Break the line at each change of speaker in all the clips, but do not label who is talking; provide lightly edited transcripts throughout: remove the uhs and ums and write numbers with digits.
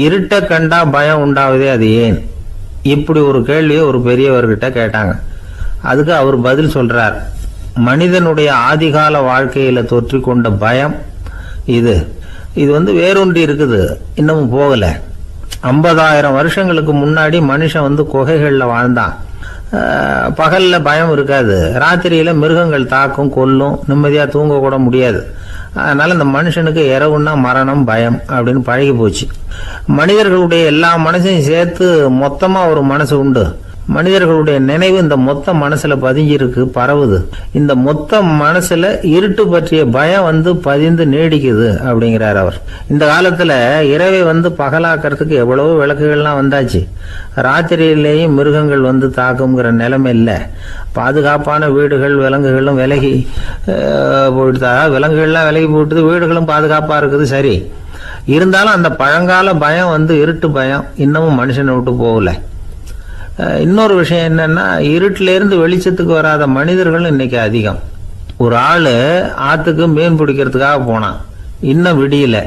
இருட்டை கண்டா பயம் உண்டாவதே அது ஏன்? இப்படி ஒரு கேள்வியை ஒரு பெரியவர்கிட்ட கேட்டாங்க. அதுக்கு அவர் பதில் சொல்றார். மனிதனுடைய ஆதிகால வாழ்க்கையில தொற்றி கொண்ட பயம் இது இது வேரூன்றி இருக்குது, இன்னமும் போகல. 50,000 வருஷங்களுக்கு முன்னாடி மனுஷன் குகைகள்ல வாழ்ந்தான். பகல்ல பயம் இருக்காது, ராத்திரியில மிருகங்கள் தாக்கும், கொல்லும், நிம்மதியா தூங்க கூட முடியாது. அதனால இந்த மனுஷனுக்கு இரவுன்னா மரணம், பயம் அப்படின்னு பழகி போச்சு. மனிதர்களுடைய எல்லா மனசையும் சேர்த்து மொத்தமா ஒரு மனசு உண்டு. மனிதர்களுடைய நினைவு இந்த மொத்த மனசுல பதிஞ்சிருக்கு, பரவுது. இந்த மொத்த மனசுல இருட்டு பற்றிய பயம் பதிந்து நீடிக்குது அப்படிங்கிறார் அவர். இந்த காலத்துல இரவை பகலாக்கிறதுக்கு எவ்வளவோ விளக்குகள்லாம் வந்தாச்சு. ராத்திரியிலேயும் மிருகங்கள் தாக்குங்கிற நிலைமை இல்லை. பாதுகாப்பான வீடுகள், விலங்குகளும் விலகி போயிட்டு, விலங்குகள்லாம் விலகி போயிட்டு, வீடுகளும் பாதுகாப்பா இருக்குது. சரி, இருந்தாலும் அந்த பழங்கால பயம் இருட்டு பயம் இன்னமும் மனுஷனை விட்டு போகல. இன்னொரு விஷயம் என்னன்னா, இருட்டில இருந்து வெளிச்சத்துக்கு வராத மனிதர்கள் இன்னைக்கு அதிகம். ஒரு ஆளு ஆத்துக்கு மீன் பிடிக்கிறதுக்காக போனான், இன்னும் விடியல.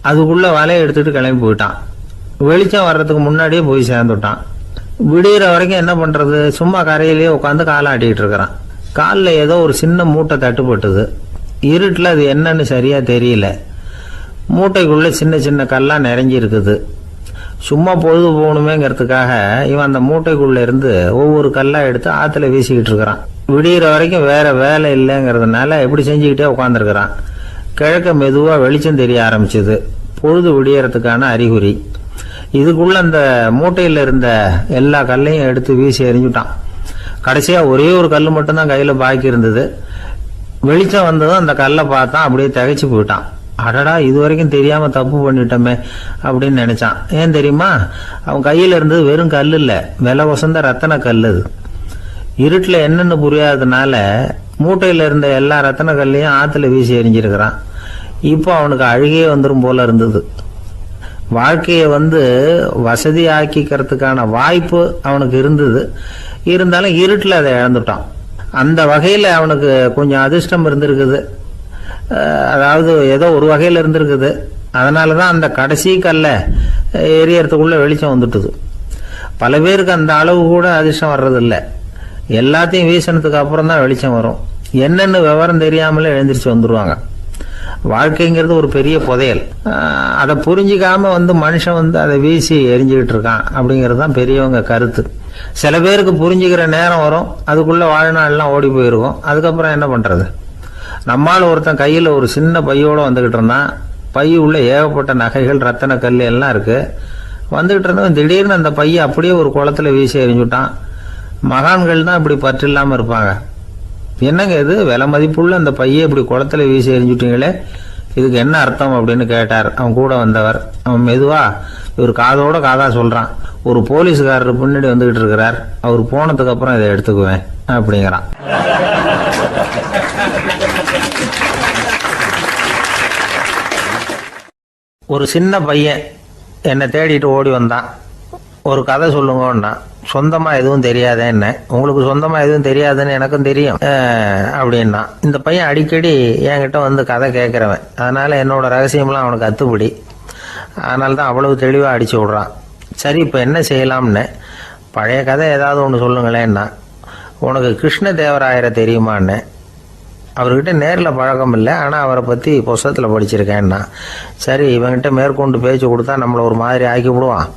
அதுக்குள்ள வலையை எடுத்துட்டு கிளம்பி போயிட்டான். வெளிச்சம் வர்றதுக்கு முன்னாடியே போய் சேர்ந்துட்டான். விடிகிற வரைக்கும் என்ன பண்றது? சும்மா கரையிலேயே உட்காந்து காலாட்டிக்கிட்டு இருக்கிறான். காலில் ஏதோ ஒரு சின்ன மூட்டை தட்டுப்பட்டுது. இருட்டில் அது என்னன்னு சரியா தெரியல. மூட்டைக்குள்ள சின்ன சின்ன கல்லா நிறைஞ்சி இருக்குது. சும்மா பொழுது போகணுமேங்கிறதுக்காக இவன் அந்த மூட்டைக்குள்ள இருந்து ஒவ்வொரு கல்லா எடுத்து ஆத்துல வீசிக்கிட்டு இருக்கிறான். விடிகிற வரைக்கும் வேற வேலை இல்லைங்கிறதுனால இப்படி செஞ்சுக்கிட்டே உட்காந்துருக்கிறான். கிழக்க மெதுவா வெளிச்சம் தெரிய ஆரம்பிச்சது. பொழுது விடியறதுக்கான அறிகுறி. இதுக்குள்ள அந்த மூட்டையில இருந்த எல்லா கல்லையும் எடுத்து வீசி எறிஞ்சுட்டான். கடைசியா ஒரே ஒரு கல் மட்டும்தான் கையில பாக்கி இருந்தது. வெளிச்சம் வந்ததும் அந்த கல்லை பார்த்தான், அப்படியே திகைச்சு போயிட்டான். அடடா, இது வரைக்கும் தெரியாம தப்பு பண்ணிட்டோமே அப்படின்னு நினைச்சான். ஏன் தெரியுமா? அவன் கையில இருந்தது வெறும் கல் இல்ல, விலை வசந்த ரத்தன கல். அது இருட்டுல என்னன்னு புரியாததுனால மூட்டையில இருந்த எல்லா ரத்தன கல்லையும் ஆத்துல வீசி எறிஞ்சிருக்கிறான். இப்போ அவனுக்கு அழுகையே வந்துடும் போல இருந்தது. வாழ்க்கையை வசதி ஆக்கிக்கிறதுக்கான வாய்ப்பு அவனுக்கு இருந்தது. இருந்தாலும் இருட்டுல அதை இழந்துட்டான். அந்த வகையில அவனுக்கு கொஞ்சம் அதிர்ஷ்டம் இருந்திருக்குது. அதாவது ஏதோ ஒரு வகையில் இருந்திருக்குது. அதனாலதான் அந்த கடைசி கல்ல எரியறதுக்குள்ள வெளிச்சம் வந்துட்டுது. பல பேருக்கு அந்த அளவு கூட அதிர்ஷ்டம் வர்றதில்லை. எல்லாத்தையும் வீசினதுக்கு அப்புறம் தான் வெளிச்சம் வரும். என்னன்னு விவரம் தெரியாமலே எழுந்திரிச்சு வந்துருவாங்க. வாழ்க்கைங்கிறது ஒரு பெரிய புதையல். அதை புரிஞ்சிக்காம மனுஷன் அதை வீசி எரிஞ்சுக்கிட்டு இருக்கான் அப்படிங்கிறது தான் பெரியவங்க கருத்து. சில பேருக்கு புரிஞ்சுக்கிற நேரம் வரும், அதுக்குள்ள வாழ்நாள்லாம் ஓடி போயிருக்கும். அதுக்கப்புறம் என்ன பண்றது? நம்மால் ஒருத்தன் கையில் ஒரு சின்ன பையோட வந்துகிட்டு இருந்தான். பை உள்ள ஏகப்பட்ட நகைகள், ரத்தன கல் எல்லாம் இருக்கு. வந்துகிட்டு இருந்தவன் திடீர்னு அந்த பையை அப்படியே ஒரு குளத்துல வீசி எறிஞ்சுட்டான். மகான்கள் தான் இப்படி பற்று இல்லாம இருப்பாங்க. என்னங்க இது, விலை மதிப்புள்ள அந்த பையை இப்படி குளத்துல வீசி எறிஞ்சுட்டீங்களே, இதுக்கு என்ன அர்த்தம் அப்படின்னு கேட்டார் அவன் கூட வந்தவர். அவன் மெதுவா இவர் காதோட காதா சொல்றான். ஒரு போலீஸ்காரர் பின்னாடி வந்துகிட்டு இருக்கிறார், அவர் போனதுக்கு அப்புறம் இதை எடுத்துக்குவேன் அப்படிங்கிறான். ஒரு சின்ன பையன் என்னை தேடிட்டு ஓடி வந்தான். ஒரு கதை சொல்லுங்கன்னா, சொந்தமா எதுவும் தெரியாத என்ன, உங்களுக்கு சொந்தமா எதுவும் தெரியாதுன்னு எனக்கும் தெரியும் அப்படின்னா. இந்த பையன் அடிக்கடி என்கிட்ட கதை கேட்கிறவன். அதனால என்னோட ரகசியம்லாம் அவனுக்கு அத்துப்படி. அதனால தான் அவ்வளவு தெளிவா அடிச்சு விடுறான். சரி, இப்ப என்ன செய்யலாம்னு, பழைய கதை ஏதாவது ஒன்று சொல்லுங்களேன்னா. உனக்கு கிருஷ்ண தேவராயரை தெரியுமான்னு. அவர்கிட்ட நேரில் பழக்கம் இல்லை, ஆனால் அவரை பற்றி புஸ்தகத்தில் படிச்சிருக்கேன்னா. சரி, இவங்கிட்ட மேற்கொண்டு பேச்சு கொடுத்தா நம்மளை ஒரு மாதிரி ஆக்கி விடுவான்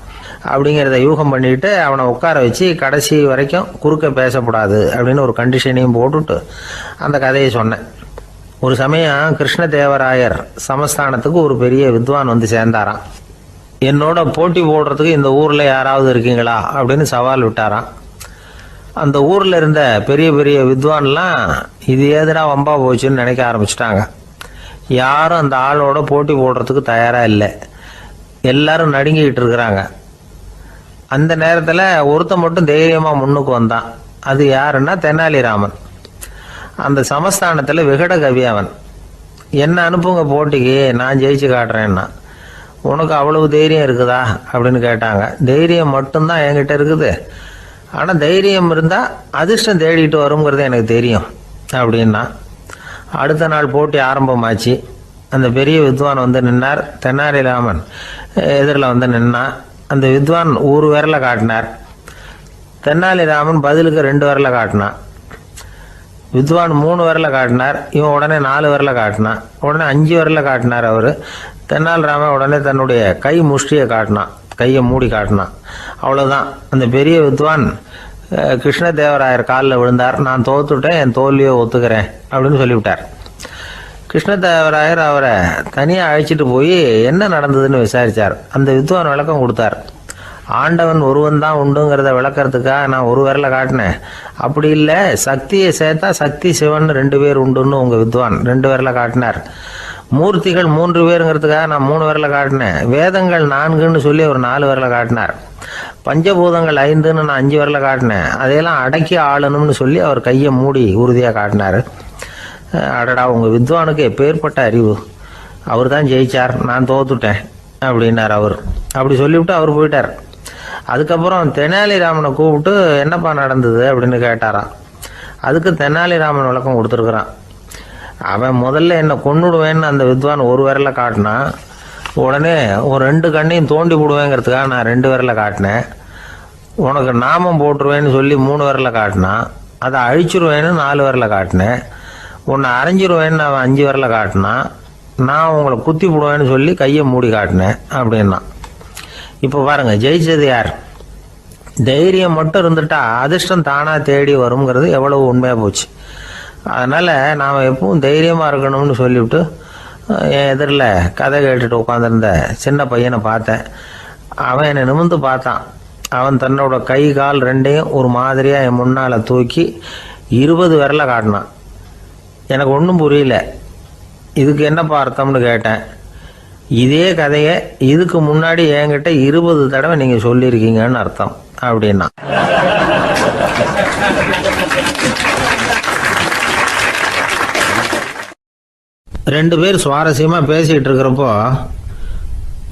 அப்படிங்கிறத யூகம் பண்ணிட்டு அவனை உட்கார வச்சு கடைசி வரைக்கும் குறுக்க பேசக்கூடாது அப்படின்னு ஒரு கண்டிஷனையும் போட்டுட்டு அந்த கதையை சொன்னேன். ஒரு சமயம் கிருஷ்ணதேவராயர் சமஸ்தானத்துக்கு ஒரு பெரிய வித்வான் சேர்ந்தாராம். என்னோட போட்டி போடுறதுக்கு இந்த ஊர்ல யாராவது இருக்கீங்களா அப்படின்னு சவால் விட்டாராம். அந்த ஊர்ல இருந்த பெரிய பெரிய வித்வான்லாம் இது ஏதுடா வம்பா போச்சுன்னு நினைக்க ஆரம்பிச்சிட்டாங்க. யாரும் அந்த ஆளோட போட்டி போடுறதுக்கு தயாரா இல்லை. எல்லாரும் நடுங்கிட்டு இருக்கிறாங்க. அந்த நேரத்துல ஒருத்த மட்டும் தைரியமா முன்னுக்கு வந்தான். அது யாருன்னா தெனாலிராமன். அந்த சமஸ்தானத்துல விகட கவி அவன். என்ன அனுப்புங்க போட்டிக்கு, நான் ஜெயிச்சு காட்டுறேன்னா. உனக்கு அவ்வளவு தைரியம் இருக்குதா அப்படின்னு கேட்டாங்க. தைரியம் மட்டும்தான் என்கிட்ட இருக்குது, ஆனா தைரியம் இருந்தா அதிர்ஷ்டம் தேடிட்டு வருங்கிறது எனக்கு தெரியும் அப்படின்னா. அடுத்த நாள் போட்டி ஆரம்பமாச்சு. அந்த பெரிய வித்வான் நின்னார். தெனாலிராமன், எதிரில் வந்து நின்னான். அந்த வித்வான் ஒரு விரலை காட்டினார். தெனாலிராமன் பதிலுக்கு 2 விரலை காட்டினான். வித்வான் 3 விரலை காட்டினார். இவன் உடனே 4 விரலை காட்டினான். உடனே 5 விரலை காட்டினார் அவர். தெனாலிராமன் உடனே தன்னுடைய கை முஷ்டியை காட்டினான், கையை மூடி காட்டினான். அவ்வளோதான். அந்த பெரிய வித்வான் கிருஷ்ணதேவராயர் காலில் விழுந்தார். நான் தோத்துட்டேன், என் தோல்வியை ஒத்துக்கிறேன் அப்படின்னு சொல்லிவிட்டார். கிருஷ்ணதேவராயர் அவரை தனியாக அழைச்சிட்டு போய் என்ன நடந்ததுன்னு விசாரித்தார். அந்த வித்வான் விளக்கம் கொடுத்தார். ஆண்டவன் ஒருவன் தான் உண்டுங்கிறத விளக்கறதுக்காக நான் ஒரு விரலை காட்டினேன். அப்படி இல்லை, சக்தியை சேர்த்தா சக்தி சிவன் 2 பேர் உண்டுன்னு உங்கள் வித்வான் 2 விரலை காட்டினார். மூர்த்திகள் 3 பேருங்கிறதுக்காக நான் 3 விரலை காட்டினேன். வேதங்கள் 4ன்னு சொல்லி ஒரு 4 விரலை காட்டினார். பஞ்சபூதங்கள் 5ன்னு நான் 5 விரலை காட்டினேன். அதையெல்லாம் அடக்கி ஆளணும்னு சொல்லி அவர் கையை மூடி உறுதியாக காட்டினார். அடடா, உங்கள் வித்வானுக்கு எப்பேற்பட்ட அறிவு! அவர் தான் ஜெயிச்சார், நான் தோத்துட்டேன் அப்படின்னார் அவர். அப்படி சொல்லிவிட்டு அவர் போயிட்டார். அதுக்கப்புறம் தெனாலிராமனை கூப்பிட்டு என்னப்பா நடந்தது அப்படின்னு கேட்டாராம். அதுக்கு தெனாலிராமன் விளக்கம் கொடுத்துருக்குறான். அவன் முதல்ல என்னை கொன்னுடுவேன்னு அந்த வித்வான் ஒரு விரலை காட்டினான். உடனே ஒரு 2 கண்ணையும் தோண்டி போடுவேங்கிறதுக்காக நான் 2 விரலை காட்டினேன். உனக்கு நாமம் போட்டுருவேன்னு சொல்லி 3 விரலை காட்டினான். அதை அழிச்சிருவேன்னு 4 விரலை காட்டினேன். உன்னை அரைஞ்சிருவேன்னு அவன் 5 விரலை காட்டினான். நான் உங்களை குத்தி போடுவேன்னு சொல்லி கையை மூடி காட்டினேன் அப்படின்னா. இப்போ பாருங்க, ஜெயிச்சது யார்? தைரியம் மட்டும் இருந்துட்டா அதிர்ஷ்டம் தானாக தேடி வருங்கிறது எவ்வளவு உண்மையாக போச்சு. அதனால் நாம் எப்பவும் தைரியமாக இருக்கணும்னு சொல்லிவிட்டு என் எதிரில் கதை கேட்டுட்டு உட்காந்துருந்த சின்ன பையனை பார்த்தேன். அவன் என்னை நிமிர்ந்து பார்த்தான். அவன் தன்னோட கை கால் 2ஐயும் ஒரு மாதிரியாக என் முன்னால் தூக்கி 20 விரலை காட்டினான். எனக்கு ஒன்றும் புரியல. இதுக்கு என்னப்பா அர்த்தம்னு கேட்டேன். இதே கதையை இதுக்கு முன்னாடி என்கிட்ட 20 தடவை நீங்கள் சொல்லியிருக்கீங்கன்னு அர்த்தம் அப்படின்னா. ரெண்டு பேர் சுவாரஸ்யமாக பேசிகிட்டு இருக்கிறப்போ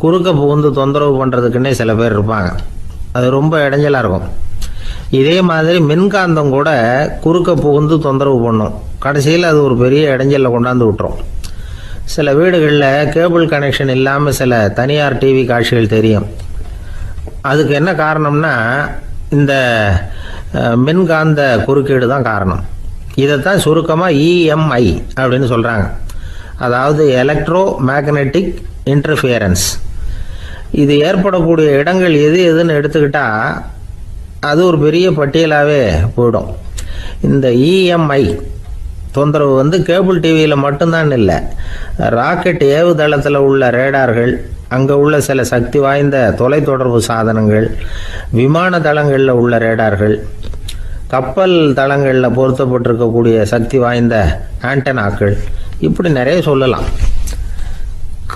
குறுக்க புகுந்து தொந்தரவு பண்ணுறதுக்குன்னே சில பேர் இருப்பாங்க. அது ரொம்ப இடைஞ்சலாக இருக்கும். இதே மாதிரி மின்காந்தம் கூட குறுக்க புகுந்து தொந்தரவு பண்ணும். கடைசியில் அது ஒரு பெரிய இடைஞ்சலில் கொண்டாந்து விட்டுரும். சில வீடுகளில் கேபிள் கனெக்ஷன் இல்லாமல் சில தனியார் டிவி காட்சிகள் தெரியும். அதுக்கு என்ன காரணம்னா இந்த மின்காந்த குறுக்கீடு தான் காரணம். இதைத்தான் சுருக்கமாக இஎம்ஐ அப்படின்னு சொல்கிறாங்க. அதாவது எலக்ட்ரோ மேக்னெட்டிக் இன்டர்ஃபியரன்ஸ். இது ஏற்படக்கூடிய இடங்கள் எது எதுன்னு எடுத்துக்கிட்டால் அது ஒரு பெரிய பட்டியலாகவே போயிடும். இந்த இஎம்ஐ தொந்தரவு வந்து கேபிள் டிவியில் மட்டும்தான் இல்லை, ராக்கெட் ஏவுதளத்தில் உள்ள ரேடார்கள், அங்கே உள்ள சில சக்தி வாய்ந்த தொலைத்தொடர்பு சாதனங்கள், விமான தளங்களில் உள்ள ரேடார்கள், கப்பல் தளங்களில் பொருத்தப்பட்டிருக்கக்கூடிய சக்தி வாய்ந்த ஆண்டனாக்கள், இப்படி நிறைய சொல்லலாம்.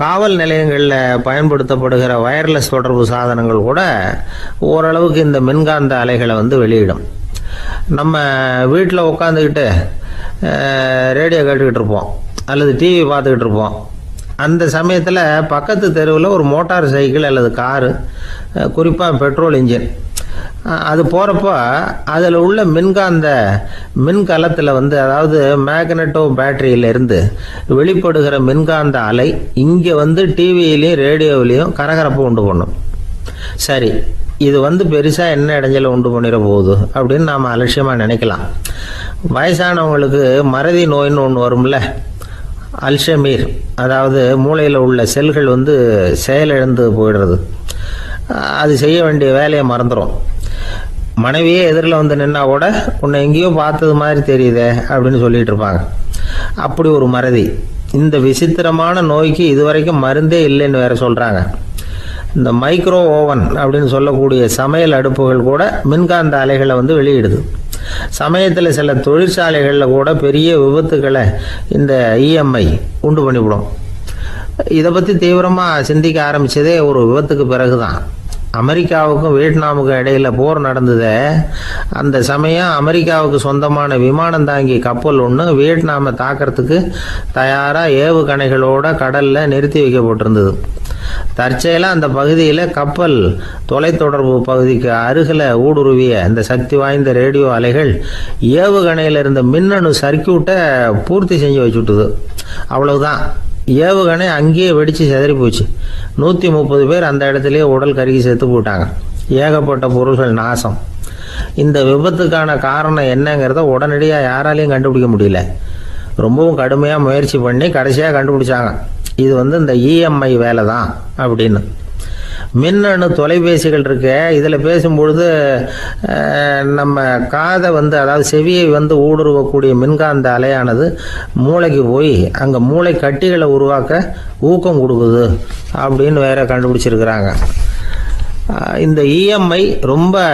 காவல் நிலையங்களில் பயன்படுத்தப்படுகிற வயர்லெஸ் தொடர்பு சாதனங்கள் கூட ஓரளவுக்கு இந்த மின்காந்த அலைகளை வந்து வெளியிடும். நம்ம வீட்டில் உட்காந்துக்கிட்டு ரேடியோ கேட்டுக்கிட்டு இருப்போம் அல்லது டிவி பார்த்துக்கிட்டு இருப்போம். அந்த சமயத்தில் பக்கத்து தெருவில் ஒரு மோட்டார் சைக்கிள் அல்லது காரு, குறிப்பாக பெட்ரோல் இன்ஜின், அது போகிறப்போ அதில் உள்ள மின்கலத்தில் வந்து, அதாவது மேக்னட்டோ பேட்டரியிலிருந்து வெளிப்படுகிற மின்காந்த அலை இங்கே வந்து டிவியிலையும் ரேடியோவிலையும் கரகரப்பை உண்டு பண்ணும். சரி, இது வந்து பெருசாக என்ன இடைஞ்சலை உண்டு பண்ணிட போகுது அப்படின்னு நாம் அலட்சியமாக நினைக்கலாம். வயசானவங்களுக்கு மறதி நோயின்னு ஒன்று வரும்ல, அல்ஷமீர், அதாவது மூளையில் உள்ள செல்கள் வந்து செயலிழந்து போயிடுறது. அது செய்ய வேண்டிய வேலையை மறந்துடும். மனைவியே எதிரில் வந்து நின்னா கூட உன்னை எங்கேயோ பார்த்தது மாதிரி தெரியுதே அப்படின்னு சொல்லிட்டு இருப்பாங்க. அப்படி ஒரு மறதி. இந்த விசித்திரமான நோய்க்கு இதுவரைக்கும் மருந்தே இல்லைன்னு வேற சொல்கிறாங்க. இந்த மைக்ரோ ஓவன் அப்படின்னு சொல்லக்கூடிய சமையல் அடுப்புகள் கூட மின்காந்த அலைகளை வந்து வெளியிடுது. சமயத்தில் சில தொழிற்சாலைகளில் கூட பெரிய விபத்துக்களை இந்த இஎம்ஐ உண்டு பண்ணிவிடும். இதை பற்றி தீவிரமாக சிந்திக்க ஆரம்பித்ததே ஒரு விபத்துக்கு பிறகு தான். அமெரிக்காவுக்கும் வியட்நாமுக்கும் இடையில போர் நடந்தது. அந்த சமயம் அமெரிக்காவுக்கு சொந்தமான விமானம் தாங்கி கப்பல் ஒன்று வியட்நாமை தாக்கிறதுக்கு தயாராக ஏவுகணைகளோட கடலில் நிறுத்தி வைக்கப்பட்டிருந்தது. தற்செயலாக அந்த பகுதியில் கப்பல் தொலைத்தொடர்பு பகுதிக்கு அருகில் ஊடுருவிய இந்த சக்தி வாய்ந்த ரேடியோ அலைகள் ஏவுகணையில் இருந்த மின்னணு சர்க்கியூட்டை பூர்த்தி செஞ்சு வச்சுட்டுது. அவ்வளவுதான். ஏவுகணை அங்கேயே வெடித்து சிதறி போச்சு. 130 பேர் அந்த இடத்துலயே உடல் கருகி செத்து போட்டாங்க. ஏகப்பட்ட பொருள்கள் நாசம். இந்த விபத்துக்கான காரணம் என்னங்கிறத உடனடியாக யாராலையும் கண்டுபிடிக்க முடியல. ரொம்பவும் கடுமையாக முயற்சி பண்ணி கடைசியாக கண்டுபிடிச்சாங்க. இது இந்த இஎம்ஐ வேலை தான் அப்படின்னு. மின்னணு தொலைபேசிகள் இருக்கு. இதில் பேசும்பொழுது நம்ம காதை அதாவது செவியை ஊடுருவக்கூடிய மின்காந்த அலையானது மூளைக்கு போய் அங்கே மூளை கட்டிகளை உருவாக்க ஊக்கம் கொடுக்குது அப்படின்னு வேற கண்டுபிடிச்சிருக்கிறாங்க. இந்த இஎம்ஐ ரொம்ப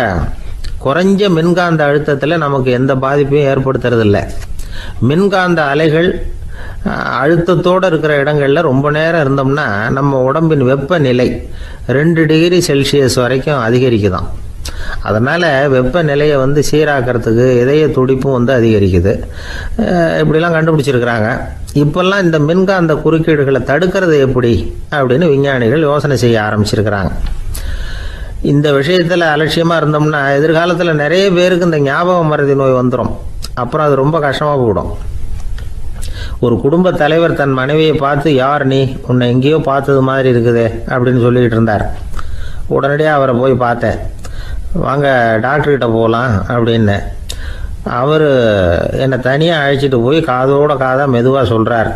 குறைஞ்ச மின்காந்த அழுத்தத்தில் நமக்கு எந்த பாதிப்பையும் ஏற்படுத்துறதில்லை. மின்காந்த அலைகள் அழுத்தத்தோடு இருக்கிற இடங்களில் ரொம்ப நேரம் இருந்தோம்னா நம்ம உடம்பின் வெப்பநிலை 2 டிகிரி செல்சியஸ் வரைக்கும் அதிகரிக்குதாம். அதனால் வெப்பநிலையை சீராக்கிறதுக்கு இதய துடிப்பும் அதிகரிக்குது. இப்படிலாம் கண்டுபிடிச்சிருக்கிறாங்க. இப்போல்லாம் இந்த மின்காந்த குறுக்கீடுகளை தடுக்கிறது எப்படி அப்படின்னு விஞ்ஞானிகள் யோசனை செய்ய ஆரம்பிச்சிருக்கிறாங்க. இந்த விஷயத்தில் அலட்சியமாக இருந்தோம்னா எதிர்காலத்தில் நிறைய பேருக்கு இந்த ஞாபக மறதி நோய் வந்துடும். அப்புறம் அது ரொம்ப கஷ்டமாக போயிடும். ஒரு குடும்ப தலைவர் தன் மனைவியை பார்த்து, யார் நீ, உன்னை எங்கேயோ பார்த்தது மாதிரி இருக்குதே அப்படின்னு சொல்லிக்கிட்டு இருந்தார். உடனடியாக அவரை போய் பார்த்தேன். வாங்க டாக்டர்கிட்ட போகலாம் அப்படின்னு. அவர் என்னை தனியாக அழைச்சிட்டு போய் காதோட காதாக மெதுவாக சொல்கிறார்,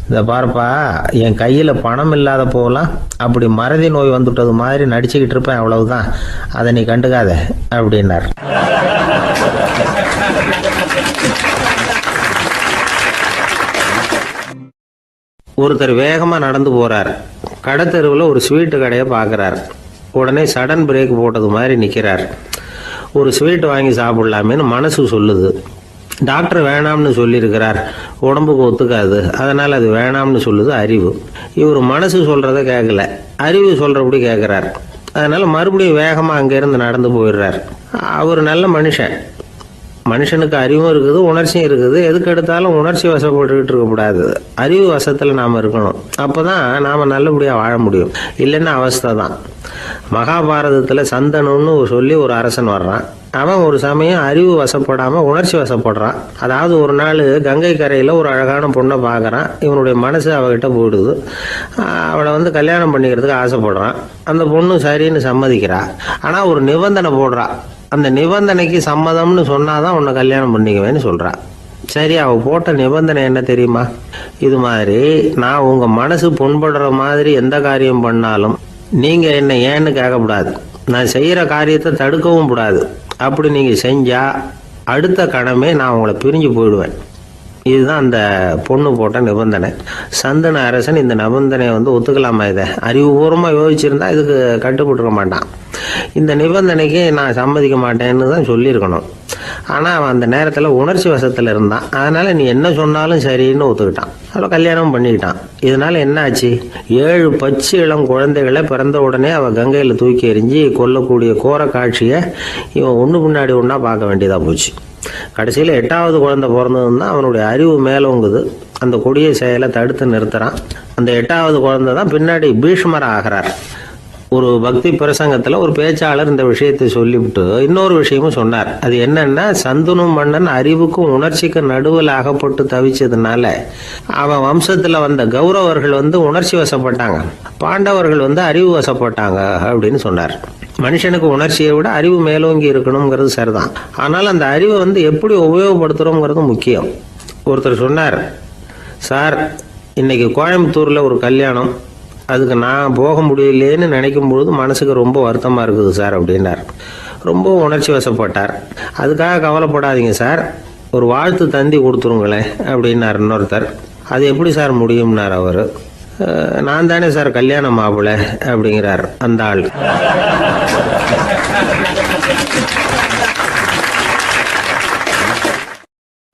இதை பாருப்பா, என் கையில் பணம் இல்லாத போகலாம் அப்படி மறதி நோய் வந்துட்டது மாதிரி நடிச்சுக்கிட்டு இருப்பேன், அவ்வளவுதான், அதை நீ கண்டுக்காத அப்படின்னார். ஒருத்தர் வேகமாக நடந்து போகிறார். கடைத்தெருவில் ஒரு ஸ்வீட்டு கடையை பார்க்குறார். உடனே சடன் பிரேக் போட்டது மாதிரி நிற்கிறார். ஒரு ஸ்வீட் வாங்கி சாப்பிட்லாமேன்னு மனசு சொல்லுது. டாக்டர் வேணாம்னு சொல்லியிருக்கிறார், உடம்புக்கு ஒத்துக்காது, அதனால் அது வேணாம்னு சொல்லுது அறிவு. இவர் மனசு சொல்கிறத கேட்கல, அறிவு சொல்கிறபடி கேட்குறார். அதனால் மறுபடியும் வேகமாக அங்கேருந்து நடந்து போயிடுறார். அவர் நல்ல மனுஷன். மனுஷனுக்கு அறிவும் இருக்குது, உணர்ச்சியும் இருக்குது. எதுக்கு எடுத்தாலும் உணர்ச்சி வசப்பட்டுக்கிட்டு இருக்கக்கூடாது. அறிவு வசத்தில் நாம் இருக்கணும். அப்போ தான் நாம் நல்லபடியாக வாழ முடியும். இல்லைன்னா அவஸ்தை தான். மகாபாரதத்தில் சந்தனுன்னு சொல்லி ஒரு அரசன் வர்றான். அவன் ஒரு சமயம் அறிவு வசப்படாமல் உணர்ச்சி வசப்படுறான். அதாவது ஒரு நாள் கங்கை கரையில் ஒரு அழகான பொண்ணை பார்க்குறான். இவனுடைய மனசு அவகிட்ட போயிடுது. அவளை கல்யாணம் பண்ணிக்கிறதுக்கு ஆசைப்படுறான். அந்த பொண்ணு சரின்னு சம்மதிக்கிறா. ஆனால் ஒரு நிபந்தனை போடுறா. அந்த நிபந்தனைக்கு சம்மதம்னு சொன்னாதான் உன்னை கல்யாணம் பண்ணிக்குவேன்னு சொல்றா. சரி, அவ போட்ட நிபந்தனை என்ன தெரியுமா? இது மாதிரி, நான் உங்க மனசு புண்படுற மாதிரி எந்த காரியம் பண்ணாலும் நீங்க என்ன ஏன்னு கேட்கக்கூடாது, நான் செய்யற காரியத்தை தடுக்கவும் கூடாது. அப்படி நீங்க செஞ்சா அடுத்த கணமே நான் உங்களை பிரிஞ்சு போயிடுவேன். இதுதான் அந்த பொண்ணு போட்ட நிபந்தனை. சந்தன அரசன் இந்த நிபந்தனையை ஒத்துக்கலாமா? இதை அறிவுபூர்வமாக யோசிச்சிருந்தா இதுக்கு கட்டுப்பட்டுக்க மாட்டான். இந்த நிபந்தனைக்கு நான் சம்மதிக்க மாட்டேன்னு தான் சொல்லியிருக்கணும். ஆனால் அவன் அந்த நேரத்தில் உணர்ச்சி வசத்தில் இருந்தான். அதனால் நீ என்ன சொன்னாலும் சரின்னு ஒத்துக்கிட்டான். அவளை கல்யாணம் பண்ணிக்கிட்டான். இதனால என்ன ஆச்சு? 7 பச்சை இளம் குழந்தைகளை பிறந்த உடனே அவள் கங்கையில் தூக்கி எறிஞ்சி கொல்லக்கூடிய கோர காட்சியை இவன் ஒன்று முன்னாடி ஒன்றா பார்க்க வேண்டியதாக போச்சு. கடைசியில் 8வது குழந்தை பிறந்ததுன்னா அவனுடைய அறிவு மேலோங்குது. அந்த கொடிய செயலை தடுத்து நிறுத்துறான். அந்த 8வது குழந்தை தான் பின்னாடி பீஷ்மர் ஆகிறார். ஒரு பக்தி பிரசங்கத்தில் ஒரு பேச்சாளர் இந்த விஷயத்தை சொல்லிவிட்டு இன்னொரு விஷயமும் சொன்னார். அது என்னன்னா, சந்தனு மன்னன் அறிவுக்கும் உணர்ச்சிக்கும் நடுவில் அகப்பட்டு தவிச்சதுனால அவன் வம்சத்தில் வந்த கௌரவர்கள் உணர்ச்சி வசப்பட்டாங்க, பாண்டவர்கள் அறிவு வசப்பட்டாங்க அப்படின்னு சொன்னார். மனுஷனுக்கு உணர்ச்சியை விட அறிவு மேலோங்கி இருக்கணுங்கிறது சரிதான். ஆனால் அந்த அறிவை எப்படி உபயோகப்படுத்துகிறோங்கிறது முக்கியம். ஒருத்தர் சொன்னார், சார், இன்னைக்கு கோயம்புத்தூரில் ஒரு கல்யாணம், அதுக்கு நான் போக முடியலேன்னு நினைக்கும் பொழுது மனசுக்கு ரொம்ப வருத்தமாக இருக்குது சார் அப்படின்னார். ரொம்ப உணர்ச்சி வசப்பட்டார். அதுக்காக கவலைப்படாதீங்க சார், ஒரு வாழ்த்து தந்தி கொடுத்துருங்களேன் அப்படின்னார் இன்னொருத்தர். அது எப்படி சார் முடியும்னார் அவர். நான் தானே சார் கல்யாண மாப்பிள்ளை அப்படிங்கிறார் அந்த ஆள்.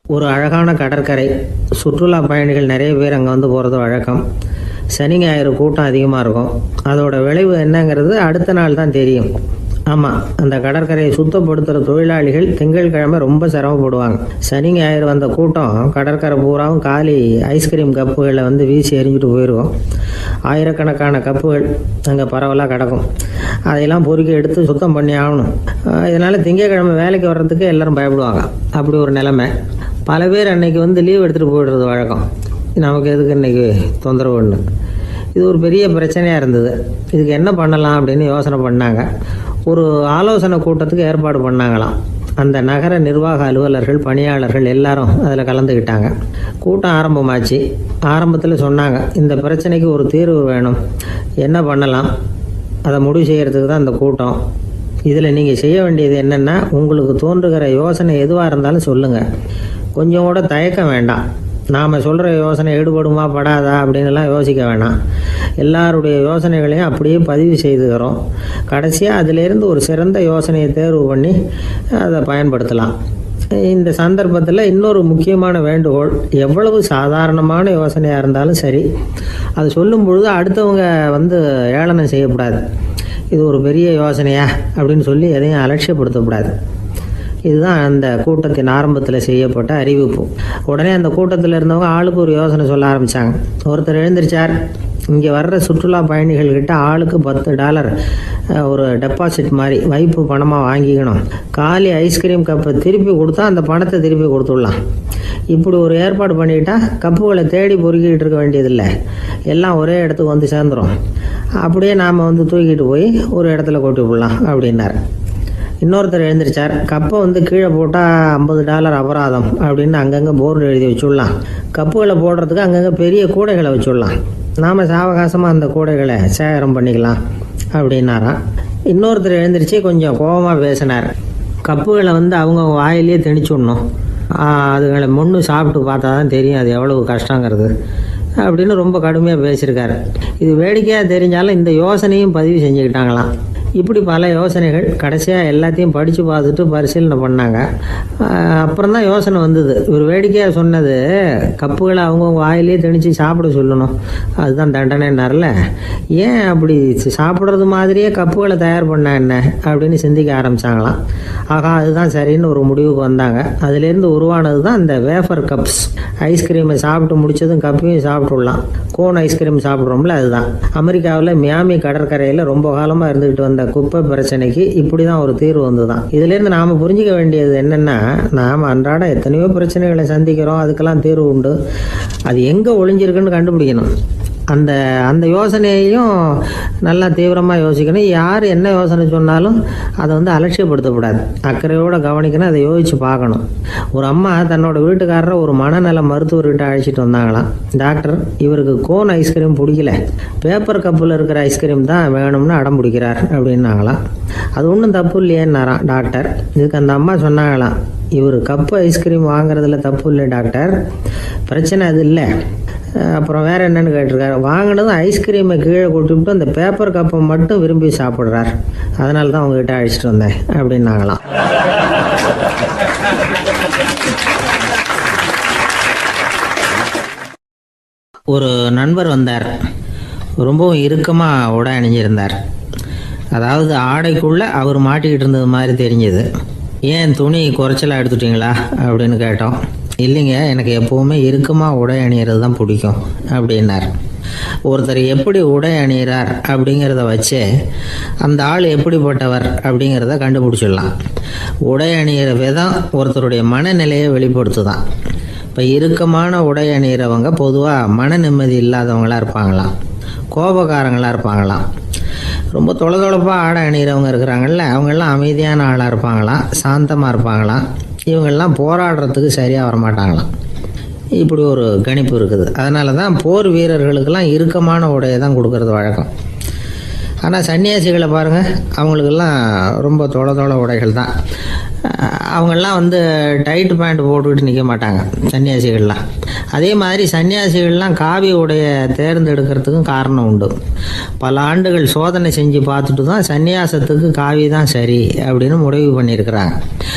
ஒரு அழகான கடற்கரை. சுற்றுலா பயணிகள் நிறைய பேர் அங்கே போகிறது வழக்கம். சனி ஞாயிறு கூட்டம் அதிகமாக இருக்கும். அதோட விளைவு என்னங்கிறது அடுத்த நாள் தான் தெரியும். ஆமாம், அந்த கடற்கரையை சுத்தப்படுத்துகிற தொழிலாளிகள் திங்கட்கிழமை ரொம்ப சிரமப்படுவாங்க. சனி ஞாயிறு வந்த கூட்டம் கடற்கரை பூராவும் காலி ஐஸ்கிரீம் கப்புகளை வீசி எறிஞ்சிட்டு போயிருக்கும். ஆயிரக்கணக்கான கப்புகள் அங்கே பரவலாக கிடக்கும். அதையெல்லாம் பொறுக்கி எடுத்து சுத்தம் பண்ணி ஆகணும். இதனால் திங்கட்கிழமை வேலைக்கு வர்றதுக்கு எல்லோரும் பயப்படுவாங்க. அப்படி ஒரு நிலைமை. பல பேர் அன்னைக்கு லீவ் எடுத்துகிட்டு போயிடுறது வழக்கம்.
நமக்கு எதுக்கு இன்றைக்கி தொந்தரவுன்னு. இது ஒரு பெரிய பிரச்சனையாக இருந்தது. இதுக்கு என்ன பண்ணலாம் அப்படின்னு யோசனை பண்ணாங்க. ஒரு ஆலோசனை கூட்டத்துக்கு ஏற்பாடு பண்ணாங்களாம். அந்த நகர நிர்வாக அலுவலர்கள், பணியாளர்கள் எல்லாரும் அதில் கலந்துக்கிட்டாங்க. கூட்டம் ஆரம்பமாச்சு. ஆரம்பத்தில் சொன்னாங்க, இந்த பிரச்சனைக்கு ஒரு தீர்வு வேணும், என்ன பண்ணலாம், அதை முடிவு செய்கிறதுக்கு தான் இந்த கூட்டம். இதில் நீங்கள் செய்ய வேண்டியது என்னென்னா, உங்களுக்கு தோன்றுகிற யோசனை எதுவாக இருந்தாலும் சொல்லுங்கள். கொஞ்சம் கூட தயக்கம் வேண்டாம். நாம் சொல்கிற யோசனை ஈடுபடுமா படாதா அப்படின்லாம் யோசிக்க வேணாம். எல்லாருடைய யோசனைகளையும் அப்படியே பதிவு செய்துக்கிறோம். கடைசியாக அதிலேருந்து ஒரு சிறந்த யோசனையை தேர்வு பண்ணி அதை பயன்படுத்தலாம். இந்த சந்தர்ப்பத்தில் இன்னொரு முக்கியமான வேண்டுகோள், எவ்வளவு சாதாரணமான யோசனையாக இருந்தாலும் சரி, அது சொல்லும் பொழுது அடுத்தவங்க ஏளனம் செய்யக்கூடாது. இது ஒரு பெரிய யோசனையா அப்படின்னு சொல்லி எதையும் அலட்சியப்படுத்தக்கூடாது. இதுதான் அந்த கூட்டத்தின் ஆரம்பத்தில் செய்யப்பட்ட அறிவிப்பு. உடனே அந்த கூட்டத்தில் இருந்தவங்க ஆளுக்கு ஒரு யோசனை சொல்ல ஆரம்பித்தாங்க. ஒருத்தர் எழுந்திருச்சார், இங்கே வர்ற சுற்றுலா பயணிகள்கிட்ட ஆளுக்கு $10 ஒரு டெபாசிட் மாதிரி வைப்பு பணமாக வாங்கிக்கணும். காலி ஐஸ்கிரீம் கப்பை திருப்பி கொடுத்தா அந்த பணத்தை திருப்பி கொடுத்துடலாம். இப்படி ஒரு ஏற்பாடு பண்ணிக்கிட்டா கப்புகளை தேடி பொறுக்கிட்டு இருக்க வேண்டியதில்லை, எல்லாம் ஒரே இடத்துக்கு வந்து சேர்ந்துடும். அப்படியே நாம் தூக்கிட்டு போய் ஒரு இடத்துல கொட்டி விடலாம் அப்படின்னார். இன்னொருத்தர் எழுந்திரிச்சார், கப்பை கீழே போட்டால் $50 அபராதம் அப்படின்னு அங்கங்கே போர்டு எழுதி வச்சுடலாம். கப்புகளை போடுறதுக்கு அங்கங்கே பெரிய கூடைகளை வச்சுடலாம். நாம் சாவகாசமாக அந்த கூடைகளை சேகரம் பண்ணிக்கலாம் அப்படின்னாராம். இன்னொருத்தர் எழுந்திரிச்சு கொஞ்சம் கோபமாக பேசினார். கப்புகளை அவங்க வாயிலேயே திணிச்சு விடணும், அதுகளை முன்னு சாப்பிட்டு பார்த்தா தான் தெரியும் அது எவ்வளவு கஷ்டங்கிறது அப்படின்னு ரொம்ப கடுமையாக பேசியிருக்காரு. இது வேடிக்கையாக தெரிஞ்சாலும் இந்த யோசனையும் பதிவு செஞ்சுக்கிட்டாங்களாம். இப்படி பல யோசனைகள். கடைசியாக எல்லாத்தையும் படித்து பார்த்துட்டு பரிசீலனை பண்ணாங்க. அப்புறம் தான் யோசனை வந்தது. ஒரு வேடிக்கையாக சொன்னது, கப்புகளை அவங்கவுங்க வாயிலே திணிச்சு சாப்பிட சொல்லணும், அதுதான் தண்டனைன்னார்ல. ஏன் அப்படி சாப்பிட்றது மாதிரியே கப்புகளை தயார் பண்ண என்ன அப்படின்னு சிந்திக்க ஆரம்பித்தாங்களாம். ஆகா, அதுதான் சரின்னு ஒரு முடிவுக்கு வந்தாங்க. அதுலேருந்து உருவானது தான் இந்த வேஃபர் கப்ஸ். ஐஸ்கிரீமை சாப்பிட்டு முடிச்சதும் கப்பையும் சாப்பிட்டுடலாம். கோன் ஐஸ்கிரீம் சாப்பிட்றோம்ல, அதுதான். அமெரிக்காவில் மியாமி கடற்கரையில் ரொம்ப காலமாக இருந்துக்கிட்டு வந்த குப்பை பிரச்சனைக்கு இப்படி தான் ஒரு தீர்வு வந்துதான். இதுலேருந்து நாம் புரிஞ்சிக்க வேண்டியது என்னென்னா, நாம் அன்றாட எத்தனையோ பிரச்சனைகளை சந்திக்கிறோம், அதுக்கெல்லாம் தீர்வு உண்டு. அது எங்கே ஒளிஞ்சிருக்குன்னு கண்டுபிடிக்கணும். அந்த யோசனையையும் நல்லா தீவிரமாக யோசிக்கணும். யார் என்ன யோசனை சொன்னாலும் அதை அலட்சியப்படுத்தக்கூடாது, அக்கறையோடு கவனிக்கணும், அதை யோசித்து பார்க்கணும். ஒரு அம்மா தன்னோட வீட்டுக்காரரை ஒரு மனநல மருத்துவர்கிட்ட அழைச்சிட்டு வந்தாங்களாம். டாக்டர், இவருக்கு கோன் ஐஸ்கிரீம் பிடிக்கல, பேப்பர் கப்பில் இருக்கிற ஐஸ்கிரீம் தான் வேணும்னு அடம் பிடிக்கிறார் அப்படின்னாங்களாம். அது ஒன்றும் தப்பு இல்லையேன்னாராம் டாக்டர். இதுக்கு அந்த அம்மா சொன்னாங்களாம், இவர் கப்பு ஐஸ்கிரீம் வாங்குறதுல தப்பு இல்லை டாக்டர், பிரச்சனை அது இல்லை. அப்புறம் வேறு என்னென்னு கேட்டிருக்காரு. வாங்கினதும் ஐஸ்கிரீமை கீழே கொட்டிவிட்டு அந்த பேப்பர் கப்பை மட்டும் விரும்பி சாப்பிட்றார், அதனால தான் உங்ககிட்ட அழைச்சிட்டு வந்தேன் அப்படின்னாங்களாம். ஒரு நண்பர் வந்தார். ரொம்பவும் இறுக்கமாக உடை அணிஞ்சிருந்தார். அதாவது ஆடைக்குள்ளே அவர் மாட்டிக்கிட்டு இருந்தது மாதிரி தெரிஞ்சது. ஏன் துணி குறைச்சலாக எடுத்துட்டிங்களா அப்படின்னு கேட்டோம். இல்லைங்க, எனக்கு எப்போவுமே இறுக்கமாக உடை அணிகிறது தான் பிடிக்கும் அப்படின்னார். ஒருத்தர் எப்படி உடை அணிகிறார் அப்படிங்கிறத வச்சு அந்த ஆள் எப்படிப்பட்டவர் அப்படிங்கிறத கண்டுபிடிச்சிடலாம். உடை அணிகிற விதம் ஒருத்தருடைய மனநிலையை வெளிப்படுத்துதான். இப்போ இறுக்கமான உடை அணிகிறவங்க பொதுவாக மன நிம்மதி இல்லாதவங்களாக இருப்பாங்களாம், கோபக்காரங்களாக இருப்பாங்களாம். ரொம்ப தொலைதொலைப்பாக ஆடை அணிகிறவங்க இருக்கிறாங்கல்ல, அவங்கெல்லாம் அமைதியான ஆளாக இருப்பாங்களாம், சாந்தமாக இருப்பாங்களாம். இவங்கெல்லாம் போராடுறதுக்கு சரியாக வரமாட்டாங்களாம். இப்படி ஒரு கணிப்பு இருக்குது. அதனால தான் போர் வீரர்களுக்கெல்லாம் இறுக்கமான உடையை தான் கொடுக்கறது வழக்கம். ஆனால் சன்னியாசிகளை பாருங்கள், அவங்களுக்கெல்லாம் ரொம்ப தொலை உடைகள் தான். அவங்கெல்லாம் டைட் பேண்ட் போட்டுக்கிட்டு நிற்க மாட்டாங்க சன்னியாசிகள்லாம். அதே மாதிரி சன்னியாசிகள்லாம் காவி உடையை தேர்ந்தெடுக்கிறதுக்கும் காரணம் உண்டு. பல ஆண்டுகள் சோதனை செஞ்சு பார்த்துட்டு தான் சன்னியாசத்துக்கு காவி தான் சரி அப்படின்னு முடிவு பண்ணியிருக்கிறாங்க.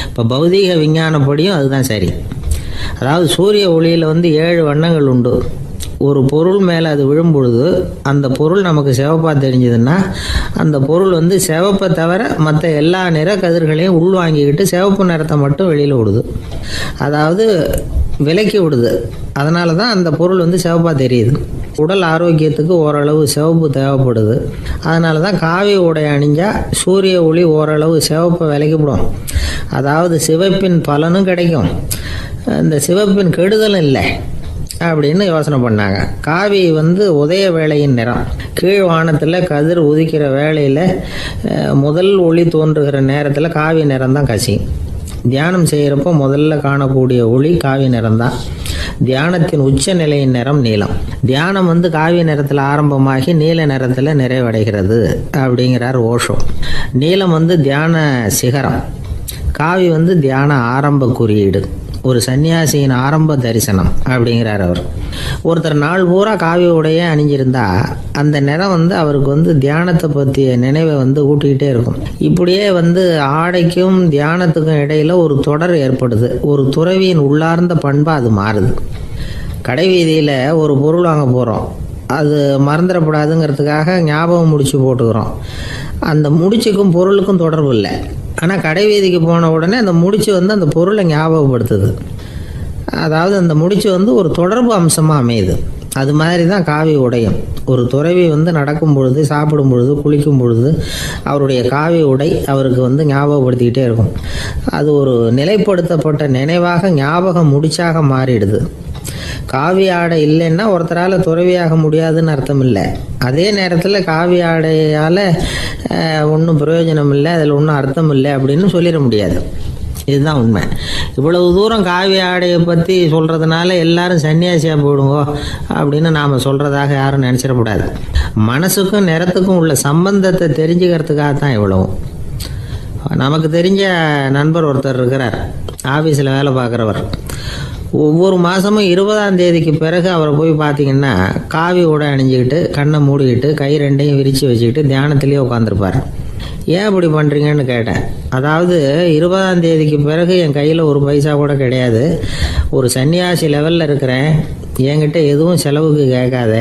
இப்போ பௌதீக விஞ்ஞானப்படியும் அதுதான் சரி. அதாவது சூரிய ஒளியில் 7 வண்ணங்கள் உண்டு. ஒரு பொருள் மேலே அது விழும் பொழுது அந்த பொருள் நமக்கு சிவப்பாக தெரிஞ்சதுன்னா அந்த பொருள் சிவப்பை தவிர மற்ற எல்லா நிற கதிர்களையும் உள்வாங்கிக்கிட்டு சிவப்பு நிறத்தை மட்டும் வெளியில் விடுது, அதாவது விலக்கி விடுது. அதனால தான் அந்த பொருள் சிவப்பாக தெரியுது. உடல் ஆரோக்கியத்துக்கு ஓரளவு சிவப்பு தேவைப்படுது. அதனால தான் காவி உடை அணிஞ்சால் சூரிய ஒளி ஓரளவு சிவப்பை விலக்கிவிடும். அதாவது சிவப்பின் பலனும் கிடைக்கும், இந்த சிவப்பின் கெடுதலும் இல்லை. அப்படின்னு யோசனை பண்ணாங்க. காவி உதய வேளையின் நிறம். கீழ் வானத்தில் கதிர் உதிக்கிற வேளையில் முதல் ஒளி தோன்றுகிற நேரத்தில் காவி நிறம் தான் கசியும். தியானம் செய்கிறப்போ முதல்ல காணக்கூடிய ஒளி காவி நிறம் தான். தியானத்தின் உச்ச நிலையின் நிறம் நீலம். தியானம் காவி நிறத்தில் ஆரம்பமாகி நீல நிறத்தில் நிறைவடைகிறது அப்படிங்கிறார் ஓஷோ. நீலம் தியான சிகரம். காவி தியான ஆரம்ப குறியீடு, ஒரு சன்னியாசியின் ஆரம்ப தரிசனம் அப்படிங்கிறார் அவர். ஒருத்தர் நாள் பூரா காவி உடைய அணிஞ்சிருந்தா அந்த நிறம் அவருக்கு தியானத்தை பற்றிய நினைவை ஊட்டிக்கிட்டே இருக்கும். இப்படியே ஆடைக்கும் தியானத்துக்கும் இடையில ஒரு தொடர் ஏற்படுது. ஒரு துறவியின் உள்ளார்ந்த பண்பா அது மாறுது. கடை வீதியில் ஒரு பொருள் வாங்க போகிறோம், அது மறந்துடக்கூடாதுங்கிறதுக்காக ஞாபகம் முடிச்சு போட்டுக்கிறோம். அந்த முடிச்சுக்கும் பொருளுக்கும் தொடர்பு இல்லை. ஆனால் கடை வீதிக்கு போன உடனே அந்த முடிச்சு அந்த பொருளை ஞாபகப்படுத்துது. அதாவது அந்த முடிச்சு ஒரு தொடர்பு அம்சமாக அமையுது. அது மாதிரி தான் காவி உடையும். ஒரு துறவி நடக்கும் பொழுது, சாப்பிடும் பொழுது, குளிக்கும் பொழுது அவருடைய காவி உடை அவருக்கு ஞாபகப்படுத்திக்கிட்டே இருக்கும். அது ஒரு நிலைப்படுத்தப்பட்ட நினைவாக ஞாபகம் முடிச்சாக மாறிடுது. காவி ஆடை இல்லைன்னா ஒருத்தரால் துறவியாக முடியாதுன்னு அர்த்தம் இல்லை. அதே நேரத்தில் காவி ஆடையால் ஒன்றும் பிரயோஜனம் இல்லை, அதில் ஒன்றும் அர்த்தம் இல்லை அப்படின்னு சொல்லிட முடியாது. இதுதான் உண்மை. இவ்வளவு தூரம் காவி ஆடையை பற்றி சொல்கிறதுனால எல்லாரும் சன்னியாசியாக போயிடுங்கோ அப்படின்னு நாம் சொல்கிறதாக யாரும் நினச்சிடக்கூடாது. மனசுக்கும் நிறத்துக்கும் உள்ள சம்பந்தத்தை தெரிஞ்சுக்கிறதுக்காக தான் இவ்வளவும். நமக்கு தெரிஞ்ச நண்பர் ஒருத்தர் இருக்கிறார், ஆஃபீஸில் வேலை பார்க்குறவர். ஒவ்வொரு மாதமும் 20ஆம் தேதிக்கு பிறகு அவரை போய் பார்த்தீங்கன்னா காவி உடை அணிஞ்சிக்கிட்டு, கண்ணை மூடிக்கிட்டு, கை ரெண்டையும் விரித்து வச்சுக்கிட்டு தியானத்திலேயே உட்காந்துருப்பார். ஏன் இப்படி பண்ணுறீங்கன்னு கேட்டேன். அதாவது 20ஆம் தேதிக்கு பிறகு என் கையில் ஒரு பைசா கூட கிடையாது, ஒரு சன்னியாசி லெவலில் இருக்கிறேன், என்கிட்ட எதுவும் செலவுக்கு கேட்காத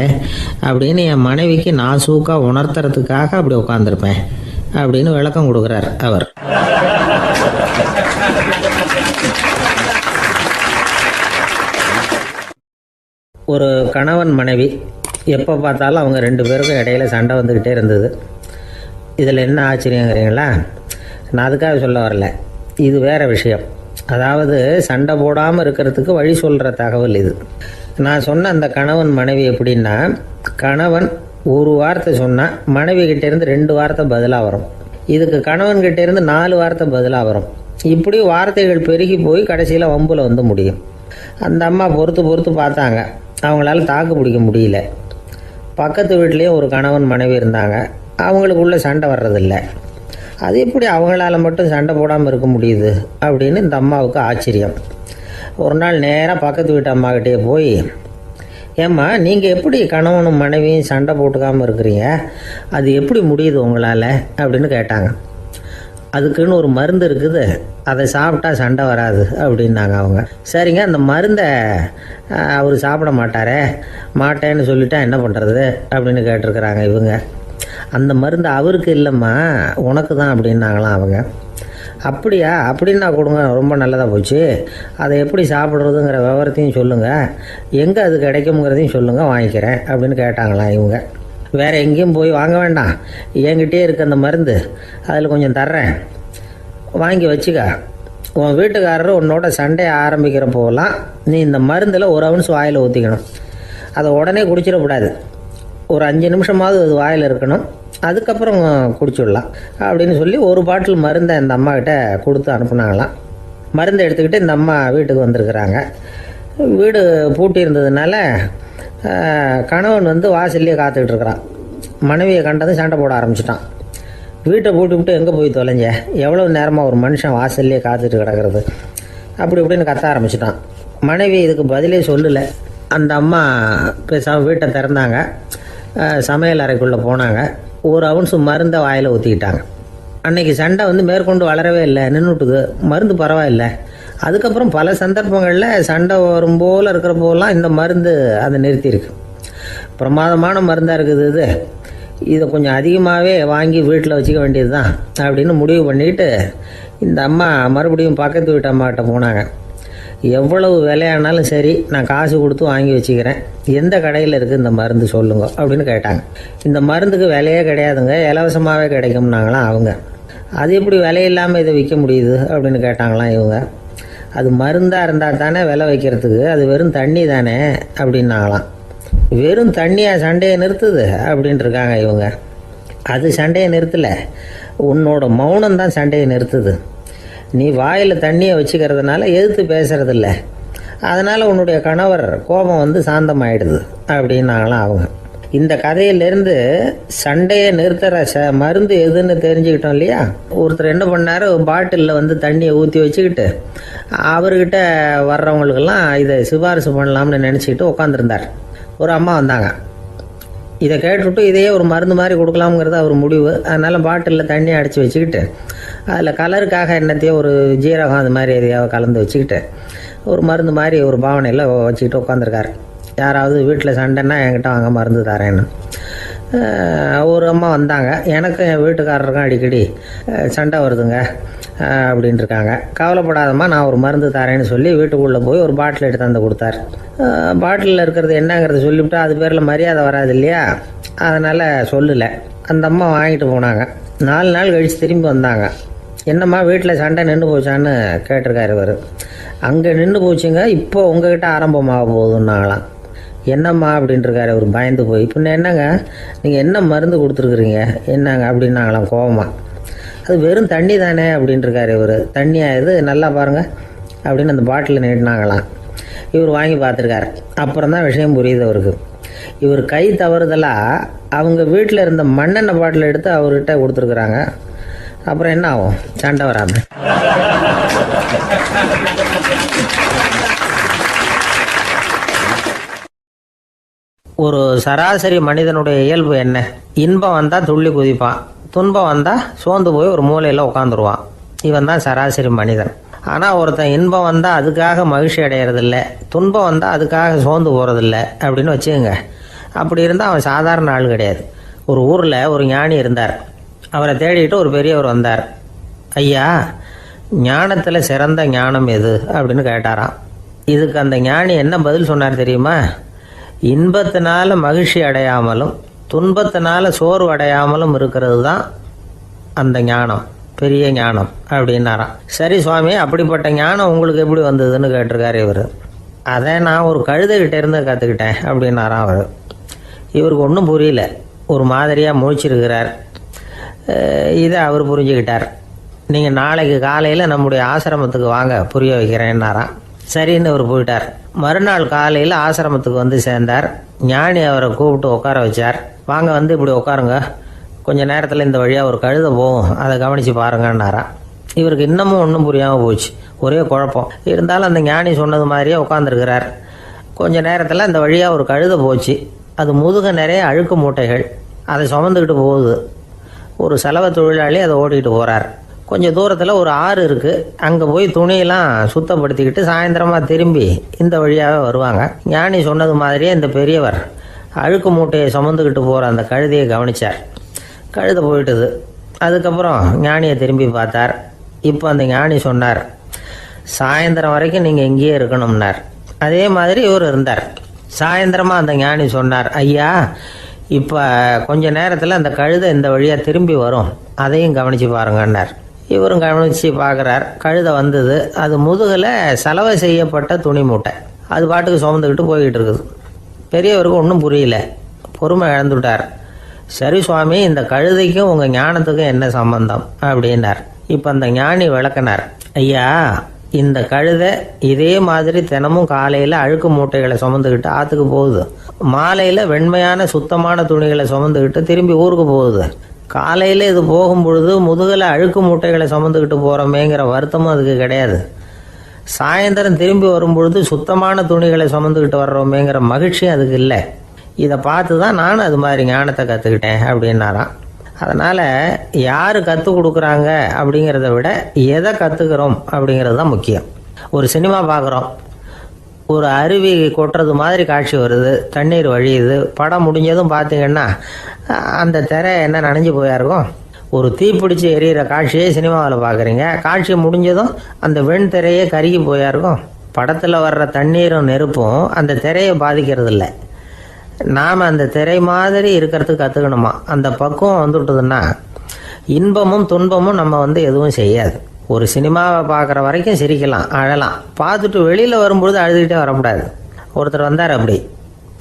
அப்படின்னு என் மனைவிக்கு நான் சூக்காக உணர்த்துறதுக்காக அப்படி உட்காந்துருப்பேன் அப்படின்னு விளக்கம் கொடுக்குறார் அவர். ஒரு கணவன் மனைவி எப்போ பார்த்தாலும் அவங்க 2 பேருக்கும் இடையில சண்டை வந்துக்கிட்டே இருந்தது. இதில் என்ன ஆச்சரியங்கிறீங்களா? நான் அதுக்காக சொல்ல வரல, இது வேறு விஷயம். அதாவது சண்டை போடாமல் இருக்கிறதுக்கு வழி சொல்கிற தகவல் இது. நான் சொன்ன அந்த கணவன் மனைவி எப்படின்னா, கணவன் ஒரு வார்த்தை சொன்னால் மனைவி கிட்டேருந்து 2 வார்த்தை பதிலாக வரும். இதுக்கு கணவன்கிட்டேருந்து 4 வார்த்தை பதிலாக வரும். இப்படி வார்த்தைகள் பெருகி போய் கடைசியில் வம்புல முடியும். அந்த அம்மா பொறுத்து பார்த்தாங்க, அவங்களால தாக்கு பிடிக்க முடியல. பக்கத்து வீட்லேயும் ஒரு கணவன் மனைவி இருந்தாங்க, அவங்களுக்குள்ள சண்டை வர்றதில்லை. அது எப்படி அவங்களால மட்டும் சண்டை போடாமல் இருக்க முடியுது அப்படின்னு இந்த அம்மாவுக்கு ஆச்சரியம். ஒரு நாள் நேராக பக்கத்து வீட்டு அம்மாக்கிட்டே போய், ஏம்மா நீங்கள் எப்படி கணவனும் மனைவியும் சண்டை போட்டுக்காமல் இருக்கிறீங்க, அது எப்படி முடியுது உங்களால் அப்படின்னு கேட்டாங்க. அதுக்குன்னு ஒரு மருந்து இருக்குது, அதை சாப்பிட்டா சண்டை வராது அப்படின்னாங்க அவங்க. சரிங்க, அந்த மருந்தை அவர் சாப்பிட மாட்டேன்னு சொல்லிட்டா என்ன பண்ணுறது அப்படின்னு கேட்டிருக்கிறாங்க இவங்க. அந்த மருந்து அவருக்கு இல்லைம்மா, உனக்கு தான் அப்படின்னாங்களாம் அவங்க. அப்படியா, அப்படின்னா கொடுங்க, ரொம்ப நல்லதாக போச்சு. அதை எப்படி சாப்பிட்றதுங்கிற விவரத்தையும் சொல்லுங்கள், எங்கே அது கிடைக்குங்கிறதையும் சொல்லுங்கள், வாங்கிக்கிறேன் அப்படின்னு கேட்டாங்களாம் இவங்க. வேறு எங்கேயும் போய் வாங்க வேண்டாம், என்கிட்டே இருக்க அந்த மருந்து அதில் கொஞ்சம் தர்றேன், வாங்கி வச்சுக்க. உன் வீட்டுக்காரர் உன்னோட சண்டையை ஆரம்பிக்கிறப்போலாம் நீ இந்த மருந்தில் ஒரு அவுன்ஸ் வாயில் ஊற்றிக்கணும். அதை உடனே குடிச்சிடக்கூடாது, ஒரு 5 நிமிஷமாவது அது வாயில் இருக்கணும், அதுக்கப்புறம் குடிச்சிடலாம் அப்படின்னு சொல்லி ஒரு பாட்டில் மருந்தை இந்த அம்மாக்கிட்ட கொடுத்து அனுப்புனாங்களாம். மருந்தை எடுத்துக்கிட்டு இந்த அம்மா வீட்டுக்கு வந்திருக்கிறாங்க. வீடு பூட்டி இருந்ததுனால கணவன் வாசல்லையே காத்துக்கிட்டு இருக்கிறான். மனைவியை கண்டதும் சண்டை போட ஆரம்பிச்சிட்டான். வீட்டை பூட்டி விட்டு எங்கே போய் தொலைஞ்ச, எவ்வளோ நேரமாக ஒரு மனுஷன் வாசல்லையே காத்துட்டு கிடக்கிறது அப்படி இப்படின்னு கத்த ஆரம்பிச்சிட்டான். மனைவி இதுக்கு பதிலே சொல்லலை. அந்த அம்மா பேசாமல் வீட்டை திறந்தாங்க, சமையல் அறைக்குள்ளே போனாங்க, ஒரு அவுன்ஸ் மருந்தை வாயில் ஊற்றிக்கிட்டாங்க. அன்னைக்கு சண்டை மேற்கொண்டு வளரவே இல்லை, நின்றுட்டுது. மருந்து பரவாயில்லை. அதுக்கப்புறம் பல சந்தர்ப்பங்களில் சண்டை வரும் போல் இருக்கிற போலாம் இந்த மருந்து அதை நிறுத்தியிருக்கு. பிரமாதமான மருந்தாக இருக்குது இதை கொஞ்சம் அதிகமாகவே வாங்கி வீட்டில் வச்சுக்க வேண்டியது தான் அப்படின்னு முடிவு பண்ணிட்டு இந்த அம்மா மறுபடியும் பக்கத்து வீட்டு அம்மாக்கிட்ட போனாங்க. எவ்வளவு விலையானாலும் சரி, நான் காசு கொடுத்து வாங்கி வச்சுக்கிறேன், எந்த கடையில் இருக்குது இந்த மருந்து சொல்லுங்க அப்படின்னு கேட்டாங்க. இந்த மருந்துக்கு விலையே கிடையாதுங்க, இலவசமாகவே கிடைக்கும்னாங்களாம் அவங்க. அது எப்படி விலையில்லாமல் இதை விற்க முடியுது அப்படின்னு கேட்டாங்களாம் இவங்க. அது மருந்தாக இருந்தால் தானே விலை வைக்கிறதுக்கு, அது வெறும் தண்ணி தானே அப்படின்னாங்களாம். வெறும் தண்ணியாக சண்டையை நிறுத்துது அப்படின்ட்டு இருக்காங்க இவங்க. அது சண்டையை நிறுத்தலை, உன்னோட மௌனம் தான் சண்டையை நிறுத்துது. நீ வாயில் தண்ணியை வச்சுக்கிறதுனால எதிர்த்து பேசுறதில்ல, அதனால் உன்னுடைய கணவர் கோபம் வந்து சாந்தமாயிடுது அப்படின்னாங்களாம் அவங்க. இந்த கதையிலேருந்து சண்டையை நிறுத்துகிற மருந்து எதுன்னு தெரிஞ்சுக்கிட்டோம் இல்லையா. ஒருத்தர் என்ன பண்ணார், பாட்டிலில் வந்து தண்ணியை ஊற்றி வச்சுக்கிட்டு அவர்கிட்ட வர்றவங்களுக்கெல்லாம் இதை சிபாரிசு பண்ணலாம்னு நினச்சிக்கிட்டு உட்காந்துருந்தார். ஒரு அம்மா வந்தாங்க. இதை கேட்டுவிட்டு இதையே ஒரு மருந்து மாதிரி கொடுக்கலாம்ங்கிறது அவர் முடிவு. அதனால் பாட்டிலில் தண்ணியை அடைச்சி வச்சுக்கிட்டு அதில் கலருக்காக என்னத்தையோ ஒரு ஜீரகம் அது மாதிரி எதையாவது கலந்து வச்சுக்கிட்டு ஒரு மருந்து மாதிரி ஒரு பாவனையில் வச்சுக்கிட்டு உட்காந்துருக்காரு. யாராவது வீட்டில் சண்டைன்னா என்கிட்ட வாங்க மருந்து தரேன்னு. ஒரு அம்மா வந்தாங்க. எனக்கும் என் வீட்டுக்காரருக்கும் அடிக்கடி சண்டை வருதுங்க அப்படின்ட்டு இருக்காங்க. கவலைப்படாதம்மா, நான் ஒரு மருந்து தரேன்னு சொல்லி வீட்டுக்குள்ளே போய் ஒரு பாட்டில் எடுத்து வந்து கொடுத்தார். பாட்டிலில் இருக்கிறது என்னங்கிறத சொல்லிவிட்டு அது பேரில் மரியாதை வராது இல்லையா, அதனால் சொல்லலை. அந்த அம்மா வாங்கிட்டு போனாங்க. 4 நாள் கழித்து திரும்பி வந்தாங்க. என்னம்மா வீட்டில் சண்டை நின்று போச்சான்னு கேட்டிருக்காரு இவர். அங்கே நின்று போச்சுங்க, இப்போ உங்ககிட்ட ஆரம்பமாக போகுதுன்னாங்களாம். என்னம்மா அப்படின்ட்டுருக்காரு அவர் பயந்து போய். பின்ன என்னங்க, நீங்கள் என்ன மருந்து கொடுத்துருக்குறீங்க என்னங்க அப்படின்னாங்களாம் கோவமாக. அது வெறும் தண்ணி தானே அப்படின்ட்டுருக்காரு இவர். தண்ணியாக இது நல்லா பாருங்கள் அப்படின்னு அந்த பாட்டிலில் நீட்டினாங்களாம். இவர் வாங்கி பார்த்துருக்காரு. அப்புறம் தான் விஷயம் புரியுது அவருக்கு. இவர் கை தவறுதலாக அவங்க வீட்டில் இருந்த மண்ணெண்ணெய் பாட்டில் எடுத்து அவர்கிட்ட கொடுத்துருக்குறாங்க. அப்புறம் என்ன ஆகும், சண்டை வராமல். ஒரு சராசரி மனிதனுடைய இயல்பு என்ன? இன்பம் வந்தால் துள்ளி குதிப்பான், துன்பம் வந்தால் சோர்ந்து போய் ஒரு மூலையில் உட்காந்துருவான். இவன் தான் சராசரி மனிதன். ஆனால் ஒருத்தன் இன்பம் வந்தால் அதுக்காக மகிழ்ச்சி அடையிறதில்ல, துன்பம் வந்தால் அதுக்காக சோர்ந்து போகிறதில்ல அப்படின்னு வச்சுக்கோங்க. அப்படி இருந்தால் அவன் சாதாரண ஆள் கிடையாது. ஒரு ஊரில் ஒரு ஞானி இருந்தார். அவரை தேடிட்டு ஒரு பெரியவர் வந்தார். ஐயா, ஞானத்தில் சிறந்த ஞானம் எது அப்படின்னு கேட்டாராம். இதுக்கு அந்த ஞானி என்ன பதில் சொன்னார் தெரியுமா? இன்பத்தினால மகிழ்ச்சி அடையாமலும் துன்பத்தினால சோர்வு அடையாமலும் இருக்கிறது தான் அந்த ஞானம், பெரிய ஞானம் அப்படின்னாராம். சரி சுவாமி, அப்படிப்பட்ட ஞானம் உங்களுக்கு எப்படி வந்ததுன்னு கேட்டிருக்காரு இவர். அதை நான் ஒரு கழுதைகிட்ட இருந்து கற்றுக்கிட்டேன் அப்படின்னாராம் அவர். இவருக்கு ஒன்றும் புரியல, ஒரு மாதிரியாக முழிச்சிருக்கிறார். இதை அவர் புரிஞ்சுக்கிட்டார். நீங்கள் நாளைக்கு காலையில் நம்முடைய ஆசிரமத்துக்கு வாங்க, புரிய வைக்கிறேன்னாராம். சரின்னு அவர் போயிட்டார். மறுநாள் காலையில் ஆசிரமத்துக்கு வந்து சேர்ந்தார். ஞானி அவரை கூப்பிட்டு உட்கார வச்சார். வாங்க வந்து இப்படி உட்காருங்க, கொஞ்சம் நேரத்தில் இந்த வழியாக ஒரு கழுதை போகும், அதை கவனித்து பாருங்கன்னாராம். இவருக்கு இன்னமும் ஒன்றும் புரியாமல் போச்சு, ஒரே குழப்பம். இருந்தாலும் அந்த ஞானி சொன்னது மாதிரியே உட்காந்துருக்கிறார். கொஞ்சம் நேரத்தில் அந்த வழியாக ஒரு கழுதை போச்சு. அது முதுக நிறைய அழுக்கு மூட்டைகள், அதை சுமந்துக்கிட்டு போகுது. ஒரு செலவு தொழிலாளி அதை ஓட்டிகிட்டு போகிறார். கொஞ்சம் தூரத்தில் ஒரு ஆறு இருக்குது. அங்கே போய் துணியெல்லாம் சுத்தப்படுத்திக்கிட்டு சாயந்தரமாக திரும்பி இந்த வழியாகவே வருவாங்க. ஞானி சொன்னது மாதிரியே இந்த பெரியவர் அழுக்கு மூட்டையை சுமந்துக்கிட்டு போகிற அந்த கழுதையை கவனித்தார். கழுதை போயிட்டுது. அதுக்கப்புறம் ஞானியை திரும்பி பார்த்தார். இப்போ அந்த ஞானி சொன்னார், சாயந்தரம் வரைக்கும் நீங்கள் இங்கேயே இருக்கணும்னார். அதே மாதிரி இவர் இருந்தார். சாயந்தரமாக அந்த ஞானி சொன்னார், ஐயா, இப்போ கொஞ்ச நேரத்தில் அந்த கழுதை இந்த வழியாக திரும்பி வரும், அதையும் கவனித்து பாருங்கன்னார். இவரும் கவனித்து பார்க்குறார். கழுதை வந்தது. அது முதுகில் சலவை செய்யப்பட்ட துணி மூட்டை, அது பாட்டுக்கு சுமந்துக்கிட்டு போய்கிட்டு இருக்குது. பெரியவருக்கு ஒன்றும் புரியல, பொறுமை இழந்துவிட்டார். சரி சுவாமி, இந்த கழுதைக்கும் உங்கள் ஞானத்துக்கும் என்ன சம்பந்தம் அப்படின்னார். இப்போ அந்த ஞானி விளக்கினார். ஐயா, இந்த கழுதை இதே மாதிரி தினமும் காலையில் அழுக்கு மூட்டைகளை சுமந்துக்கிட்டு ஆற்றுக்கு போகுது, மாலையில் வெண்மையான சுத்தமான துணிகளை சுமந்துக்கிட்டு திரும்பி ஊருக்கு போகுது. காலையில் இது போகும் பொழுது முதுகில் அழுக்கு மூட்டைகளை சுமந்துக்கிட்டு போகிறோமேங்கிற வருத்தமும் அதுக்கு கிடையாது. சாயந்தரம் திரும்பி வரும்பொழுது சுத்தமான துணிகளை சுமந்துக்கிட்டு வர்றோமேங்கிற மகிழ்ச்சியும் அதுக்கு இல்லை. இதை பார்த்து தான் நானும் அது மாதிரி ஞானத்தை கற்றுக்கிட்டேன் அப்படின்னாராம். அதனால் யார் கற்றுக் கொடுக்குறாங்க அப்படிங்கிறத விட எதை கற்றுக்கிறோம் அப்படிங்கிறது தான் முக்கியம். ஒரு சினிமா பார்க்குறோம், ஒரு அருவி கொட்டுறது மாதிரி காட்சி வருது, தண்ணீர் வழியுது. படம் முடிஞ்சதும் பார்த்தீங்கன்னா அந்த திரை என்ன நனைஞ்சு போயாருக்கும். ஒரு தீப்பிடிச்சு எரியிற காட்சியே சினிமாவில் பார்க்குறீங்க, காட்சி முடிஞ்சதும் அந்த வெண் திரையே கருகி போயாருக்கும். படத்தில் வர்ற தண்ணீரும் நெருப்பும் அந்த திரையை பாதிக்கிறது இல்லை. நாம் அந்த திரை மாதிரி இருக்கிறதுக்கு கற்றுக்கணுமா. அந்த பக்குவம் வந்துவிட்டதுன்னா இன்பமும் துன்பமும் நம்ம எதுவும் செய்யாது. ஒரு சினிமாவை பார்க்குற வரைக்கும் சிரிக்கலாம், அழலாம். பார்த்துட்டு வெளியில் வரும்பொழுது அழுதுகிட்டே வரக்கூடாது. ஒருத்தர் வந்தார், அப்படி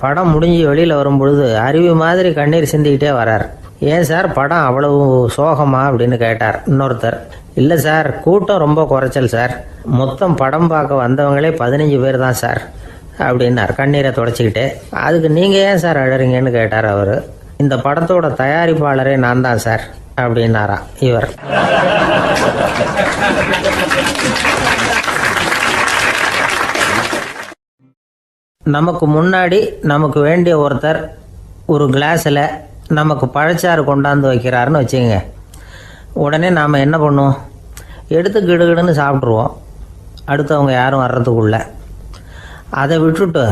படம் முடிஞ்சு வெளியில் வரும்பொழுது அருவி மாதிரி கண்ணீர் சிந்திக்கிட்டே வரார். ஏன் சார் படம் அவ்வளவு சோகமா அப்படின்னு கேட்டார். இன்னொருத்தர், இல்லை சார் கூட்டம் ரொம்ப குறைச்சல் சார், மொத்தம் படம் பார்க்க வந்தவங்களே 15 பேர் தான் சார் அப்படின்னார் கண்ணீரை தொடச்சிக்கிட்டே. அதுக்கு நீங்கள் ஏன் சார் அழறீங்கன்னு கேட்டார் அவர். இந்த படத்தோட தயாரிப்பாளரே நான் தான் சார் அப்படின்னாரா இவர். நமக்கு முன்னாடி நமக்கு வேண்டிய ஒருத்தர் ஒரு கிளாஸில் நமக்கு பழச்சாறு கொண்டாந்து வைக்கிறாருன்னு வச்சுக்கோங்க. உடனே நாம் என்ன பண்ணுவோம்? எடுத்து கிடுகிடுன்னு சாப்பிட்ருவோம், அடுத்தவங்க யாரும் வர்றதுக்குள்ள. அதை விட்டுட்டு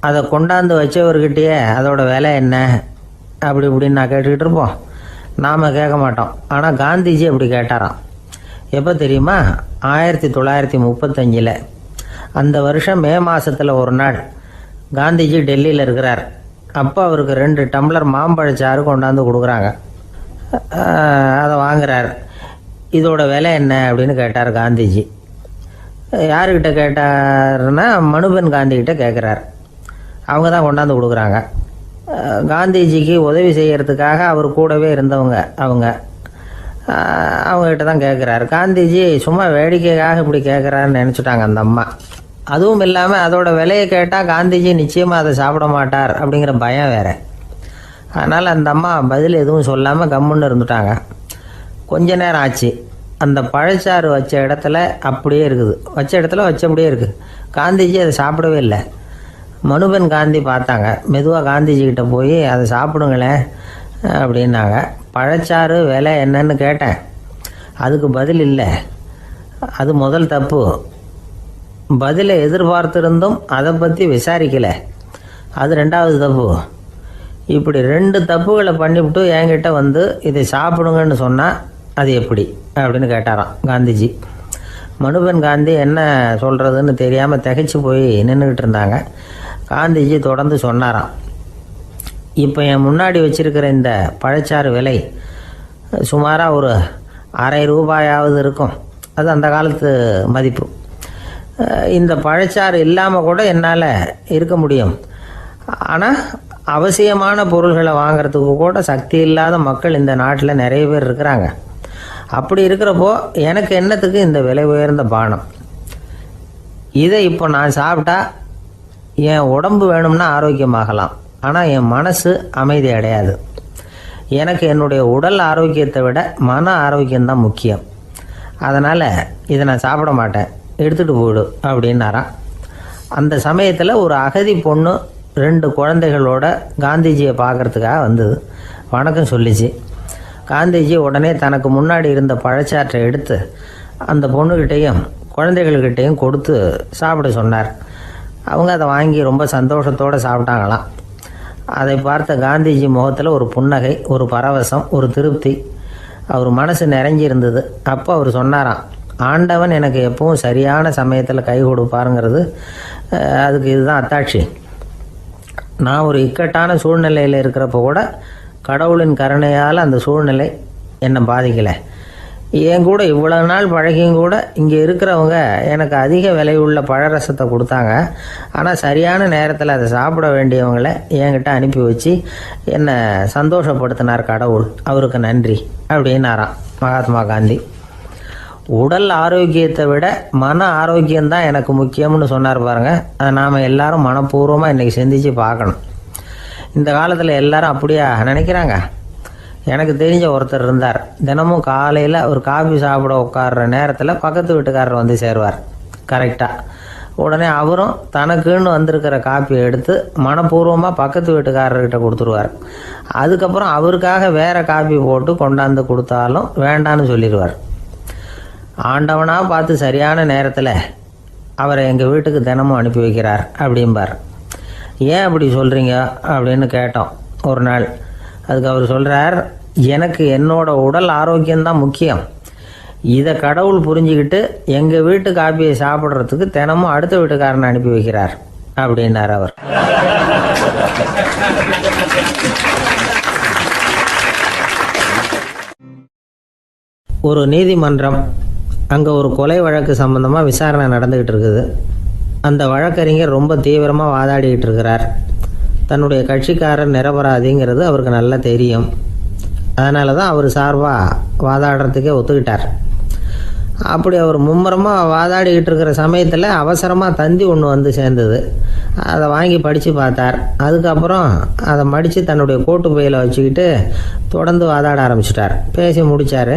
அதை கொண்டாந்து வச்சவர்கிட்டயே அதோட விலை என்ன அப்படி இப்படின்னு நான் கேட்டுக்கிட்டு இருப்போம். நாம் கேட்க மாட்டோம். ஆனால் காந்திஜி அப்படி கேட்டாராம். எப்போ தெரியுமா? 1935. அந்த வருஷம் மே மாதத்தில் ஒரு நாள் காந்திஜி டெல்லியில் இருக்கிறார். அப்போ அவருக்கு 2 டம்ளர் மாம்பழச்சாறு கொண்டாந்து கொடுக்குறாங்க. அதை வாங்குறார். இதோட விலை என்ன அப்படின்னு கேட்டார் காந்திஜி. யாருக்கிட்ட கேட்டாருன்னா மனுபென் காந்திகிட்ட கேட்குறார். அவங்க தான் கொண்டாந்து கொடுக்குறாங்க. காந்திஜிக்கு உதவி செய்கிறதுக்காக அவர் கூடவே இருந்தவங்க அவங்ககிட்ட தான் கேட்குறாரு. காந்திஜி சும்மா வேடிக்கைக்காக இப்படி கேட்குறாருன்னு நினச்சிட்டாங்க அந்த அம்மா. அதுவும் இல்லாமல் அதோட விலையை கேட்டால் காந்திஜி நிச்சயமாக அதை சாப்பிட மாட்டார் அப்படிங்கிற பயம் வேறு. அதனால் அந்த அம்மா பதில் எதுவும் சொல்லாமல் கம்முன்னு இருந்துட்டாங்க. கொஞ்ச நேரம் ஆச்சு. அந்த பழச்சாறு வச்ச இடத்துல அப்படியே இருக்குது, வச்சபடியே இருக்குது. காந்திஜி அதை சாப்பிடவே இல்லை. மனுபென் காந்தி பார்த்தாங்க. மெதுவாக காந்திஜிக்கிட்ட போய் அதை சாப்பிடுங்களேன் அப்படின்னாங்க. பழச்சாறு விலை என்னன்னு கேட்டேன், அதுக்கு பதில் இல்லை. அது முதல் தப்பு. பதிலை எதிர்பார்த்திருந்தும் அதை பற்றி விசாரிக்கலை, அது 2வது தப்பு. இப்படி 2 தப்புகளை பண்ணிவிட்டு என்கிட்ட வந்து இதை சாப்பிடுங்கன்னு சொன்னால் அது எப்படி அப்படின்னு கேட்டாராம் காந்திஜி. மனுபென் காந்தி என்ன சொல்கிறதுன்னு தெரியாமல் திகைச்சு போய் நின்றுக்கிட்டு இருந்தாங்க. காந்திஜி தொடர்ந்து சொன்னாராம், இப்போ என் முன்னாடி வச்சிருக்கிற இந்த பழச்சாறு விலை சுமாராக ஒரு ₹1/2 இருக்கும். அது அந்த காலத்து மதிப்பு. இந்த பழச்சாறு இல்லாமல் கூட என்னால் இருக்க முடியும். ஆனால் அவசியமான பொருள்களை வாங்கிறதுக்கு கூட சக்தி இல்லாத மக்கள் இந்த நாட்டில் நிறைய பேர் இருக்கிறாங்க. அப்படி இருக்கிறப்போ எனக்கு என்னத்துக்கு இந்த விலை உயர்ந்த பானம்? இதை இப்போ நான் சாப்பிட்டா என் உடம்பு வேணும்னா ஆரோக்கியமாகலாம், ஆனால் என் மனசு அமைதி அடையாது. எனக்கு என்னுடைய உடல் ஆரோக்கியத்தை விட மன ஆரோக்கியம்தான் முக்கியம். அதனால் இதை நான் சாப்பிட மாட்டேன், எடுத்துகிட்டு போயிடு அப்படின்னாராம். அந்த சமயத்தில் ஒரு அகதி பொண்ணு 2 குழந்தைகளோட காந்திஜியை பார்க்குறதுக்காக வந்தது. வணக்கம் சொல்லிச்சு. காந்திஜி உடனே தனக்கு முன்னாடி இருந்த பழச்சாற்றை எடுத்து அந்த பொண்ணுக்கிட்டையும் குழந்தைகள்கிட்டையும் கொடுத்து சாப்பிட சொன்னார். அவங்க அதை வாங்கி ரொம்ப சந்தோஷத்தோடு சாப்பிட்டாங்களாம். அதை பார்த்த காந்திஜி முகத்தில் ஒரு புன்னகை, ஒரு பரவசம், ஒரு திருப்தி. அவர் மனசு நிறைஞ்சிருந்தது. அப்போ அவர் சொன்னாராம், ஆண்டவன் எனக்கு எப்பவும் சரியான சமயத்தில் கை கொடுப்பாருங்கிறது அதுக்கு இதுதான் அத்தாட்சி. நான் ஒரு இக்கட்டான சூழ்நிலையில் இருக்கிறப்ப கூட கடவுளின் கருணையால் அந்த சூழ்நிலை என்னை பாதிக்கலை. என் கூட இவ்வளவு நாள் பழகியும் கூட இங்கே இருக்கிறவங்க எனக்கு அதிக விலையுள்ள பழரசத்தை கொடுத்தாங்க. ஆனால் சரியான நேரத்தில் அதை சாப்பிட வேண்டியவங்களை என்கிட்ட அனுப்பி வச்சு என்னை சந்தோஷப்படுத்தினார் கடவுள், அவருக்கு நன்றி அப்படின்னாராம் மகாத்மா காந்தி. உடல் ஆரோக்கியத்தை விட மன ஆரோக்கியம்தான் எனக்கு முக்கியம்னு சொன்னார் பாருங்க. அதை நாம் எல்லாரும் மனப்பூர்வமாக இன்றைக்கி சிந்திச்சு பார்க்கணும். இந்த காலத்தில் எல்லாரும் அப்படியா நினைக்கிறாங்க? எனக்கு தெரிஞ்ச ஒருத்தர் இருந்தார். தினமும் காலையில் ஒரு காஃபி சாப்பிட உட்கார்ற நேரத்தில் பக்கத்து வீட்டுக்காரர் வந்து சேருவார் கரெக்டாக. உடனே அவரும் தனக்குன்னு வந்திருக்கிற காப்பியை எடுத்து மனப்பூர்வமாக பக்கத்து வீட்டுக்காரர்கிட்ட கொடுத்துருவார். அதுக்கப்புறம் அவருக்காக வேறு காப்பி போட்டு கொண்டாந்து கொடுத்தாலும் வேண்டான்னு சொல்லிடுவார். ஆண்டவனாக பார்த்து சரியான நேரத்தில் அவரை எங்கள் வீட்டுக்கு தினமும் அனுப்பி வைக்கிறார் அப்படிம்பார். ஏன் அப்படி சொல்கிறீங்க அப்படின்னு கேட்டோம் ஒரு நாள். அதுக்கு அவர் சொல்கிறார், எனக்கு என்னோட உடல் ஆரோக்கியம்தான் முக்கியம். இதை கடவுள் புரிஞ்சுக்கிட்டு எங்கள் வீட்டு காப்பியை சாப்பிட்றதுக்கு தினமும் அடுத்த வீட்டுக்காரனை அனுப்பி வைக்கிறார் அப்படின்னார் அவர். ஒரு நீதிமன்றம் அங்கே ஒரு கொலை வழக்கு சம்பந்தமாக விசாரணை நடந்துக்கிட்டு இருக்குது. அந்த வழக்கறிஞர் ரொம்ப தீவிரமாக வாதாடிக்கிட்டு இருக்கிறார். தன்னுடைய கட்சிக்காரர் நிரபராதிங்கிறது அவருக்கு நல்லா தெரியும். அதனால தான் அவர் சார்பாக வாதாடுறதுக்கே ஒத்துக்கிட்டார். அப்படி அவர் மும்முரமாக வாதாடிக்கிட்டு இருக்கிற சமயத்தில் அவசரமாக தந்தி ஒன்று வந்து சேர்ந்தது. அதை வாங்கி படித்து பார்த்தார். அதுக்கப்புறம் அதை மடித்து தன்னுடைய கோட்டு பையில் வச்சுக்கிட்டு தொடர்ந்து வாதாட ஆரம்பிச்சிட்டார். பேசி முடித்தார்.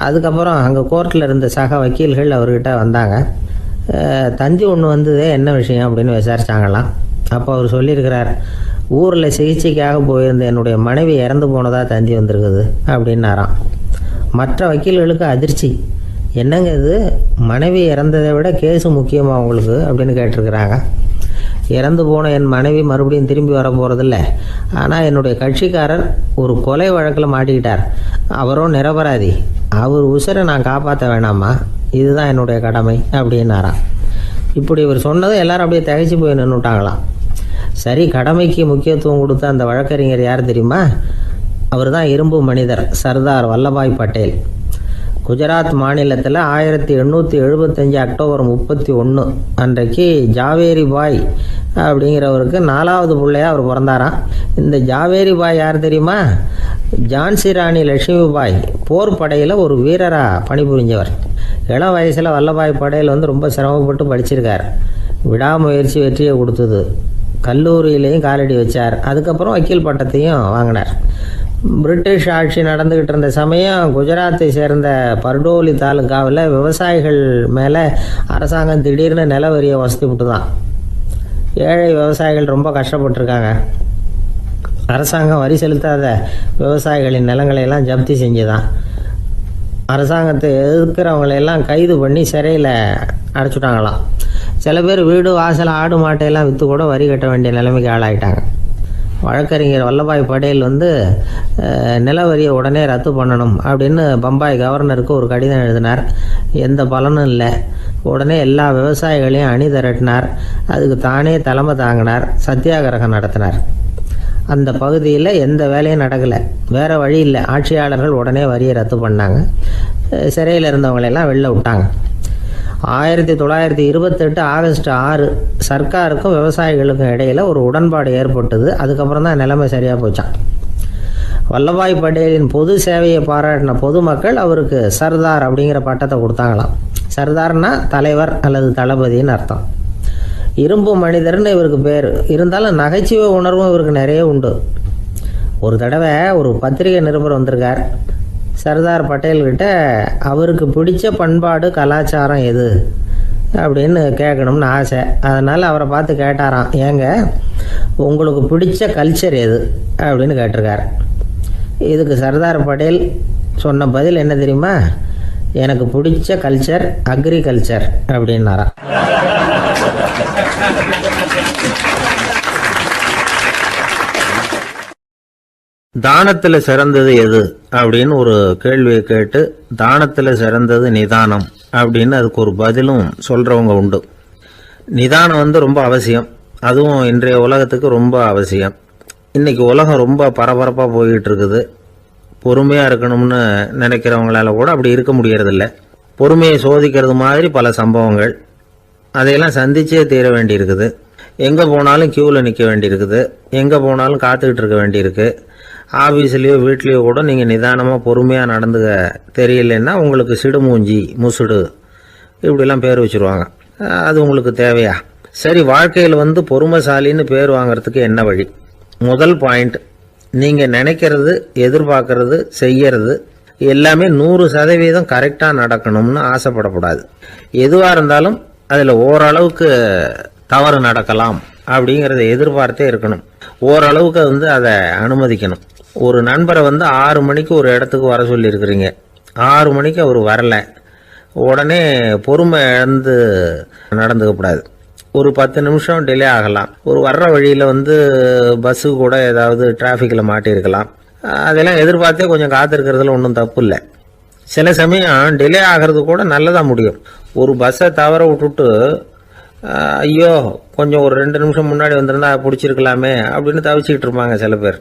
அதுக்கப்புறம் அங்கே கோர்ட்டில் இருந்த சக வக்கீல்கள் அவர்கிட்ட வந்தாங்க. தந்தி ஒன்று வந்ததே, என்ன விஷயம் அப்படின்னு விசாரித்தாங்களாம். அப்போ அவர் சொல்லியிருக்கிறார், ஊரில் சிகிச்சைக்காக போயிருந்த என்னுடைய மனைவி இறந்து போனதாக தந்தி வந்திருக்குது அப்படின்னாராம். மற்ற வக்கீல்களுக்கு அதிர்ச்சி. என்னங்க இது, மனைவி இறந்ததை விட கேஸு முக்கியமாக உங்களுக்கு அப்படின்னு கேட்டிருக்கிறாங்க. இறந்து போன என் மனைவி மறுபடியும் திரும்பி வர போகிறதில்ல, ஆனால் என்னுடைய கட்சிக்காரர் ஒரு கொலை வழக்கில் மாட்டிக்கிட்டார். அவரும் நிரபராதி. அவர் உசுரை நான் காப்பாற்ற வேணாமா, இதுதான் என்னுடைய கடமை அப்படின்னாராம். இப்படி இவர் சொன்னதும் எல்லாரும் அப்படியே திகைச்சு போய் நின்றுட்டாங்களாம். சரி, கடமைக்கு முக்கியத்துவம் கொடுத்த அந்த வழக்கறிஞர் யார் தெரியுமா? அவர் தான் இரும்பு மனிதர் சர்தார் வல்லபாய் பட்டேல். குஜராத் மாநிலத்தில் 1875 அக்டோபர் 31 அன்றைக்கு ஜாவேரி பாய் அப்படிங்கிறவருக்கு 4வது பிள்ளையாக அவர் பிறந்தாராம். இந்த ஜாவேரி பாய் யார் தெரியுமா? ஜான்சி ராணி லட்சுமி பாய் போர் படையில் ஒரு வீரராக பணிபுரிஞ்சவர். இளம் வயசில் வல்லபாய் பட்டேல் ரொம்ப சிரமப்பட்டு படிச்சிருக்கார். விடாமுயற்சி வெற்றியை கொடுத்தது. கல்லூரியிலையும் காலடி வச்சார். அதுக்கப்புறம் வக்கீல் பட்டத்தையும் வாங்கினார். பிரிட்டிஷ் ஆட்சி நடந்துக்கிட்டு இருந்த சமயம் குஜராத்தை சேர்ந்த பர்டோலி தாலுக்காவில் விவசாயிகள் மேலே அரசாங்கம் திடீர்னு நில வரியை வசதி விட்டு தான். ஏழை விவசாயிகள் ரொம்ப கஷ்டப்பட்டுருக்காங்க. அரசாங்கம் வரி செலுத்தாத விவசாயிகளின் நிலங்களையெல்லாம் ஜப்தி செஞ்சுதான். அரசாங்கத்தை எதிர்க்கிறவங்களையெல்லாம் கைது பண்ணி சிறையில் அடைச்சுட்டாங்களாம். சில பேர் வீடு வாசல் ஆடு மாட்டையெல்லாம் விற்று கூட வரி கட்ட வேண்டிய நிலைமைக்கு ஆளாயிட்டாங்க. வழக்கறிஞர் வல்லபாய் பட்டேல் நில வரியை உடனே ரத்து பண்ணணும் அப்படின்னு பம்பாய் கவர்னருக்கு ஒரு கடிதம் எழுதினார். எந்த பலனும் இல்லை. உடனே எல்லா விவசாயிகளையும் அணி திரட்டினார். அதுக்கு தானே தலைமை தாங்கினார். சத்தியாகிரகம் நடத்தினார். அந்த பகுதியில் எந்த வேலையும் நடக்கலை. வேறு வழி இல்லை. ஆட்சியாளர்கள் உடனே வரியை ரத்து பண்ணாங்க. சிறையில் இருந்தவங்களெல்லாம் வெளில விட்டாங்க. 1928 ஆகஸ்ட் 6 சர்க்காருக்கும் விவசாயிகளுக்கும் இடையில் ஒரு உடன்பாடு ஏற்பட்டது. அதுக்கப்புறம் தான் நிலைமை சரியாக போச்சான். வல்லபாய் பட்டேலின் பொது சேவையை பாராட்டின பொதுமக்கள் அவருக்கு சர்தார் அப்படிங்கிற பட்டத்தை கொடுத்தாங்களாம். சர்தார்னா தலைவர் அல்லது தளபதின்னு அர்த்தம். இரும்பு மனிதர்னு இவருக்கு பேர். இருந்தாலும் நகைச்சுவை உணர்வும் இவருக்கு நிறைய உண்டு. ஒரு தடவை ஒரு பத்திரிகை நிருபர் வந்திருக்கார். சர்தார் பட்டேல்கிட்ட அவருக்கு பிடிச்ச பண்பாடு கலாச்சாரம் எது அப்படின்னு கேட்கணும்னு ஆசை. அதனால் அவரை பார்த்து கேட்டாராம், ஏங்க உங்களுக்கு பிடிச்ச கல்ச்சர் எது அப்படின்னு கேட்டிருக்கார். இதுக்கு சர்தார் பட்டேல் சொன்ன பதில் என்ன தெரியுமா? எனக்கு பிடிச்ச கல்ச்சர் அக்ரிகல்ச்சர் அப்படின்னாராம்.
தானத்தில் சிறந்தது எது அப்படின்னு ஒரு கேள்வியை கேட்டு, தானத்தில் சிறந்தது நிதானம் அப்படின்னு அதுக்கு ஒரு பதிலும் சொல்கிறவங்க உண்டு. நிதானம் ரொம்ப அவசியம். அதுவும் இன்றைய உலகத்துக்கு ரொம்ப அவசியம். இன்றைக்கி உலகம் ரொம்ப பரபரப்பாக போய்கிட்டு இருக்குது. பொறுமையாக இருக்கணும்னு நினைக்கிறவங்களால கூட அப்படி இருக்க முடியறதில்ல. பொறுமையை சோதிக்கிறது மாதிரி பல சம்பவங்கள். அதையெல்லாம் சந்திச்சே தீர வேண்டியிருக்குது. எங்கே போனாலும் க்யூவில் நிற்க வேண்டியிருக்குது. எங்கே போனாலும் காத்துக்கிட்டு இருக்க வேண்டியிருக்கு. ஆஃபீஸ்லேயோ வீட்லேயோ கூட நீங்கள் நிதானமாக பொறுமையாக நடந்துக்க தெரியலன்னா உங்களுக்கு சிடுமூஞ்சி, முசுடு இப்படிலாம் பேர் வச்சுருவாங்க. அது உங்களுக்கு தேவையா? சரி, வாழ்க்கையில் பொறுமைசாலின்னு பேர் வாங்கிறதுக்கு என்ன வழி? முதல் பாயிண்ட், நீங்கள் நினைக்கிறது, எதிர்பார்க்கறது, செய்யறது எல்லாமே 100% கரெக்டாக நடக்கணும்னு ஆசைப்படக்கூடாது. எதுவாக இருந்தாலும் அதில் ஓரளவுக்கு தவறு நடக்கலாம் அப்படிங்கிறத எதிர்பார்த்தே இருக்கணும். ஓரளவுக்கு அதை அனுமதிக்கணும். ஒரு நண்பரை 6 மணிக்கு ஒரு இடத்துக்கு வர சொல்லியிருக்கிறீங்க. 6 மணிக்கு அவர் வரலை. உடனே பொறுமை இழந்து நடந்துக்கக்கூடாது. ஒரு 10 நிமிஷம் டிலே ஆகலாம். ஒரு வர்ற வழியில் பஸ்ஸு கூட ஏதாவது டிராஃபிக்கில் மாட்டியிருக்கலாம். அதெல்லாம் எதிர்பார்த்தே கொஞ்சம் காத்திருக்கிறதுல ஒன்றும் தப்பு இல்லை. சில சமயம் டிலே ஆகிறது கூட நல்லதாக முடியும். ஒரு பஸ்ஸை தவற விட்டுட்டு, ஐயோ கொஞ்சம் ஒரு 2 நிமிஷம் முன்னாடி வந்திருந்தா பிடிச்சிருக்கலாமே அப்படின்னு தவிச்சிக்கிட்டு இருப்பாங்க சில பேர்.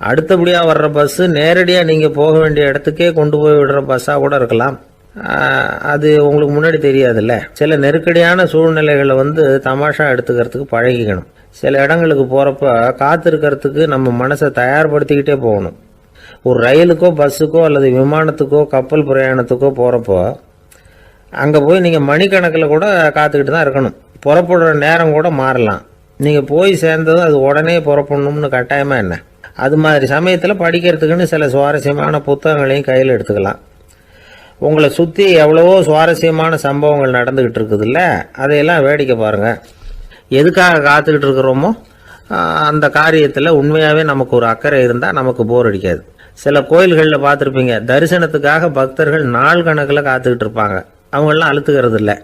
அடுத்தபடியாக வர்ற பஸ்ஸு நேரடியாக நீங்கள் போக வேண்டிய இடத்துக்கே கொண்டு போய் விடுற பஸ்ஸாக கூட இருக்கலாம். அது உங்களுக்கு முன்னாடி தெரியாதுல்ல. சில நெருக்கடியான சூழ்நிலைகளை தமாஷா எடுத்துக்கிறதுக்கு பழகிக்கணும். சில இடங்களுக்கு போகிறப்ப காத்திருக்கிறதுக்கு நம்ம மனசை தயார்படுத்திக்கிட்டே போகணும். ஒரு ரயிலுக்கோ பஸ்ஸுக்கோ அல்லது விமானத்துக்கோ கப்பல் பிரயாணத்துக்கோ போகிறப்போ அங்கே போய் நீங்கள் மணிக்கணக்கில் கூட காத்துக்கிட்டு தான் இருக்கணும். புறப்படுற நேரம் கூட மாறலாம். நீங்கள் போய் சேர்ந்ததும் அது உடனே புறப்படணும்னு கட்டாயமாக என்ன? அது மாதிரி சமயத்தில் படிக்கிறதுக்குன்னு சில சுவாரஸ்யமான புத்தகங்களையும் கையில் எடுத்துக்கலாம். உங்களை சுற்றி எவ்வளவோ சுவாரஸ்யமான சம்பவங்கள் நடந்துக்கிட்டு இருக்குதுல்ல, அதையெல்லாம் வேடிக்கை பாருங்கள். எதுக்காக காத்துக்கிட்டு இருக்கிறோமோ அந்த காரியத்தில் உண்மையாகவே நமக்கு ஒரு அக்கறை இருந்தால் நமக்கு போர் அடிக்காது. சில கோயில்களில் பார்த்துருப்பீங்க, தரிசனத்துக்காக பக்தர்கள் நாள் கணக்கில் காத்துக்கிட்டு இருப்பாங்க. அவங்களெலாம் அழுத்துக்கிறது இல்லை.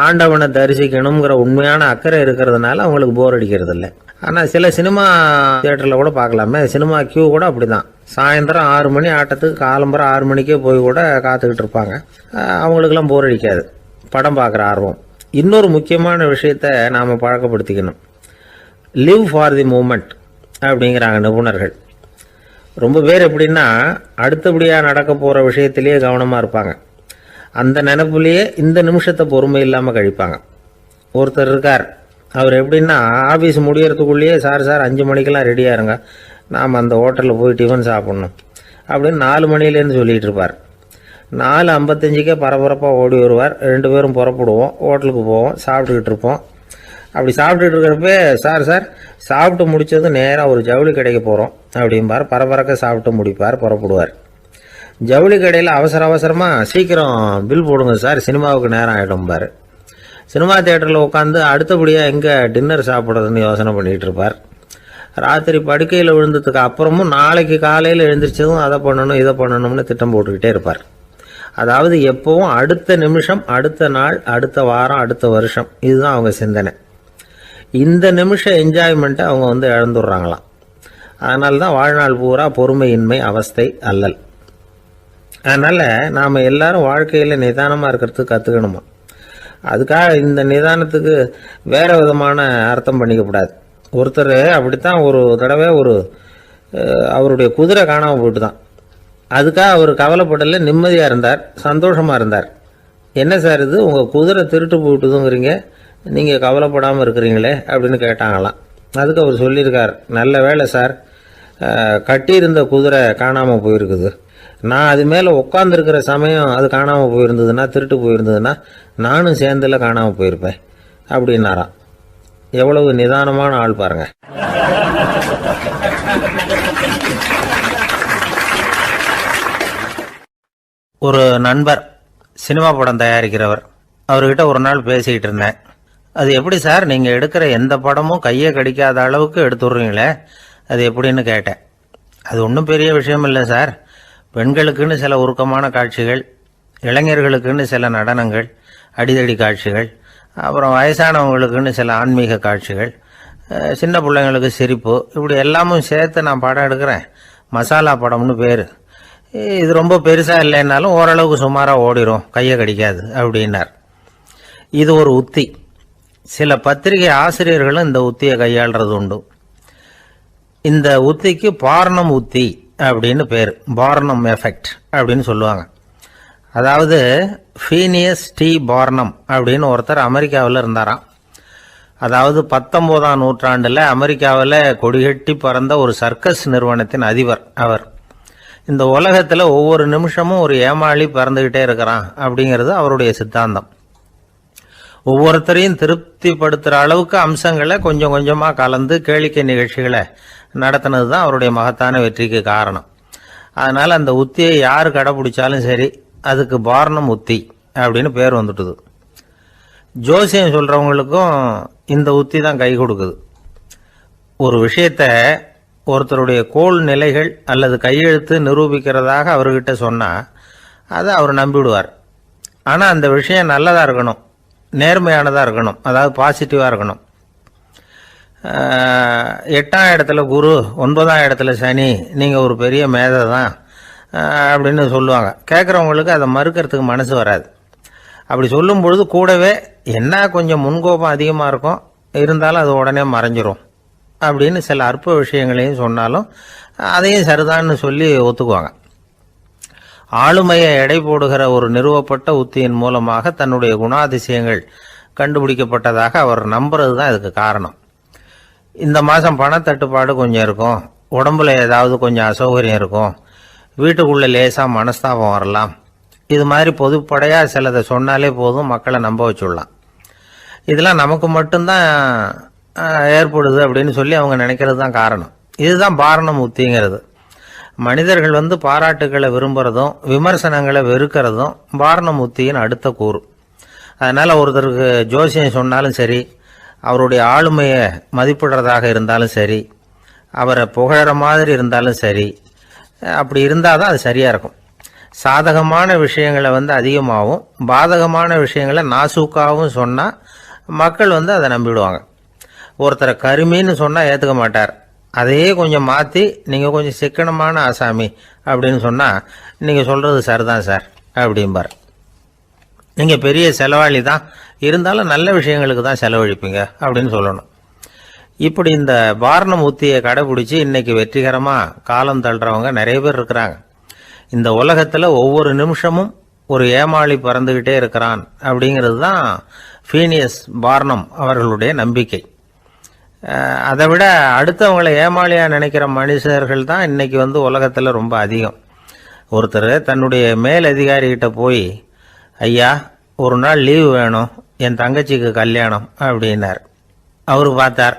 ஆண்டவனை தரிசிக்கணுங்கிற உண்மையான அக்கறை இருக்கிறதுனால அவங்களுக்கு போர் அடிக்கிறது இல்லை. ஆனால் சில சினிமா தியேட்டரில் கூட பார்க்கலாமே, சினிமா கியூ கூட அப்படி தான். சாயந்தரம் 6 மணி ஆட்டத்துக்கு காலம்பரம் 6 மணிக்கே போய் கூட காத்துக்கிட்டு இருப்பாங்க. அவங்களுக்கெல்லாம் போர் அடிக்காது, படம் பார்க்குற ஆர்வம். இன்னொரு முக்கியமான விஷயத்தை நாம் பழக்கப்படுத்திக்கணும். லிவ் ஃபார் தி மூமெண்ட் அப்படிங்கிறாங்க நிபுணர்கள். ரொம்ப பேர் எப்படின்னா அடுத்தபடியாக நடக்க போகிற விஷயத்திலேயே கவனமாக இருப்பாங்க. அந்த நினைப்புலேயே இந்த நிமிஷத்தை பொறுமை இல்லாமல் கழிப்பாங்க. ஒருத்தர் இருக்கார், அவர் எப்படின்னா ஆஃபீஸ் முடியறதுக்குள்ளேயே சார் 5 மணிக்கெல்லாம் ரெடியாக இருங்க, நாம் அந்த ஹோட்டலில் போய் டிஃபன் சாப்பிட்ணும் அப்படின்னு 4 மணிலேருந்து சொல்லிகிட்டு இருப்பார். 4:55 பரபரப்பாக ஓடி வருவார். 2 பேரும் புறப்படுவோம், ஹோட்டலுக்கு போவோம், சாப்பிட்டுக்கிட்டு இருப்போம். அப்படி சாப்பிட்டுட்டு இருக்கிறப்ப சார் சாப்பிட்டு முடித்ததும் நேராக ஒரு ஜவுளி கடைக்கு போகிறோம் அப்படிம்பார். பரபரக்க சாப்பிட்டு முடிப்பார், புறப்படுவார். ஜவுளி கடையில் அவசரமாக சீக்கிரம் பில் போடுங்க சார், சினிமாவுக்கு நேரம் ஆகிடும்பார். சினிமா தியேட்டரில் உட்காந்து அடுத்தபடியாக எங்கே டின்னர் சாப்பிட்றதுன்னு யோசனை பண்ணிகிட்டு இருப்பார். ராத்திரி படுக்கையில் விழுந்ததுக்கு அப்புறமும் நாளைக்கு காலையில் எழுந்திரிச்சதும் அதை பண்ணணும் இதை பண்ணணும்னு திட்டம் போட்டுக்கிட்டே இருப்பார். அதாவது எப்பவும் அடுத்த நிமிஷம், அடுத்த நாள், அடுத்த வாரம், அடுத்த வருஷம், இதுதான் அவங்க சிந்தனை. இந்த நிமிஷம் என்ஜாய்மெண்ட்டை அவங்க இழந்துடுறாங்களாம். அதனால தான் வாழ்நாள் பூரா பொறுமையின்மை, அவஸ்தை, அல்லல். அதனால் நாம் எல்லாரும் வாழ்க்கையில் நிதானமாக இருக்கிறதுக்கு கற்றுக்கணுமா. அதுக்காக இந்த நிதானத்துக்கு வேறு விதமான அர்த்தம் பண்ணிக்கப்படாது. ஒருத்தர் அப்படித்தான் ஒரு தடவை அவருடைய குதிரை காணாமல் போயிட்டு தான். அதுக்காக அவர் கவலைப்படலை, நிம்மதியாக இருந்தார், சந்தோஷமாக இருந்தார். என்ன சார் இது, உங்கள் குதிரை திருட்டு போயிட்டுதுங்கிறீங்க, நீங்கள் கவலைப்படாமல் இருக்கிறீங்களே அப்படின்னு கேட்டாங்களாம். அதுக்கு அவர் சொல்லியிருக்கார், நல்ல வேலை சார், கட்டியிருந்த குதிரை காணாமல் போயிருக்குது. நான் அது மேலே உட்காந்துருக்கிற சமயம் அது காணாமல் போயிருந்ததுன்னா, திருட்டு போயிருந்ததுன்னா நானும் சேர்ந்துல காணாமல் போயிருப்பேன் அப்படின்னாராம். எவ்வளவு நிதானமான ஆள் பாருங்க. ஒரு நண்பர் சினிமா படம் தயாரிக்கிறவர், அவர்கிட்ட ஒரு நாள் பேசிக்கிட்டு இருந்தேன். அது எப்படி சார், நீங்கள் எடுக்கிற எந்த படமும் கையை கடிக்காத அளவுக்கு எடுத்துடுறீங்களே, அது எப்படின்னு கேட்டேன். அது ஒன்றும் பெரிய விஷயம் இல்லை சார். பெண்களுக்குன்னு சில உருக்கமான காட்சிகள், இளைஞர்களுக்குன்னு சில நடனங்கள், அடிதடி காட்சிகள், அப்புறம் வயசானவங்களுக்குன்னு சில ஆன்மீக காட்சிகள், சின்ன பிள்ளைங்களுக்கு சிரிப்பு, இப்படி எல்லாமும் சேர்த்து நான் படம் எடுக்கிறேன். மசாலா படம்னு பேர். இது ரொம்ப பெருசாக இல்லைன்னாலும் ஓரளவுக்கு சுமாராக ஓடிடும், கையை கடிக்காது அப்படின்னார். இது ஒரு உத்தி. சில பத்திரிகை ஆசிரியர்களும் இந்த உத்தியை கையாளுறது உண்டு. இந்த உத்திக்கு பார்னம் உத்தி அப்படின்னு பேர். பார்னம் எஃபெக்ட் அப்படின்னு சொல்லுவாங்க. அதாவது ஃபீனியஸ் டி பார்னம் அப்படின்னு ஒருத்தர் அமெரிக்காவில் இருந்தாராம். அதாவது 19ஆம் நூற்றாண்டில் அமெரிக்காவில் கொடிகட்டி பறந்த ஒரு சர்க்கஸ் நிறுவனத்தின் அதிபர் அவர். இந்த உலகத்தில் ஒவ்வொரு நிமிஷமும் ஒரு ஏமாளி பறந்துக்கிட்டே இருக்கிறான் அப்படிங்கிறது அவருடைய சித்தாந்தம். ஒவ்வொருத்தரையும் திருப்திப்படுத்துகிற அளவுக்கு அம்சங்களை கொஞ்சம் கொஞ்சமாக கலந்து கேளிக்கை நிகழ்ச்சிகளை நடத்தினது தான் அவருடைய மகத்தான வெற்றிக்கு காரணம். அதனால் அந்த உத்தியை யார் கடைப்பிடிச்சாலும் சரி, அதுக்கு பார்னம் உத்தி அப்படின்னு பேர் வந்துட்டுது. ஜோசியம் சொல்கிறவங்களுக்கும் இந்த உத்தி தான் கை கொடுக்குது. ஒரு விஷயத்தை ஒருத்தருடைய கோள் நிலைகள் அல்லது கையெழுத்து நிரூபிக்கிறதாக அவர்கிட்ட சொன்னால் அதை அவர் நம்பிவிடுவார். ஆனால் அந்த விஷயம் நல்லதாக இருக்கணும், நேர்மையானதாக இருக்கணும், அதாவது பாசிட்டிவாக இருக்கணும். 8ஆம் இடத்துல குரு, 9ஆம் இடத்துல சனி, நீங்கள் ஒரு பெரிய மேதை தான் அப்படின்னு சொல்லுவாங்க. கேட்குறவங்களுக்கு அதை மறுக்கிறதுக்கு மனசு வராது. அப்படி சொல்லும் பொழுது கூடவே என்ன கொஞ்சம் முன்கோபம் அதிகமாக இருக்கும், இருந்தாலும் அது உடனே மறைஞ்சிரும் அப்படின்னு சில அற்ப விஷயங்களையும் சொன்னாலும் அதையும் சரிதான்னு சொல்லி ஒத்துக்குவாங்க. ஆளுமையை எடை போடுகிற ஒரு நிறுவப்பட்ட உத்தியின் மூலமாக தன்னுடைய குணாதிசயங்கள் கண்டுபிடிக்கப்பட்டதாக அவர் நம்புறது தான் இதுக்கு காரணம். இந்த மாதம் பணத்தட்டுப்பாடு கொஞ்சம் இருக்கும், உடம்புல ஏதாவது கொஞ்சம் அசௌகரியம் இருக்கும், வீட்டுக்குள்ளே லேசாக மனஸ்தாபம் வரலாம், இது மாதிரி பொதுப்படையாக சிலதை சொன்னாலே போதும், மக்களை நம்ப வச்சுடலாம். இதெல்லாம் நமக்கு மட்டும்தான் ஏற்படுது அப்படின்னு சொல்லி அவங்க நினைக்கிறது தான் காரணம். இதுதான் பாரணம் உத்திங்கிறது. மனிதர்கள் பாராட்டுகளை விரும்புகிறதும் விமர்சனங்களை வெறுக்கிறதும் பாரணம் உத்தியின் அடுத்த கூறு. அதனால் ஒருத்தருக்கு ஜோசியம் சொன்னாலும் சரி, அவருடைய ஆளுமையை மதிப்பிடுறதாக இருந்தாலும் சரி, அவரை புகழற மாதிரி இருந்தாலும் சரி, அப்படி இருந்தால் தான் அது சரியாக இருக்கும். சாதகமான விஷயங்களை அதிகமாகவும் பாதகமான விஷயங்களை நாசூக்காகவும் சொன்னால் மக்கள் அதை நம்பிடுவாங்க. ஒருத்தரை கருமின்னு சொன்னால் ஏற்றுக்க மாட்டார். அதையே கொஞ்சம் மாற்றி நீங்கள் கொஞ்சம் சிக்கனமான ஆசாமி அப்படின்னு சொன்னால் நீங்கள் சொல்கிறது சரிதான் சார் அப்படிம்பார். நீங்கள் பெரிய செலவாளி தான், இருந்தாலும் நல்ல விஷயங்களுக்கு தான் செலவழிப்பீங்க அப்படின்னு சொல்லணும். இப்படி இந்த பாரணம் உத்தியை கடைபிடிச்சி இன்னைக்கு வெற்றிகரமாக காலம் தள்ளுறவங்க நிறைய பேர் இருக்கிறாங்க. இந்த உலகத்தில் ஒவ்வொரு நிமிஷமும் ஒரு ஏமாளி பறந்துக்கிட்டே இருக்கிறான் அப்படிங்கிறது தான் ஃபீனியஸ் பார்னம் அவர்களுடைய நம்பிக்கை. அதை விட அடுத்தவங்களை ஏமாளியாக நினைக்கிற மனுஷர்கள் தான் இன்னைக்கு உலகத்தில் ரொம்ப அதிகம். ஒருத்தர் தன்னுடைய மேல் அதிகாரிகிட்ட போய், ஐயா ஒரு நாள் லீவு வேணும், என் தங்கச்சிக்கு கல்யாணம் அப்படின்னார். அவர் பார்த்தார்,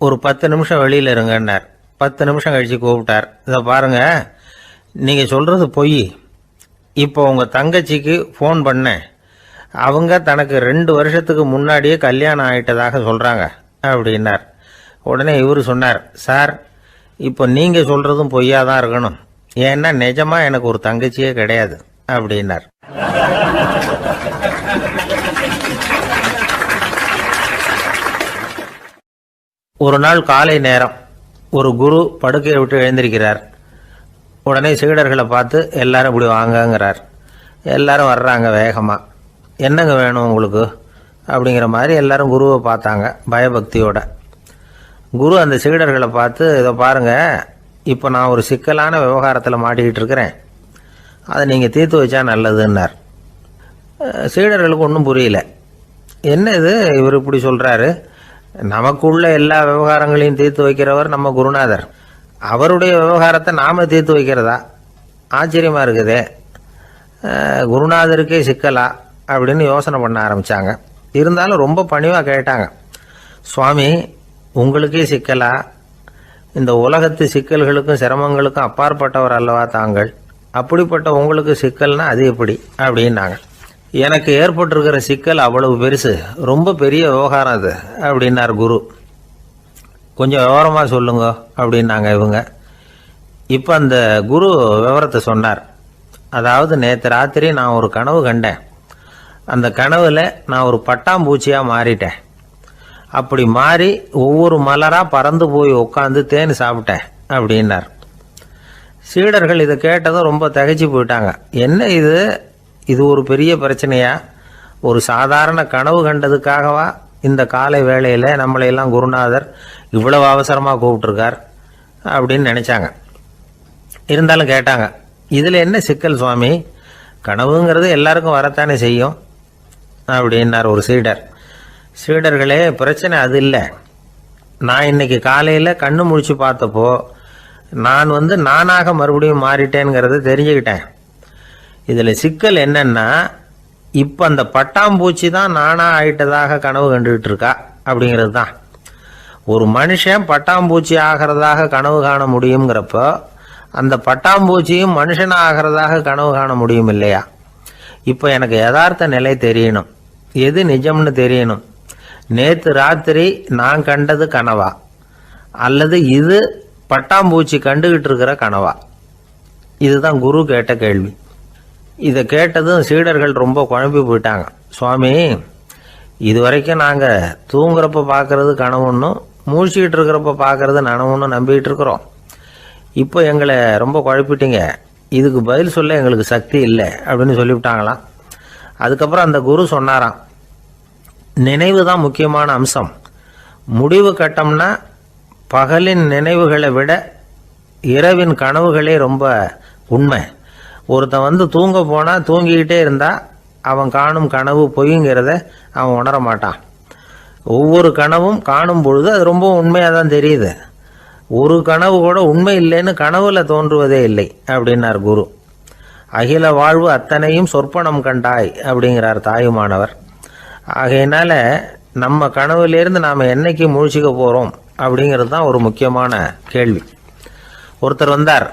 ஒரு 10 நிமிஷம் வெளியில் இருங்கன்னார். 10 நிமிஷம் கழித்து கூப்பிட்டார், இதை பாருங்க, நீங்கள் சொல்கிறது பொய். இப்போ உங்கள் தங்கச்சிக்கு ஃபோன் பண்ணேன், அவங்க தனக்கு 2 வருஷத்துக்கு முன்னாடியே கல்யாணம் ஆகிட்டதாக சொல்கிறாங்க அப்படின்னார். உடனே இவர் சொன்னார், சார் இப்போ நீங்கள் சொல்கிறதும் பொய்யா தான் இருக்கணும், ஏன்னா நிஜமாக எனக்கு ஒரு தங்கச்சியே கிடையாது அப்படின்னார். ஒரு நாள் காலை நேரம் ஒரு குரு படுக்கையை விட்டு எழுந்திருக்கிறார். உடனே சீடர்களை பார்த்து எல்லாரும் இப்படி வாங்கங்கிறார். எல்லாரும் வர்றாங்க வேகமாக. என்னங்க வேணும் உங்களுக்கு அப்படிங்கிற மாதிரி எல்லாரும் குருவை பார்த்தாங்க பயபக்தியோட. குரு அந்த சீடர்களை பார்த்து, இதை பாருங்க, இப்போ நான் ஒரு சிக்கலான விவகாரத்தில் மாட்டிக்கிட்டு இருக்கிறேன், அதை நீங்கள் தீர்த்து வச்சா நல்லதுன்னார். சீடர்களுக்கு ஒன்றும் புரியல. என்ன இது இவர் இப்படி சொல்கிறாரு, நமக்குள்ள எல்லா விவகாரங்களையும் தீர்த்து வைக்கிறவர் நம்ம குருநாதர், அவருடைய விவகாரத்தை நாம் தீர்த்து வைக்கிறதா, ஆச்சரியமாக இருக்குதே, குருநாதருக்கே சிக்கலா அப்படின்னு யோசனை பண்ண ஆரம்பித்தாங்க. இருந்தாலும் ரொம்ப பணிவாக கேட்டாங்க, சுவாமி உங்களுக்கே சிக்கலா, இந்த உலகத்து சிக்கல்களுக்கும் சிரமங்களுக்கும் அப்பாற்பட்டவர் அல்லவா தாங்கள், அப்படிப்பட்ட உங்களுக்கு சிக்கல்னா அது எப்படி அப்படின்னாங்க. எனக்கு ஏற்பட்டிருக்கிற சிக்கல் அவ்வளவு பெருசு, ரொம்ப பெரிய விவகாரம் அது அப்படின்னார் குரு. கொஞ்சம் விவரமாக சொல்லுங்க அப்படின்னாங்க இவங்க. இப்போ அந்த குரு விவரத்தை சொன்னார். அதாவது நேற்று ராத்திரி நான் ஒரு கனவு கண்டேன். அந்த கனவில் நான் ஒரு பட்டாம்பூச்சியாக மாறிட்டேன். அப்படி மாறி ஒவ்வொரு மலராக பறந்து போய் உட்காந்து தேன் சாப்பிட்டேன் அப்படின்னார். சீடர்கள் இதை கேட்டதும் ரொம்ப திகைச்சு போயிட்டாங்க. என்ன இது, இது ஒரு பெரிய பிரச்சனையா, ஒரு சாதாரண கனவு கண்டதுக்காகவா இந்த காலை வேளையில் நம்மளையெல்லாம் குருநாதர் இவ்வளவு அவசரமாக கூப்பிட்டுருக்கார் அப்படின்னு நினச்சாங்க. இருந்தாலும் கேட்டாங்க, இதில் என்ன சிக்கல் சுவாமி, கனவுங்கிறது எல்லாருக்கும் வரத்தானே செய்யும் அப்படின்னார் ஒரு சீடர். சீடர்களே, பிரச்சனை அது இல்லை. நான் இன்னைக்கு காலையில் கண்ணு முழிச்சு பார்த்தப்போ நான் நானாக மறுபடியும் மாறிட்டேங்கிறத தெரிஞ்சுக்கிட்டேன். இதில் சிக்கல் என்னன்னா, இப்போ அந்த பட்டாம்பூச்சி தான் நானாக ஆயிட்டதாக கனவு கண்டுகிட்டு இருக்கா அப்படிங்கிறது தான். ஒரு மனுஷன் பட்டாம்பூச்சி ஆகிறதாக கனவு காண முடியுங்கிறப்போ அந்த பட்டாம்பூச்சியும் மனுஷனாக ஆகிறதாக கனவு காண முடியும் இல்லையா? இப்போ எனக்கு யதார்த்த நிலை தெரியணும், எது நிஜம்னு தெரியணும். நேற்று ராத்திரி நான் கண்டது கனவா, அல்லது இது பட்டாம்பூச்சி கண்டுகிட்டு இருக்கிற கனவா? இதுதான் குரு கேட்ட கேள்வி. இதை கேட்டதும் சீடர்கள் ரொம்ப குழம்பி போயிட்டாங்க. சுவாமி, இது வரைக்கும் நாங்கள் தூங்குறப்ப பார்க்கறது கனவுன்னும் மூழ்கிட்டு இருக்கிறப்ப பார்க்கறது நனவுன்னு நம்பிக்கிட்டு இருக்கிறோம். இப்போ எங்களை ரொம்ப குழப்பிட்டீங்க, இதுக்கு பதில் சொல்ல எங்களுக்கு சக்தி இல்லை அப்படின்னு சொல்லிவிட்டாங்களாம். அதுக்கப்புறம் அந்த குரு சொன்னாராம், நினைவு தான் முக்கியமான அம்சம். முடிவு கட்டம்னா பகலின் நினைவுகளை விட இரவின் கனவுகளே ரொம்ப உண்மை. ஒருத்தன் வந்து தூங்க போனா தூங்கிக்கிட்டே இருந்தா அவன் காணும் கனவு பொய்ங்கிறத அவன் உணர மாட்டான். ஒவ்வொரு கனவும் காணும் பொழுது அது ரொம்ப உண்மையாக தான் தெரியுது. ஒரு கனவு கூட உண்மை இல்லைன்னு கனவுல தோன்றுவதே இல்லை அப்படின்னார் குரு. அகில வாழ்வு அத்தனையும் சொற்பனம் கண்டாய் அப்படிங்கிறார் தாயுமானவர். ஆகையினால நம்ம கனவுலேருந்து நாம் என்னைக்கு முழிச்சிக்க போகிறோம் அப்படிங்கிறது தான் ஒரு முக்கியமான கேள்வி. ஒருத்தர் வந்தார்,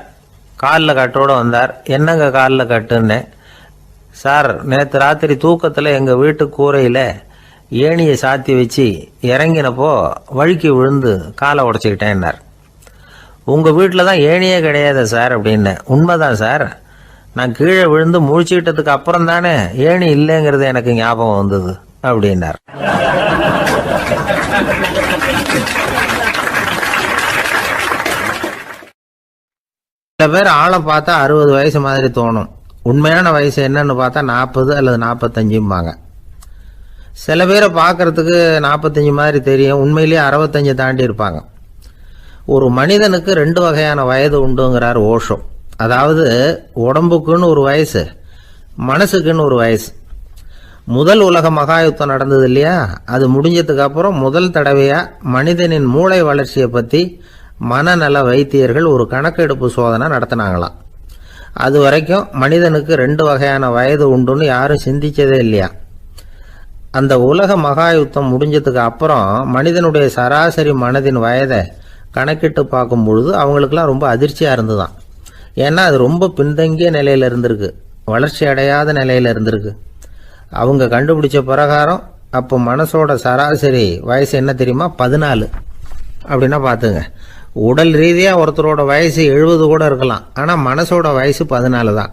காலில் கட்டோடு வந்தார். என்னங்க காலில் கட்டுன்னு? சார், நேற்று ராத்திரி தூக்கத்தில் எங்கள் வீட்டு கூரையில் ஏணியை சாத்தி வச்சு இறங்கினப்போ வழுக்கி விழுந்து காலை உடச்சிக்கிட்டேன்னார். உங்கள் வீட்டில் தான் ஏணியே கிடையாது சார் அப்படின்னு. உண்மைதான் சார், நான் கீழே விழுந்து முழிச்சுக்கிட்டதுக்கு அப்புறம் தானே ஏணி இல்லைங்கிறது எனக்கு ஞாபகம் வந்தது அப்படின்னார். சில பேர் ஆளை பார்த்தா 60 வயசு மாதிரி தோணும். உண்மையான வயசு என்னன்னு பார்த்தா 40 அல்லது 45 சில பேரை பார்க்கறதுக்கு 45 மாதிரி தெரியும், உண்மையிலேயே 65 தாண்டி இருப்பாங்க. ஒரு மனிதனுக்கு 2 வகையான வயது உண்டுங்கிறார் ஓஷோ. அதாவது உடம்புக்குன்னு ஒரு வயசு, மனசுக்குன்னு ஒரு வயசு. முதல் உலக மகாயுத்தம் நடந்தது இல்லையா, அது முடிஞ்சதுக்கு அப்புறம் முதல் தடவையா மனிதனின் மூளை வளர்ச்சியை பற்றி மனநல வைத்தியர்கள் ஒரு கணக்கெடுப்பு சோதனை நடத்தினாங்களாம். அது வரைக்கும் மனிதனுக்கு 2 வகையான வயது உண்டுன்னு யாரும் சிந்திச்சதே இல்லையா. அந்த உலக மகாயுத்தம் முடிஞ்சதுக்கு அப்புறம் மனிதனுடைய சராசரி மனதின் வயதை கணக்கிட்டு பார்க்கும் பொழுது அவங்களுக்கெல்லாம் ரொம்ப அதிர்ச்சியாக இருந்துதான். ஏன்னா அது ரொம்ப பின்தங்கிய நிலையில் இருந்திருக்கு, வளர்ச்சி அடையாத நிலையில் இருந்திருக்கு. அவங்க கண்டுபிடிச்ச பிரகாரம் அப்போ மனசோட சராசரி வயசு என்ன தெரியுமா? 14. அப்படின்னா பார்த்துங்க, உடல் ரீதியாக ஒருத்தரோட வயசு 70 கூட இருக்கலாம், ஆனால் மனசோட வயசு 14 தான்.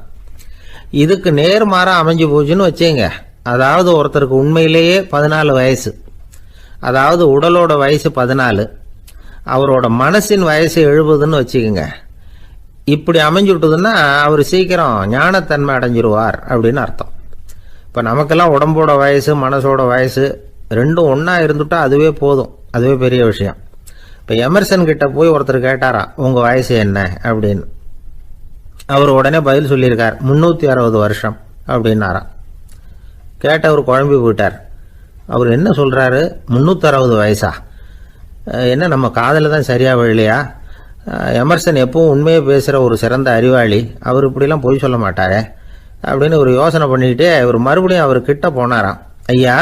இதுக்கு நேர்மாறாக அமைஞ்சு போச்சுன்னு வச்சுங்க. அதாவது ஒருத்தருக்கு உண்மையிலேயே 14 வயசு, அதாவது உடலோட வயசு 14, அவரோட மனசின் வயசு 70ன்னு வச்சுக்கோங்க. இப்படி அமைஞ்சுட்டுதுன்னா அவர் சீக்கிரம் ஞானத்தன்மை அடைஞ்சிருவார் அப்படின்னு அர்த்தம். இப்போ நமக்கெல்லாம் உடம்போட வயசு மனசோட வயசு ரெண்டும் ஒன்றா இருந்துட்டா அதுவே போதும், அதுவே பெரிய விஷயம். இப்போ எமர்சன் கிட்ட போய் ஒருத்தர் கேட்டாராம், உங்கள் வயசு என்ன அப்படின்னு. அவர் உடனே பதில் சொல்லியிருக்கார், 360 வருஷம் அப்படின்னாராம். கேட்டவர் குழம்பி போயிட்டார். அவர் என்ன சொல்கிறாரு, 360 வயசா? என்ன நம்ம காதில் தான் சரியாக விழலையா? எமர்சன் எப்பவும் உண்மையை பேசுகிற ஒரு சிறந்த அறிவாளி, அவர் இப்படிலாம் பொய் சொல்ல மாட்டாரே அப்படின்னு ஒரு யோசனை பண்ணிக்கிட்டே இவர் மறுபடியும் அவர் கிட்ட போனாராம். ஐயா,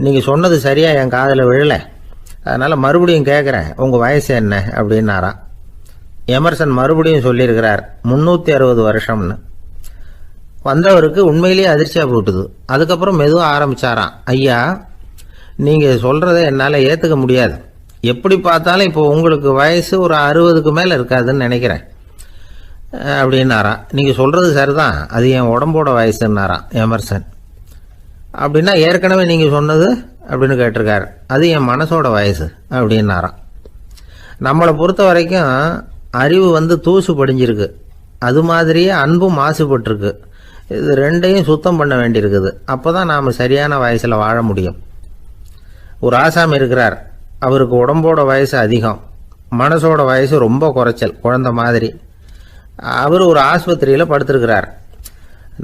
நீங்கள் சொன்னது சரியாக என் காதில் விழலை, அதனால் மறுபடியும் கேட்குறேன், உங்கள் வயசு என்ன அப்படின்னாராம். எமர்சன் மறுபடியும் சொல்லியிருக்கிறார் 360 வருஷம்னு. வந்தவருக்கு உண்மையிலேயே அதிர்ச்சியாக போட்டுது. அதுக்கப்புறம் மெதுவாக ஆரம்பித்தாராம், ஐயா நீங்கள் சொல்கிறத என்னால் ஏற்றுக்க முடியாது. எப்படி பார்த்தாலும் இப்போ உங்களுக்கு வயசு ஒரு 60க்கு மேலே இருக்காதுன்னு நினைக்கிறேன் அப்படின்னாராம். நீங்கள் சொல்கிறது சரிதான், அது என் உடம்போட வயசுன்னாராம் எமர்சன். அப்படின்னா ஏற்கனவே நீங்கள் சொன்னது அப்படின்னு கேட்டிருக்காரு, அது என் மனசோட வயசு அப்படின்னாராம். நம்மளை பொறுத்த வரைக்கும் அறிவு தூசு படிஞ்சிருக்கு, அது மாதிரியே அன்பும் மாசுபட்டிருக்கு. இது ரெண்டையும் சுத்தம் பண்ண வேண்டியிருக்குது. அப்போ தான் நாம் சரியான வயசில் வாழ முடியும். ஒரு ஆசாமி இருக்கிறார், அவருக்கு உடம்போட வயசு அதிகம், மனசோட வயசு ரொம்ப குறைச்சல், குழந்தை மாதிரி. அவர் ஒரு ஆஸ்பத்திரியில் படுத்திருக்கிறார்.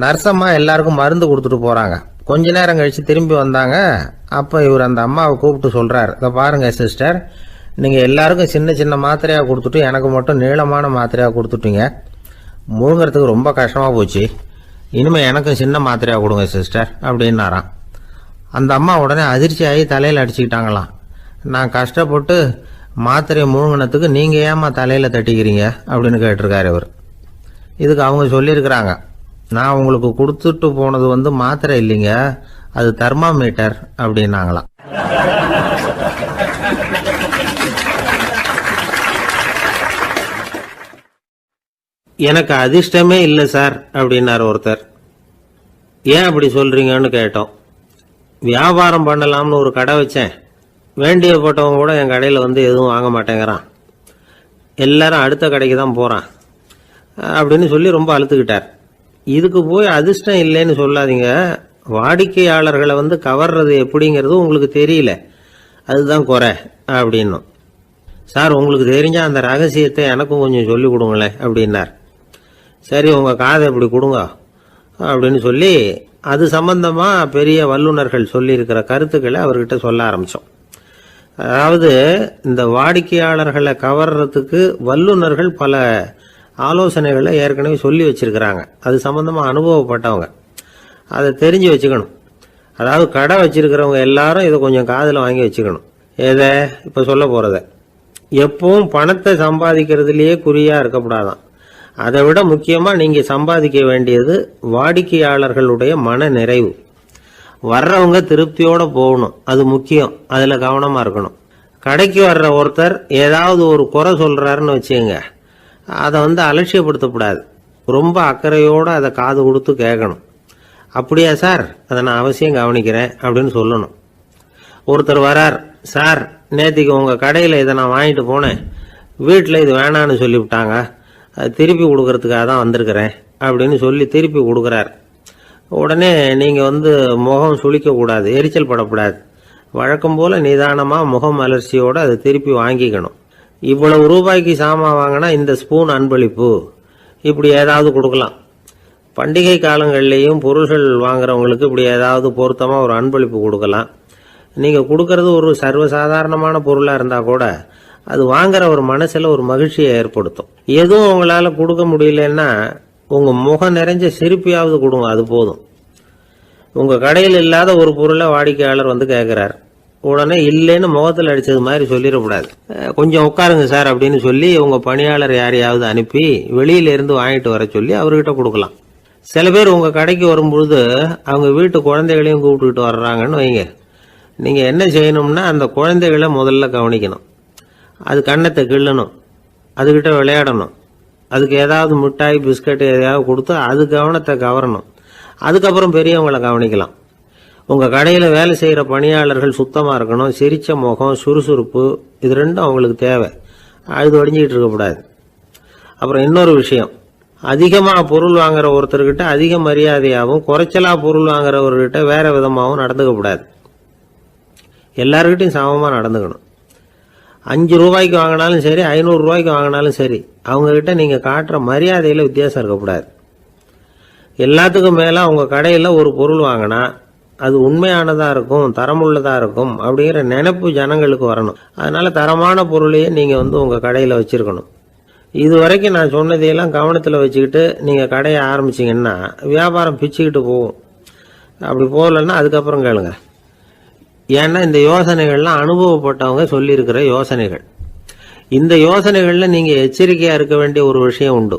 நர்சம்மா எல்லாருக்கும் மருந்து கொடுத்துட்டு போகிறாங்க. கொஞ்ச நேரம் கழித்து திரும்பி வந்தாங்க. அப்போ இவர் அந்த அம்மாவை கூப்பிட்டு சொல்கிறார், இதை பாருங்கள் சிஸ்டர், நீங்கள் எல்லாருக்கும் சின்ன சின்ன மாத்திரையாக கொடுத்துட்டு எனக்கு மட்டும் நீளமான மாத்திரையாக கொடுத்துட்டீங்க. முழுங்கிறதுக்கு ரொம்ப கஷ்டமாக போச்சு. இனிமேல் எனக்கும் சின்ன மாத்திரையாக கொடுங்க சிஸ்டர் அப்படின்னாராம். அந்த அம்மா உடனே அதிர்ச்சியாகி தலையில் அடிச்சுக்கிட்டாங்களாம். நான் கஷ்டப்பட்டு மாத்திரையை முழுங்கினத்துக்கு நீங்கள் ஏமா தலையில் தட்டிக்கிறீங்க அப்படின்னு கேட்டிருக்காரு இவர். இதுக்கு அவங்க சொல்லியிருக்கிறாங்க, நான் உங்களுக்கு கொடுத்துட்டு போனது மாத்திரை இல்லைங்க, அது தெர்மாமீட்டர் அப்படின்னாங்களாம். எனக்கு அதிர்ஷ்டமே இல்லை சார் அப்படின்னார் ஒருத்தர். ஏன் அப்படி சொல்றீங்கன்னு கேட்டோம். வியாபாரம் பண்ணலாம்னு ஒரு கடை வச்சேன், வேண்டியப்பட்டவங்க கூட என் கடையில் எதுவும் வாங்க மாட்டேங்கிறான், எல்லாரும் அடுத்த கடைக்கு தான் போகிறான் அப்படின்னு சொல்லி ரொம்ப அழுத்துக்கிட்டார். இதுக்கு போய் அதிர்ஷ்டம் இல்லைன்னு சொல்லாதீங்க, வாடிக்கையாளர்களை கவர்றது எப்படிங்கிறது உங்களுக்கு தெரியல, அதுதான் குறை அப்படின்னும். சார் உங்களுக்கு தெரிஞ்ச அந்த ரகசியத்தை எனக்கும் கொஞ்சம் சொல்லி கொடுங்களேன் அப்படின்னார். சரி உங்கள் காதை இப்படி கொடுங்க அப்படின்னு சொல்லி அது சம்பந்தமாக பெரிய வல்லுநர்கள் சொல்லியிருக்கிற கருத்துக்களை அவர்கிட்ட சொல்ல ஆரம்பித்தோம். அதாவது இந்த வாடிக்கையாளர்களை கவர்றதுக்கு வல்லுநர்கள் பல ஆலோசனைகளை ஏற்கனவே சொல்லி வச்சிருக்கிறாங்க. அது சம்பந்தமாக அனுபவப்பட்டவங்க அதை தெரிஞ்சு வச்சுக்கணும். அதாவது கடை வச்சிருக்கிறவங்க எல்லாரும் இதை கொஞ்சம் காதில் வாங்கி வச்சுக்கணும். எதை இப்போ சொல்ல போகிறத எப்பவும் பணத்தை சம்பாதிக்கிறதுலேயே குறியாக இருக்கக்கூடாதான். அதை விட முக்கியமாக நீங்கள் சம்பாதிக்க வேண்டியது வாடிக்கையாளர்களுடைய மன நிறைவு. வர்றவங்க திருப்தியோடு போகணும், அது முக்கியம். அதில் கவனமாக இருக்கணும். கடைக்கு வர்ற ஒருத்தர் ஏதாவது ஒரு குறை சொல்கிறாருன்னு வச்சுங்க, அதை அலட்சியப்படுத்தக்கூடாது. ரொம்ப அக்கறையோடு அதை காது கொடுத்து கேட்கணும். அப்படியா சார், அதை நான் அவசியம் கவனிக்கிறேன் அப்படின்னு சொல்லணும். ஒருத்தர் வரார், சார் நேற்றுக்கு உங்கள் கடையில் இதை நான் வாங்கிட்டு போனேன், வீட்டில் இது வேணான்னு சொல்லிவிட்டாங்க, அது திருப்பி கொடுக்கறதுக்காக தான் வந்திருக்கிறேன் அப்படின்னு சொல்லி திருப்பி கொடுக்குறார். உடனே நீங்கள் முகம் சுளிக்கக்கூடாது, எரிச்சல் படக்கூடாது. வழக்கம் போல் நிதானமாக முகம் அலர்ச்சியோடு அதை திருப்பி வாங்கிக்கணும். இவ்வளவு ரூபாய்க்கு சாமான் வாங்கினா இந்த ஸ்பூன் அன்பளிப்பு, இப்படி ஏதாவது கொடுக்கலாம். பண்டிகை காலங்கள்லேயும் பொருள்கள் வாங்குறவங்களுக்கு இப்படி ஏதாவது பொருத்தமாக ஒரு அன்பளிப்பு கொடுக்கலாம். நீங்கள் கொடுக்கறது ஒரு சர்வசாதாரணமான பொருளாக இருந்தால் கூட அது வாங்குற ஒரு மனசில் ஒரு மகிழ்ச்சியை ஏற்படுத்தும். எதுவும் உங்களால் கொடுக்க முடியலன்னா உங்கள் முகம் நிறைஞ்ச சிரிப்பையாவது கொடுங்க, அது போதும். உங்கள் கடையில் இல்லாத ஒரு பொருளை வாடிக்கையாளர் கேட்குறார், உடனே இல்லைன்னு முகத்தில் அடித்தது மாதிரி சொல்லிடக்கூடாது. கொஞ்சம் உட்காருங்க சார் அப்படின்னு சொல்லி உங்கள் பணியாளர் யாரையாவது அனுப்பி வெளியிலேருந்து வாங்கிட்டு வர சொல்லி அவர்கிட்ட கொடுக்கலாம். சில பேர் உங்கள் கடைக்கு வரும்பொழுது அவங்க வீட்டு குழந்தைகளையும் கூப்பிட்டுக்கிட்டு வர்றாங்கன்னு வைங்க. நீங்கள் என்ன செய்யணும்னா அந்த குழந்தைகளை முதல்ல கவனிக்கணும். அது கண்ணத்தை கிள்ளணும், அதுக்கிட்ட விளையாடணும், அதுக்கு ஏதாவது மிட்டாய் பிஸ்கட் எதையாவது கொடுத்து அது கவனத்தை கவரணும். அதுக்கப்புறம் பெரியவங்களை கவனிக்கலாம். உங்கள் கடையில் வேலை செய்கிற பணியாளர்கள் சுத்தமாக இருக்கணும், சிரிச்ச முகம், சுறுசுறுப்பு, இது ரெண்டும் அவங்களுக்கு தேவை. அழுது வடிஞ்சிக்கிட்டு இருக்கக்கூடாது. அப்புறம் இன்னொரு விஷயம், அதிகமாக பொருள் வாங்குற ஒருத்தர்கிட்ட அதிக மரியாதையாகவும் குறைச்சலாக பொருள் வாங்குறவர்கிட்ட வேற விதமாகவும் நடந்துக்கக்கூடாது. எல்லாருக்கிட்டையும் சமமாக நடந்துக்கணும். 5 ரூபாய்க்கு வாங்கினாலும் சரி, 500 ரூபாய்க்கு வாங்கினாலும் சரி, அவங்கக்கிட்ட நீங்கள் காட்டுற மரியாதையில் வித்தியாசம் இருக்கக்கூடாது. எல்லாத்துக்கும் மேலே உங்கள் கடையில் ஒரு பொருள் வாங்கினா அது உண்மையானதாக இருக்கும், தரமுள்ளதாக இருக்கும் அப்படிங்கிற நினைப்பு ஜனங்களுக்கு வரணும். அதனால் தரமான பொருளையே நீங்கள் உங்கள் கடையில் வச்சுருக்கணும். இது வரைக்கும் நான் சொன்னதையெல்லாம் கவனத்தில் வச்சுக்கிட்டு நீங்கள் கடையை ஆரம்பிச்சிங்கன்னா வியாபாரம் பிச்சுக்கிட்டு போகும். அப்படி போகலன்னா அதுக்கப்புறம் கேளுங்க. ஏன்னா இந்த யோசனைகள்லாம் அனுபவப்பட்டவங்க சொல்லியிருக்கிற யோசனைகள். இந்த யோசனைகளில் நீங்கள் எச்சரிக்கையாக இருக்க வேண்டிய ஒரு விஷயம் உண்டு.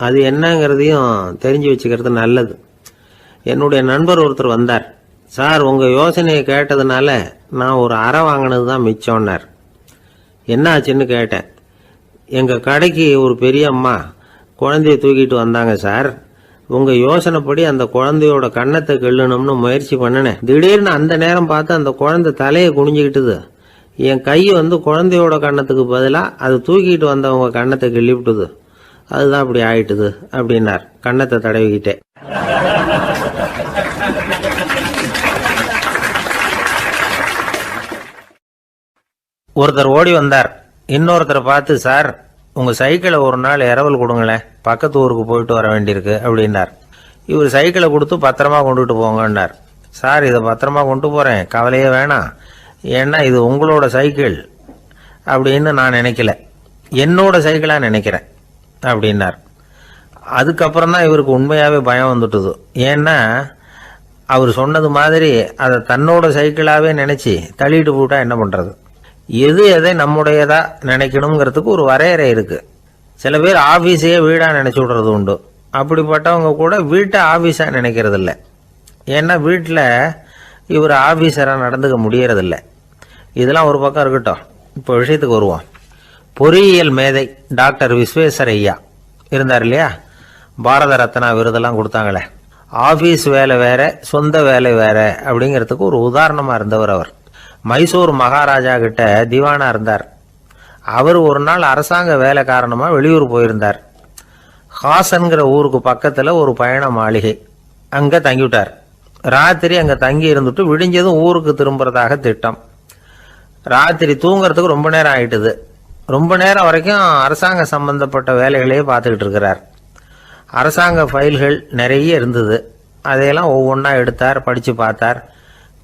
அது என்னங்கிறதையும் தெரிஞ்சு வச்சுக்கிறது நல்லது. என்னுடைய நண்பர் ஒருத்தர் வந்தார். சார் உங்கள் யோசனையை கேட்டதுனால நான் ஒரு அறை வாங்கினது தான் மிச்சம்னார். என்ன ஆச்சுன்னு கேட்டேன். எங்கள் கடைக்கு ஒரு பெரிய அம்மா குழந்தைய தூக்கிட்டு வந்தாங்க சார். உங்கள் யோசனைப்படி அந்த குழந்தையோட கண்ணத்தை கிள்ளணும்னு முயற்சி பண்ணினேன். திடீர்னு அந்த நேரம் பார்த்து அந்த குழந்தை தலையை குனிஞ்சிக்கிட்டுது. என் கை குழந்தையோட கண்ணத்துக்கு பதிலாக அது தூக்கிட்டு வந்தவங்க கண்ணத்தை கிள்ளி விட்டுது. அதுதான் அப்படி ஆயிட்டுது அப்படின்னார் கண்ணத்தை தடவிக்கிட்டே. ஒருத்தர் ஓடி வந்தார். இன்னொருத்தரை பார்த்து, சார் உங்கள் சைக்கிளை ஒரு நாள் இரவல் கொடுங்களேன், பக்கத்து ஊருக்கு போயிட்டு வர வேண்டியிருக்கு அப்படின்னார். இவர் சைக்கிளை கொடுத்து பத்திரமா கொண்டுட்டு போங்கன்னார். சார் இதை பத்திரமா கொண்டு போகிறேன், கவலையே வேணாம், ஏன்னா இது உங்களோட சைக்கிள் அப்படின்னு நான் நினைக்கல, என்னோட சைக்கிளாக நினைக்கிறேன் அப்படின்னார். அதுக்கப்புறம் தான் இவருக்கு உண்மையாகவே பயம் வந்துட்டுது. ஏன்னா அவர் சொன்னது மாதிரி அதை தன்னோட சைக்கிளாகவே நினச்சி தள்ளிட்டு போட்டா என்ன பண்ணுறது? எது எதை நம்முடையதா நினைக்கணுங்கிறதுக்கு ஒரு வரையறை இருக்குது. சில பேர் ஆஃபீஸையே வீடாக நினச்சி விடுறது உண்டு. அப்படிப்பட்டவங்க கூட வீட்டை ஆஃபீஸாக நினைக்கிறது இல்லை. ஏன்னா வீட்டில் இவர் ஆஃபீஸராக நடந்துக்க முடியறதில்ல. இதெல்லாம் ஒரு பக்கம் இருக்கட்டும். இப்போ விஷயத்துக்கு வருவோம். பொறியியல் மேதை டாக்டர் விஸ்வேஸ்வர் ஐயா இருந்தார் இல்லையா, பாரத ரத்னா விருதெல்லாம் கொடுத்தாங்களே. ஆஃபீஸ் வேலை வேற, சொந்த வேலை வேற அப்படிங்கிறதுக்கு ஒரு உதாரணமாக இருந்தவர் அவர். மைசூர் மகாராஜா கிட்ட திவானா இருந்தார். அவர் ஒரு நாள் அரசாங்க வேலை காரணமாக வெளியூர் போயிருந்தார். ஹாசன்கிற ஊருக்கு பக்கத்தில் ஒரு பயண மாளிகை, அங்கே தங்கிவிட்டார். ராத்திரி அங்கே தங்கி இருந்துட்டு விடிஞ்சதும் ஊருக்கு திரும்புறதாக திட்டம். ராத்திரி தூங்குறதுக்கு ரொம்ப நேரம் ஆயிட்டுது. ரொம்ப நேரம் வரைக்கும் அரசாங்க சம்பந்தப்பட்ட வேலைகளையே பார்த்துக்கிட்டு இருக்கிறார். அரசாங்க ஃபைல்கள் நிறைய இருந்தது. அதையெல்லாம் ஒவ்வொன்றா எடுத்தார், படித்து பார்த்தார்,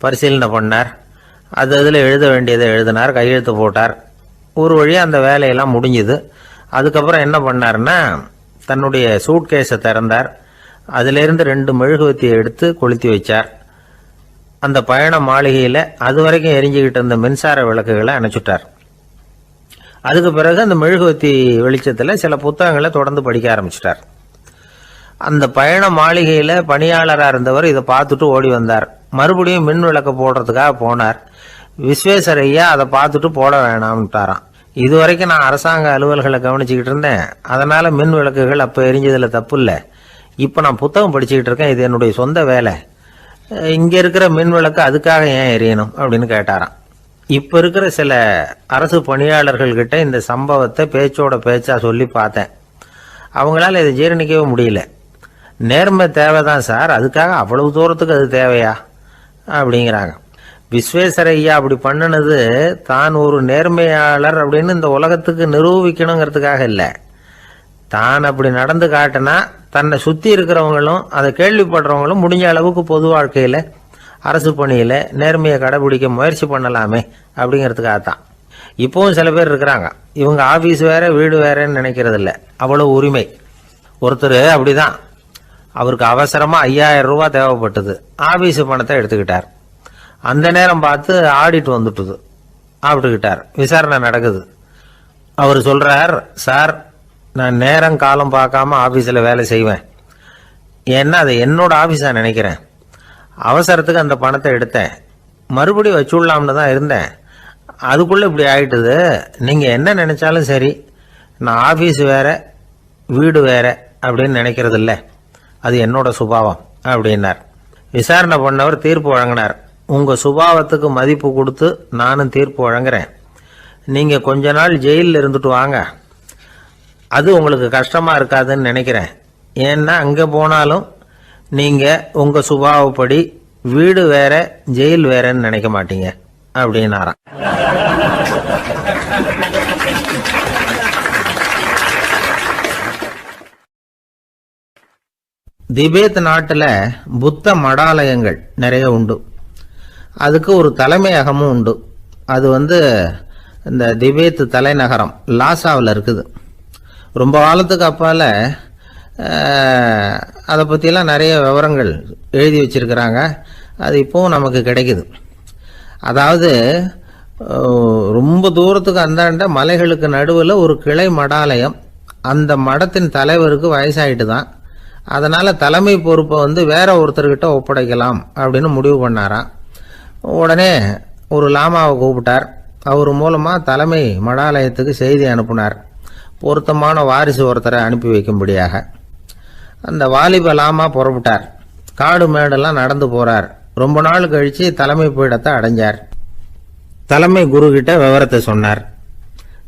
பரிசீலனை பண்ணார். அதில் எழுத வேண்டியதை எழுதினார், கையெழுத்து போட்டார். ஒரு வழியாக அந்த வேலையெல்லாம் முடிஞ்சுது. அதுக்கப்புறம் என்ன பண்ணார்னா, தன்னுடைய சூட்கேஸை திறந்தார். அதிலிருந்து 2 மெழுகுவத்தியை எடுத்து கொளுத்தி வச்சார். அந்த பயண மாளிகையில் அது வரைக்கும் எரிஞ்சுக்கிட்டு இருந்த மின்சார விளக்குகளை அணைச்சுட்டார். அதுக்கு பிறகு அந்த மெழுகுவத்தி வெளிச்சத்தில் சில புத்தகங்களை தொடர்ந்து படிக்க ஆரம்பிச்சிட்டார். அந்த பயண மாளிகையில் பணியாளராக இருந்தவர் இதை பார்த்துட்டு ஓடி வந்தார். மறுபடியும் மின் விளக்கு போடுறதுக்காக போனார். விஸ்வேஸ்வரையா அதை பார்த்துட்டு போட வேணாம்ட்டாராம். இதுவரைக்கும் நான் அரசாங்க அலுவல்களை கவனிச்சுக்கிட்டு இருந்தேன், அதனால மின் விளக்குகள் அப்போ எரிஞ்சதில் தப்பு இல்லை. இப்போ நான் புத்தகம் படிச்சுக்கிட்டு இருக்கேன், இது என்னுடைய சொந்த வேலை. இங்கே இருக்கிற மின் விளக்கு அதுக்காக ஏன் எரியணும் அப்படின்னு கேட்டாராம். இப்போ இருக்கிற சில அரசு பணியாளர்கள்கிட்ட இந்த சம்பவத்தை பேச்சோட பேச்சா சொல்லி பார்த்தேன். அவங்களால இதை ஜீரணிக்கவே முடியல. நேர்மை தேவைதான் சார், அதுக்காக அவ்வளவு தூரத்துக்கு அது தேவையா அப்படிங்கிறாங்க. விஸ்வேஸ்வரையா அப்படி பண்ணினது தான் ஒரு நேர்மையாளர் அப்படின்னு இந்த உலகத்துக்கு நிரூபிக்கணுங்கிறதுக்காக இல்லை. தான் அப்படி நடந்து காட்டினா தன்னை சுற்றி இருக்கிறவங்களும் அதை கேள்விப்படுறவங்களும் முடிஞ்ச அளவுக்கு பொது வாழ்க்கையில் அரசு பணியில் நேர்மையை கடைபிடிக்க முயற்சி பண்ணலாமே அப்படிங்கிறதுக்காகத்தான். இப்போவும் சில பேர் இருக்கிறாங்க, இவங்க ஆஃபீஸ் வேற வீடு வேறன்னு நினைக்கிறது இல்லை, அவ்வளோ உரிமை. ஒருத்தர் அப்படிதான், அவருக்கு அவசரமாக 5000 ரூபா தேவைப்பட்டது. ஆஃபீஸு பணத்தை எடுத்துக்கிட்டார். அந்த நேரம் பார்த்து ஆடிட் வந்துட்டுது, ஆப்பிட்டுக்கிட்டார். விசாரணை நடக்குது. அவர் சொல்கிறார், சார் நான் நேரம் காலம் பார்க்காம ஆஃபீஸில் வேலை செய்வேன், ஏன்னா அதை என்னோட ஆஃபீஸாக நினைக்கிறேன். அவசரத்துக்கு அந்த பணத்தை எடுத்தேன், மறுபடியும் வச்சுடலாம்னு தான் இருந்தேன், அதுக்குள்ளே இப்படி ஆயிட்டுது. நீங்கள் என்ன நினச்சாலும் சரி, நான் ஆஃபீஸ் வேற வீடு வேற அப்படின்னு நினைக்கிறது இல்லை, அது என்னோட சுபாவம் அப்படின்னார். விசாரணை பண்ணவர் தீர்ப்பு வழங்கினார். உங்கள் சுபாவத்துக்கு மதிப்பு கொடுத்து நானும் தீர்ப்பு வழங்குறேன். நீங்கள் கொஞ்ச நாள் ஜெயிலில் இருந்துட்டு வாங்க, அது உங்களுக்கு கஷ்டமாக இருக்காதுன்னு நினைக்கிறேன். ஏன்னா அங்கே போனாலும் நீங்கள் உங்கள் சுபாவப்படி வீடு வேற ஜெயில் வேறன்னு நினைக்க மாட்டீங்க அப்படின்னாராம். திபேத் நாட்டில் புத்த மடாலயங்கள் நிறைய உண்டு. அதுக்கு ஒரு தலைமையகமும் உண்டு. அது இந்த திபேத் தலைநகரம் லாசாவில் இருக்குது. ரொம்ப காலத்துக்கு அப்பால் அதை பற்றியெல்லாம் நிறைய விவரங்கள் எழுதி வச்சிருக்கிறாங்க. அது இப்போவும் நமக்கு கிடைக்குது. அதாவது ரொம்ப தூரத்துக்கு அந்தாண்ட மலைகளுக்கு நடுவில் ஒரு கிளை மடாலயம். அந்த மடத்தின் தலைவருக்கு வயசாயிட்டு தான், அதனால் தலைமை பொறுப்பை வேற ஒருத்தர்கிட்ட ஒப்படைக்கலாம் அப்படின்னு முடிவு பண்ணாராம். உடனே ஒரு லாமாவை கூப்பிட்டார். அவர் மூலமாக தலைமை மடாலயத்துக்கு செய்தி அனுப்புனார், பொருத்தமான வாரிசு ஒருத்தரை அனுப்பி வைக்கும்படியாக. அந்த வாலிப லாமா புறப்பட்டார். காடு மேடெல்லாம் நடந்து போகிறார். ரொம்ப நாள் கழித்து தலைமை பீடத்தை அடைஞ்சார். தலைமை குரு கிட்ட விவரத்தை சொன்னார்.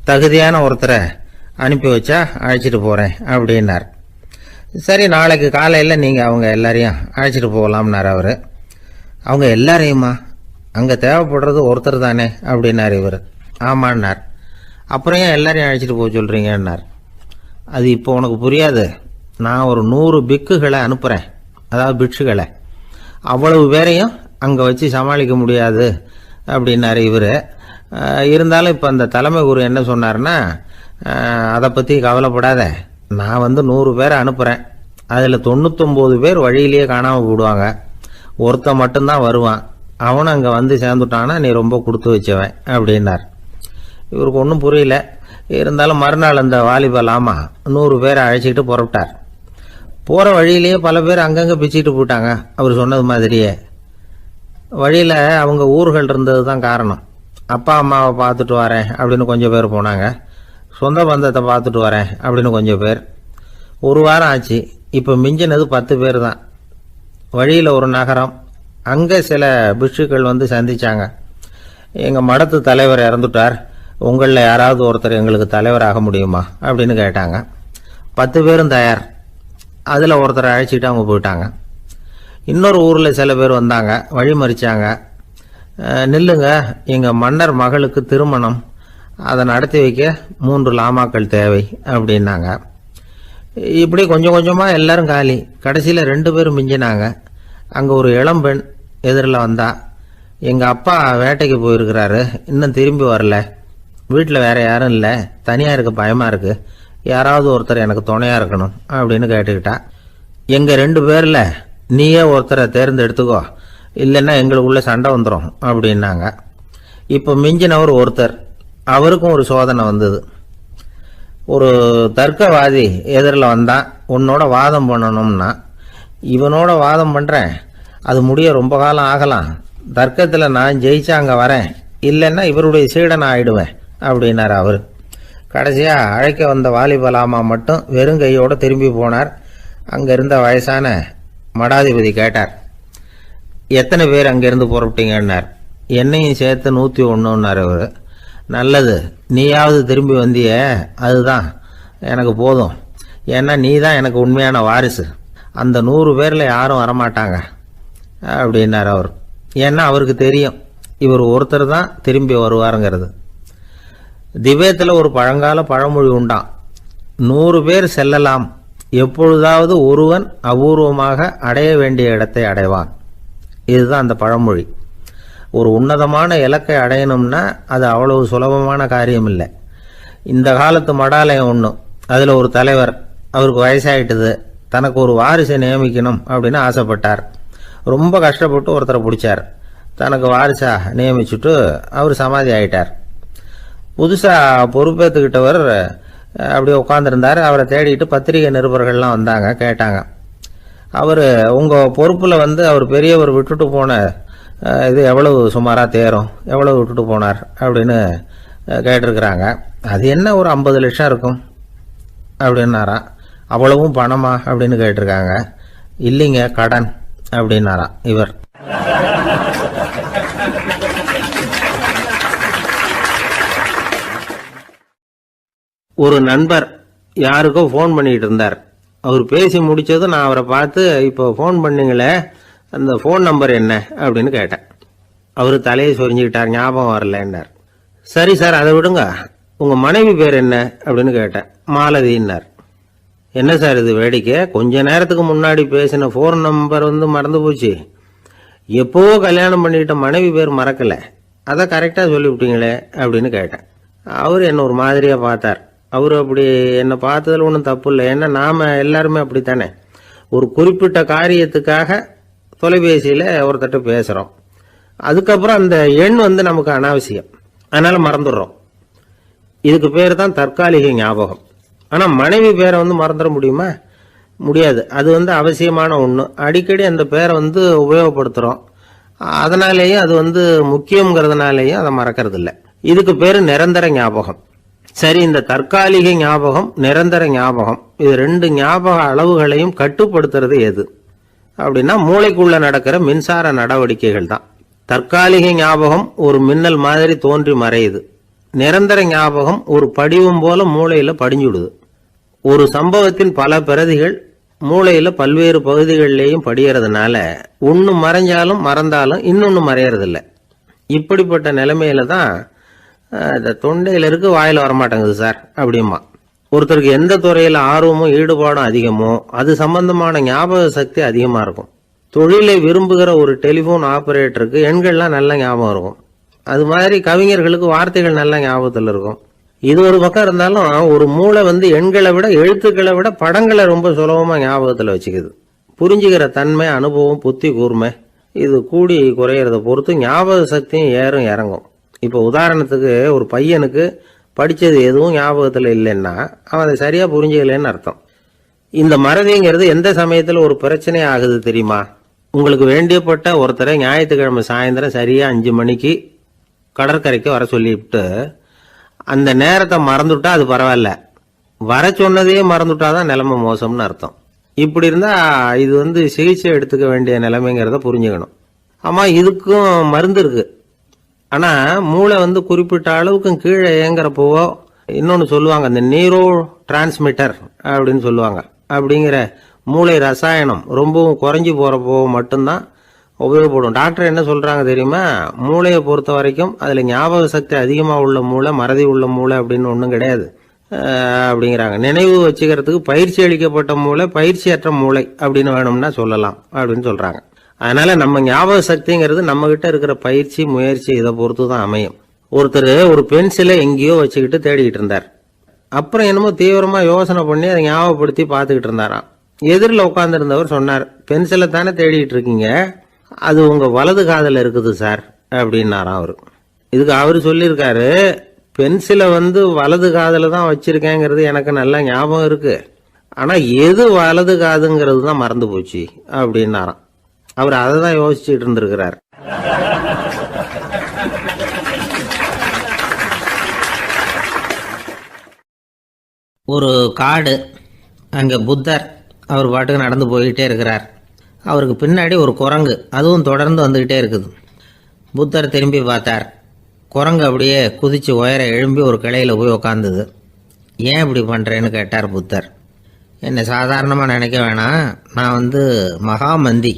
தகுதியான ஒருத்தரை அனுப்பி வச்சா அழைச்சிட்டு போகிறேன் அப்படின்னார். சரி, நாளைக்கு காலையில் நீங்கள் அவங்க எல்லாரையும் அழைச்சிட்டு போகலாம்னார் அவர். அவங்க எல்லாரையுமா? அங்கே தேவைப்படுறது ஒருத்தர் தானே அப்படின்னார் இவர். ஆமான்னார். அப்புறம் ஏன் எல்லாரையும் அழைச்சிட்டு போக சொல்கிறீங்கன்னார். அது இப்போ உனக்கு புரியாது. நான் ஒரு 100 பிக்குகளை அனுப்புகிறேன், அதாவது பிட்சுகளை. அவ்வளவு பேரையும் அங்கே வச்சு சமாளிக்க முடியாது அப்படின்னாரு இவர். இருந்தாலும் இப்போ அந்த தலைமை குரு என்ன சொன்னார்னா, அதை பற்றி கவலைப்படாத, நான் 100 பேரை அனுப்புகிறேன், அதில் 99 பேர் வழியிலேயே காணாமல் போடுவாங்க, ஒருத்தன் மட்டும்தான் வருவான், அவனும் அங்கே சேர்ந்துட்டானா நீ ரொம்ப கொடுத்து வச்சவன் அப்படின்னார். இவருக்கு ஒன்றும் புரியல. இருந்தாலும் மறுநாள் அந்த வாலிபலாமா 100 பேரை அழைச்சிக்கிட்டு புறப்பட்டார். போகிற வழியிலேயே பல பேர் அங்கங்கே பிச்சுக்கிட்டு போயிட்டாங்க. அவர் சொன்னது மாதிரியே வழியில் அவங்க ஊர்கள் இருந்தது தான் காரணம். அப்பா அம்மாவை பார்த்துட்டு வரேன் அப்படின்னு கொஞ்சம் பேர் போனாங்க. சொந்த பந்தத்தை பார்த்துட்டு வரேன் அப்படின்னு கொஞ்சம் பேர். ஒரு வாரம் ஆச்சு. இப்போ மிஞ்சினது 10 பேர் தான். வழியில் ஒரு நகரம், அங்கே சில பிட்சுக்கள் சந்திச்சாங்க. எங்கள் மடத்து தலைவர் இறந்துட்டார், உங்களில் யாராவது ஒருத்தர் எங்களுக்கு தலைவராக முடியுமா அப்படின்னு கேட்டாங்க. 10 பேரும் தயார். அதில் ஒருத்தரை அழைச்சிக்கிட்டு அவங்க போயிட்டாங்க. இன்னொரு ஊரில் சில பேர் வந்தாங்க, வழி மறிச்சாங்க. நில்லுங்க, எங்கள் மன்னர் மகளுக்கு திருமணம், அதை நடத்தி வைக்க 3 லாமாக்கள் தேவை அப்படின்னாங்க. இப்படி கொஞ்சம் கொஞ்சமாக எல்லாரும் காலி. கடைசியில் 2 பேரும் மிஞ்சினாங்க. அங்கே ஒரு இளம்பெண் எதிரில் வந்தா. எங்கள் அப்பா வேட்டைக்கு போயிருக்கிறாரு, இன்னும் திரும்பி வரல. வீட்டில் வேற யாரும் இல்லை, தனியாக இருக்க பயமாக இருக்கு. யாராவது ஒருத்தர் எனக்கு துணையாக இருக்கணும் அப்படின்னு கேட்டுக்கிட்டா. எங்கள் 2 பேரில் நீயே ஒருத்தரை தேர்ந்தெடுத்துக்கோ, இல்லைன்னா எங்களுக்குள்ள சண்டை வந்துடும் அப்படின்னாங்க. இப்போ மிஞ்சினவர் ஒருத்தர். அவருக்கும் ஒரு சோதனை வந்தது. ஒரு தர்க்கவாதி எதிரில் வந்தான். உன்னோட வாதம் பண்ணணும்னா. இவனோட வாதம் பண்ணுறேன், அது முடிய ரொம்ப காலம் ஆகலாம். தர்க்கத்தில் நான் ஜெயிச்சா அங்கே வரேன், இல்லைன்னா இவருடைய சீடனை ஆயிடுவேன் அப்படின்னார் அவர். கடைசியாக அழைக்க வந்த வாலிபலாமா மட்டும் வெறும் கையோடு திரும்பி போனார். அங்கே இருந்த வயசான மடாதிபதி கேட்டார், எத்தனை பேர் அங்கேருந்து புறப்பட்டீங்கன்னார். என்னையும் சேர்த்து 101ன்னார் அவர். நல்லது, நீயாவது திரும்பி வந்திய, அதுதான் எனக்கு போதும். ஏன்னா நீ தான் எனக்கு உண்மையான வாரிசு. அந்த 100 பேரில் யாரும் வரமாட்டாங்க அப்படின்னார் அவர். ஏன்னா அவருக்கு தெரியும் இவர் ஒருத்தர் தான் திரும்பி வருவாருங்கிறது. திபேத்தில் ஒரு பழங்கால பழமொழி உண்டாம், 100 பேர் செல்லலாம், எப்பொழுதாவது ஒருவன் அபூர்வமாக அடைய வேண்டிய இடத்தை அடைவான். இதுதான் அந்த பழமொழி. ஒரு உன்னதமான இலக்கை அடையணும்னா அது அவ்வளவு சுலபமான காரியம் இல்லை. இந்த காலத்து மடாலயம் ஒன்று, அதில் ஒரு தலைவர், அவருக்கு வயசாயிட்டுது, தனக்கு ஒரு வாரிசை நியமிக்கணும் அப்படின்னு ஆசைப்பட்டார். ரொம்ப கஷ்டப்பட்டு ஒருத்தரை பிடிச்சார். தனக்கு வாரிசா நியமிச்சுட்டு அவர் சமாதி ஆயிட்டார். புதுசாக பொறுப்பேற்றுக்கிட்டவர் அப்படியே உட்காந்துருந்தார். அவரை தேடிட்டு பத்திரிகை நிருபர்கள்லாம் வந்தாங்க, கேட்டாங்க. அவர் உங்கள் பொறுப்பில் அவர் பெரியவர் விட்டுட்டு போன இது எவ்வளவு சுமாராக தேரும், எவ்வளவு விட்டுட்டு போனார் அப்படின்னு கேட்டிருக்கிறாங்க. அது என்ன ஒரு 50 லட்சம் இருக்கும் அப்படின்னாராம். அவ்வளவும் பணமா அப்படின்னு கேட்டிருக்காங்க. இல்லைங்க, கடன் அப்படின்னாராம் இவர். ஒரு நண்பர் யாருக்கோ ஃபோன் பண்ணிட்டு இருந்தார். அவர் பேசி முடிச்சதும் நான் அவரை பார்த்து, இப்போ ஃபோன் பண்ணீங்களே, அந்த ஃபோன் நம்பர் என்ன அப்படின்னு கேட்டேன். அவர் தலையை சொரிஞ்சுக்கிட்டார், ஞாபகம் வரலன்னார். சரி சார், அதை விடுங்க, உங்கள் மனைவி பேர் என்ன அப்படின்னு கேட்டேன். மாலதின்னார். என்ன சார் இது வேடிக்கை, கொஞ்ச நேரத்துக்கு முன்னாடி பேசின ஃபோன் நம்பர் மறந்து போச்சு. எப்போவோ கல்யாணம் பண்ணிக்கிட்ட மனைவி பேர் மறக்கலை, அதை கரெக்டாக சொல்லிவிட்டீங்களே அப்படின்னு கேட்டேன். அவர் என்ன ஒரு மாதிரியாக பார்த்தார். அவர் அப்படி என்னை பார்த்ததில் ஒன்றும் தப்பு இல்லை, ஏன்னா நாம் எல்லாருமே அப்படித்தானே. ஒரு குறிப்பிட்ட காரியத்துக்காக தொலைபேசியில் ஒருத்தட்ட பேசுகிறோம், அதுக்கப்புறம் அந்த எண் நமக்கு அனாவசியம், அதனால் மறந்துடுறோம். இதுக்கு பேர் தான் தற்காலிக ஞாபகம். ஆனால் மனைவி பேரை மறந்துட முடியுமா? முடியாது. அது அவசியமான ஒன்று. அடிக்கடி அந்த பேரை உபயோகப்படுத்துகிறோம், அதனாலேயும் அது முக்கியங்கிறதுனாலேயும் அதை மறக்கிறது இல்லை. இதுக்கு பேர் நிரந்தர ஞாபகம். சரி, இந்த தற்காலிக ஞாபகம், நிரந்தர ஞாபகம், இது 2 ஞாபக அளவுகளையும் கட்டுப்படுத்துறது எது அப்படின்னா மூளைக்குள்ள நடக்கிற மின்சார நடவடிக்கைகள் தான். தற்காலிக ஞாபகம் ஒரு மின்னல் மாதிரி தோன்றி மறையுது. நிரந்தர ஞாபகம் ஒரு படிவம் போல மூளையில படிஞ்சுடுது. ஒரு சம்பவத்தின் பல பிரதிகள் மூளையில பல்வேறு பகுதிகளிலேயும் படியறதுனால ஒன்று மறைஞ்சாலும் மறந்தாலும் இன்னொன்று மறையறதில்லை. இப்படிப்பட்ட நிலைமையில தான் இந்த தொண்டையில இருக்கு, வாயில வரமாட்டேங்குது சார் அப்படிமா. ஒருத்தருக்கு எந்த துறையில ஆர்வமும் ஈடுபாடும் அதிகமோ அது சம்பந்தமான ஞாபக சக்தி அதிகமா இருக்கும். தொழிலை விரும்புகிற ஒரு டெலிபோன் ஆபரேட்டருக்கு எண்கள்லாம் நல்ல ஞாபகம் இருக்கும். அது மாதிரி கவிஞர்களுக்கு வார்த்தைகள் நல்ல ஞாபகத்தில் இருக்கும். இது ஒரு பக்கம் இருந்தாலும் ஒரு மூளை எண்களை விட எழுத்துக்களை விட படங்களை ரொம்ப சுலபமா ஞாபகத்தில் வச்சுக்குது. புரிஞ்சுக்கிற தன்மை, அனுபவம், புத்தி கூர்மை இது கூடி குறையிறத பொறுத்து ஞாபக சக்தியும் ஏறும் இறங்கும். இப்போ உதாரணத்துக்கு ஒரு பையனுக்கு படித்தது எதுவும் ஞாபகத்தில் இல்லைன்னா அவன் அதை சரியாக புரிஞ்சுக்கலன்னு அர்த்தம். இந்த மறதிங்கிறது எந்த சமயத்தில் ஒரு பிரச்சனை ஆகுது தெரியுமா? உங்களுக்கு வேண்டியப்பட்ட ஒருத்தரை ஞாயிற்றுக்கிழமை சாயந்தரம் சரியாக 5 மணிக்கு கடற்கரைக்கு வர சொல்லிவிட்டு அந்த நேரத்தை மறந்துட்டா அது பரவாயில்ல, வர சொன்னதையே மறந்துட்டாதான் நிலைமை மோசம்னு அர்த்தம். இப்படி இருந்தால் இது சிகிச்சை எடுத்துக்க வேண்டிய நிலைமைங்கிறத புரிஞ்சுக்கணும். ஆமாம், இதுக்கும் மருந்து இருக்கு. ஆனால் மூளை குறிப்பிட்ட அளவுக்கும் கீழே இயங்குறப்போவோ இன்னொன்று சொல்லுவாங்க, இந்த நியூரோ டிரான்ஸ்மிட்டர் அப்படின்னு சொல்லுவாங்க. அப்படிங்கிற மூளை ரசாயனம் ரொம்பவும் குறைஞ்சி போகிறப்போ மட்டும்தான் உபயோகப்படும். டாக்டர் என்ன சொல்கிறாங்க தெரியுமா? மூளையை பொறுத்த வரைக்கும் அதில் ஞாபக சக்தி அதிகமாக உள்ள மூளை, மறதி உள்ள மூளை அப்படின்னு ஒன்றும் கிடையாது. அப்படிங்கிறாங்க. நினைவு வச்சுக்கிறதுக்கு பயிற்சி அளிக்கப்பட்ட மூளை, பயிற்சியற்ற மூளை அப்படின்னு வேணும்னா சொல்லலாம் அப்படின்னு சொல்றாங்க. அதனால நம்ம ஞாபக சக்திங்கிறது நம்ம கிட்ட இருக்கிற பயிற்சி, முயற்சி இதை பொறுத்து தான் அமையும். ஒருத்தர் ஒரு பென்சிலை எங்கேயோ வச்சுக்கிட்டு தேடிக்கிட்டு இருந்தார். அப்புறம் என்னமோ தீவிரமா யோசனை பண்ணி அதை ஞாபகப்படுத்தி பார்த்துக்கிட்டு இருந்தாராம். எதிரில் உட்கார்ந்துருந்தவர் சொன்னார், பென்சிலை தானே தேடிட்டு இருக்கீங்க, அது உங்க வலது காதில் இருக்குது சார் அப்படின்னாராம் அவரு. இதுக்கு அவரு சொல்லியிருக்காரு, பென்சிலை வலது காதில் தான் வச்சிருக்கேங்கிறது எனக்கு நல்லா ஞாபகம் இருக்கு, ஆனா எது வலது காதுங்கிறது தான் மறந்து போச்சு அப்படின்னாராம். அவர் அதை தான் யோசிச்சுட்டு இருந்திருக்கிறார்.
ஒரு காடு, அங்கே புத்தர் அவர் பாட்டுக்கு நடந்து போய்கிட்டே இருக்கிறார். அவருக்கு பின்னாடி ஒரு குரங்கு, அதுவும் தொடர்ந்து வந்துக்கிட்டே இருக்குது. புத்தர் திரும்பி பார்த்தார். குரங்கு அப்படியே குதித்து உயர எழும்பி ஒரு கிளையில் போய் உக்காந்துது. ஏன் இப்படி பண்ணுறேன்னு கேட்டார் புத்தர். என்னை சாதாரணமாக நினைக்க வேணாம், நான் மகாமந்தி,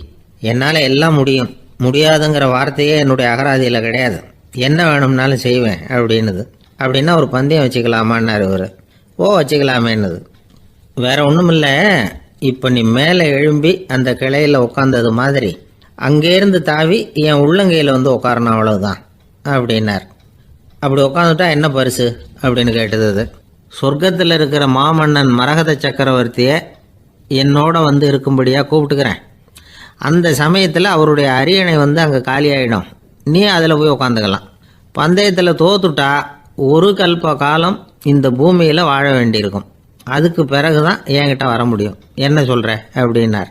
என்னால் எல்லாம் முடியும், முடியாதுங்கிற வார்த்தையே என்னுடைய அகராதியில் கிடையாது, என்ன வேணும்னாலும் செய்வேன் அப்படின்னுது. அப்படின்னா ஒரு பந்தயம் வச்சுக்கலாமான்னாரு இவர். ஓ வச்சுக்கலாமேன்னுது. வேற ஒன்றும் இல்லை, இப்போ நீ மேலே எழும்பி அந்த கிளையில் உட்காந்தது மாதிரி அங்கேருந்து தாவி என் உள்ளங்கையில் உட்காரணும், அவ்வளவுதான் அப்படின்னார். அப்படி உட்காந்துட்டா என்ன பரிசு அப்படின்னு கேட்டது அது. சொர்க்கத்தில் இருக்கிற மாமன்னன் மரகத சக்கரவர்த்தியை என்னோட இருக்கும்படியாக கூப்பிட்டுக்கிறேன். அந்த சமயத்தில் அவருடைய அரியணை அங்கே காலியாயிடும், நீ அதில் போய் உட்காந்துக்கலாம். பந்தயத்தில் தோத்துட்டா ஒரு கல்ப காலம் இந்த பூமியில் வாழ வேண்டியிருக்கும், அதுக்கு பிறகு தான் என்கிட்ட வர முடியும், என்ன சொல்கிற அப்படின்னார்.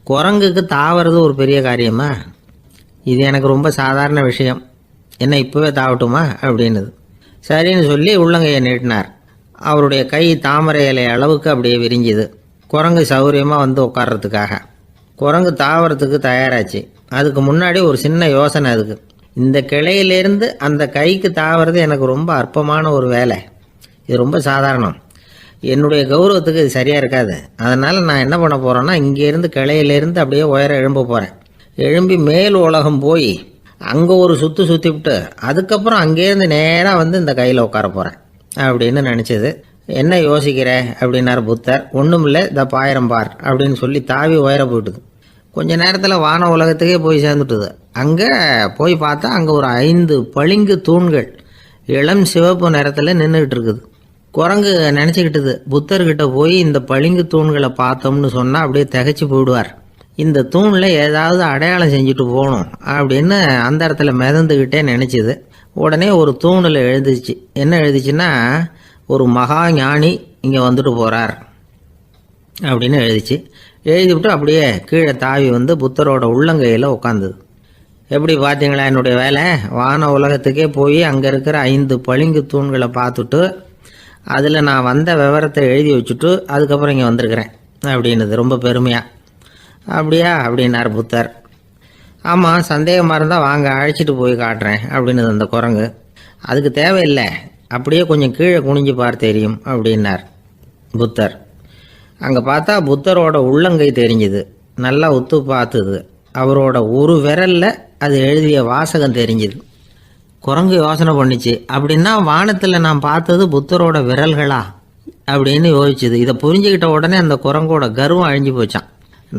குரங்குக்கு தாவறது ஒரு பெரிய காரியமா, இது எனக்கு ரொம்ப சாதாரண விஷயம், என்ன இப்போவே தாவட்டுமா அப்படின்னுது. சரின்னு சொல்லி உள்ளங்கையை நீட்டினார். அவருடைய கை தாமரை இலை அளவுக்கு அப்படியே விரிஞ்சுது. குரங்கு சௌகரியமாக உட்கார்றதுக்காக. குரங்கு தாவறதுக்கு தயாராச்சு. அதுக்கு முன்னாடி ஒரு சின்ன யோசனை அதுக்கு. இந்த கிளையிலேருந்து அந்த கைக்கு தாவறது எனக்கு ரொம்ப அற்பமான ஒரு வேலை, இது ரொம்ப சாதாரணம், என்னுடைய கௌரவத்துக்கு இது சரியாக இருக்காது. அதனால் நான் என்ன பண்ண போகிறேன்னா, இங்கேருந்து கிளையிலேருந்து அப்படியே உயர எழும்ப போகிறேன். எழும்பி மேல் உலகம் போய் அங்கே ஒரு சுற்றி விட்டு அதுக்கப்புறம் அங்கேருந்து நேராக இந்த கையில் உட்கார போகிறேன் அப்படின்னு நினச்சிது. என்ன யோசிக்கிற அப்படின்னார் புத்தர். ஒன்றும் இல்லை, இந்த பாயிரம் பார் அப்படின்னு சொல்லி தாவி உயர போயிட்டுது. கொஞ்ச நேரத்தில் வான உலகத்துக்கே போய் சேர்ந்துட்டுது. அங்கே போய் பார்த்தா அங்கே ஒரு 5 பளிங்கு தூண்கள் இளம் சிவப்பு நிறத்தில் நின்றுக்கிட்டு இருக்குது. குரங்கு நினச்சிக்கிட்டுது, புத்தர்கிட்ட போய் இந்த பளிங்கு தூண்களை பார்த்தோம்னு சொன்னால் அப்படியே திகைச்சு போயிடுவார், இந்த தூணில் ஏதாவது அடையாளம் செஞ்சுட்டு போகணும் அப்படின்னு அந்த இடத்துல மிதந்துக்கிட்டே நினச்சிது. உடனே ஒரு தூணில் எழுதிச்சு. என்ன எழுதிச்சுன்னா, ஒரு மகா ஞானி இங்கே வந்துட்டு போகிறார் அப்படின்னு எழுதிச்சு. எழுதிவிட்டு அப்படியே கீழே தாவி புத்தரோட உள்ளங்கையில் உட்காந்துது. எப்படி பார்த்தீங்களா என்னுடைய வேலை, வான உலகத்துக்கே போய் அங்கே இருக்கிற 5 பளிங்கு தூண்களை பார்த்துட்டு அதில் நான் வந்த விவரத்தை எழுதி வச்சுட்டு அதுக்கப்புறம் இங்கே வந்திருக்கிறேன் அப்படின்னுது ரொம்ப பெருமையாக. அப்படியா அப்படின்னார் புத்தர். ஆமாம், சந்தேகமாக இருந்தால் வாங்க அழைச்சிட்டு போய் காட்டுறேன் அப்படின்னுது அந்த குரங்கு. அதுக்கு தேவையில்லை, அப்படியே கொஞ்சம் கீழே குனிஞ்சு பார்த்து தெரியும் அப்படின்னார் புத்தர். அங்கே பார்த்தா புத்தரோட உள்ளங்கை தெரிஞ்சுது. நல்லா உத்து பார்த்துது. அவரோட ஒரு விரலில் அது எழுதிய வாசகம் தெரிஞ்சுது. குரங்கு யோசனை பண்ணிச்சு, அப்படின்னா வானத்தில் நான் பார்த்தது புத்தரோட விரல்களா அப்படின்னு யோசிச்சுது. இதை புரிஞ்சுக்கிட்ட உடனே அந்த குரங்கோட கர்வம் அழிஞ்சு போச்சான்.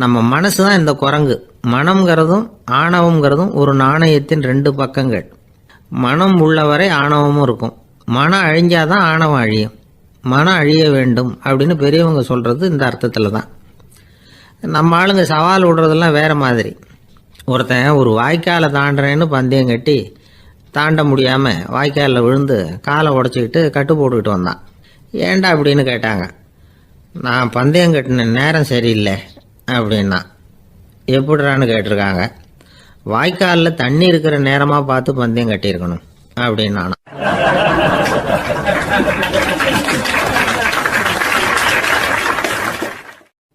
நம்ம மனசு தான் இந்த குரங்கு. மனம்ங்கிறதும் ஆணவம்ங்கிறதும் ஒரு நாணயத்தின் 2 பக்கங்கள். மனம் உள்ளவரை ஆணவமும் இருக்கும். மனம் அழிஞ்சாதான் ஆணவம் அழியும். மனம் அழிய வேண்டும் அப்படின்னு பெரியவங்க சொல்கிறது இந்த அர்த்தத்தில் தான். நம்ம ஆளுங்க சவால் விடுறதெல்லாம் வேறு மாதிரி. ஒருத்தன் ஒரு வாய்க்காலை தாண்டுறேன்னு பந்தயம் கட்டி தாண்ட முடியாமல் வாய்க்காலில் விழுந்து காலை உடச்சிக்கிட்டு கட்டு போட்டுக்கிட்டு வந்தான். ஏன்டா அப்படின்னு கேட்டாங்க. நான் பந்தயம் கட்டின நேரம் சரியில்லை அப்படின்னா. எப்படிறான்னு கேட்டிருக்காங்க. வாய்க்காலில் தண்ணி இருக்கிற நேரமாக பார்த்து பந்தயம் கட்டியிருக்கணும் அப்படின்னா.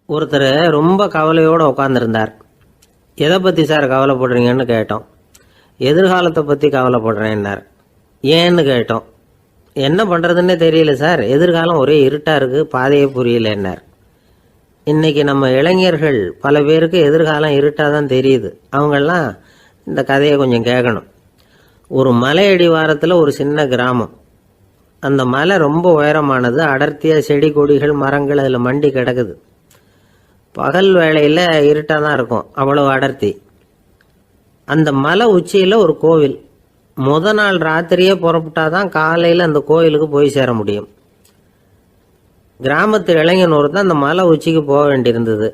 ஒருத்தர் ரொம்ப கவலையோடு உட்காந்துருந்தார். எதை பற்றி சார் கவலைப்படுறீங்கன்னு கேட்டோம். எதிர்காலத்தை பற்றி கவலைப்படுறேன்னார். ஏன்னு கேட்டோம். என்ன பண்ணுறதுன்னே தெரியல சார், எதிர்காலம் ஒரே இருட்டாக இருக்குது, பாதையே புரியலன்னார். இன்றைக்கி நம்ம இளைஞர்கள் பல பேருக்கு எதிர்காலம் இருட்டாக தான் தெரியுது. அவங்கெல்லாம் இந்த கதையை கொஞ்சம் கேட்கணும். ஒரு மலை அடிவாரத்தில் ஒரு சின்ன கிராமம். அந்த மலை ரொம்ப உயரமானது, அடர்த்தியாக செடி கொடிகள் மரங்கள் அதில் மண்டி கிடக்குது. பகல் வேளையில் இருட்டாக தான் இருக்கும், அவ்வளோ அடர்த்தி. அந்த மலை உச்சியில் ஒரு கோவில். நாள் ராத்திரியே புறப்பட்டாதான் காலையில் அந்த கோயிலுக்கு போய் சேர முடியும். கிராமத்து இளைஞன் ஒருத்தன் அந்த மலை உச்சிக்கு போக வேண்டியிருந்தது.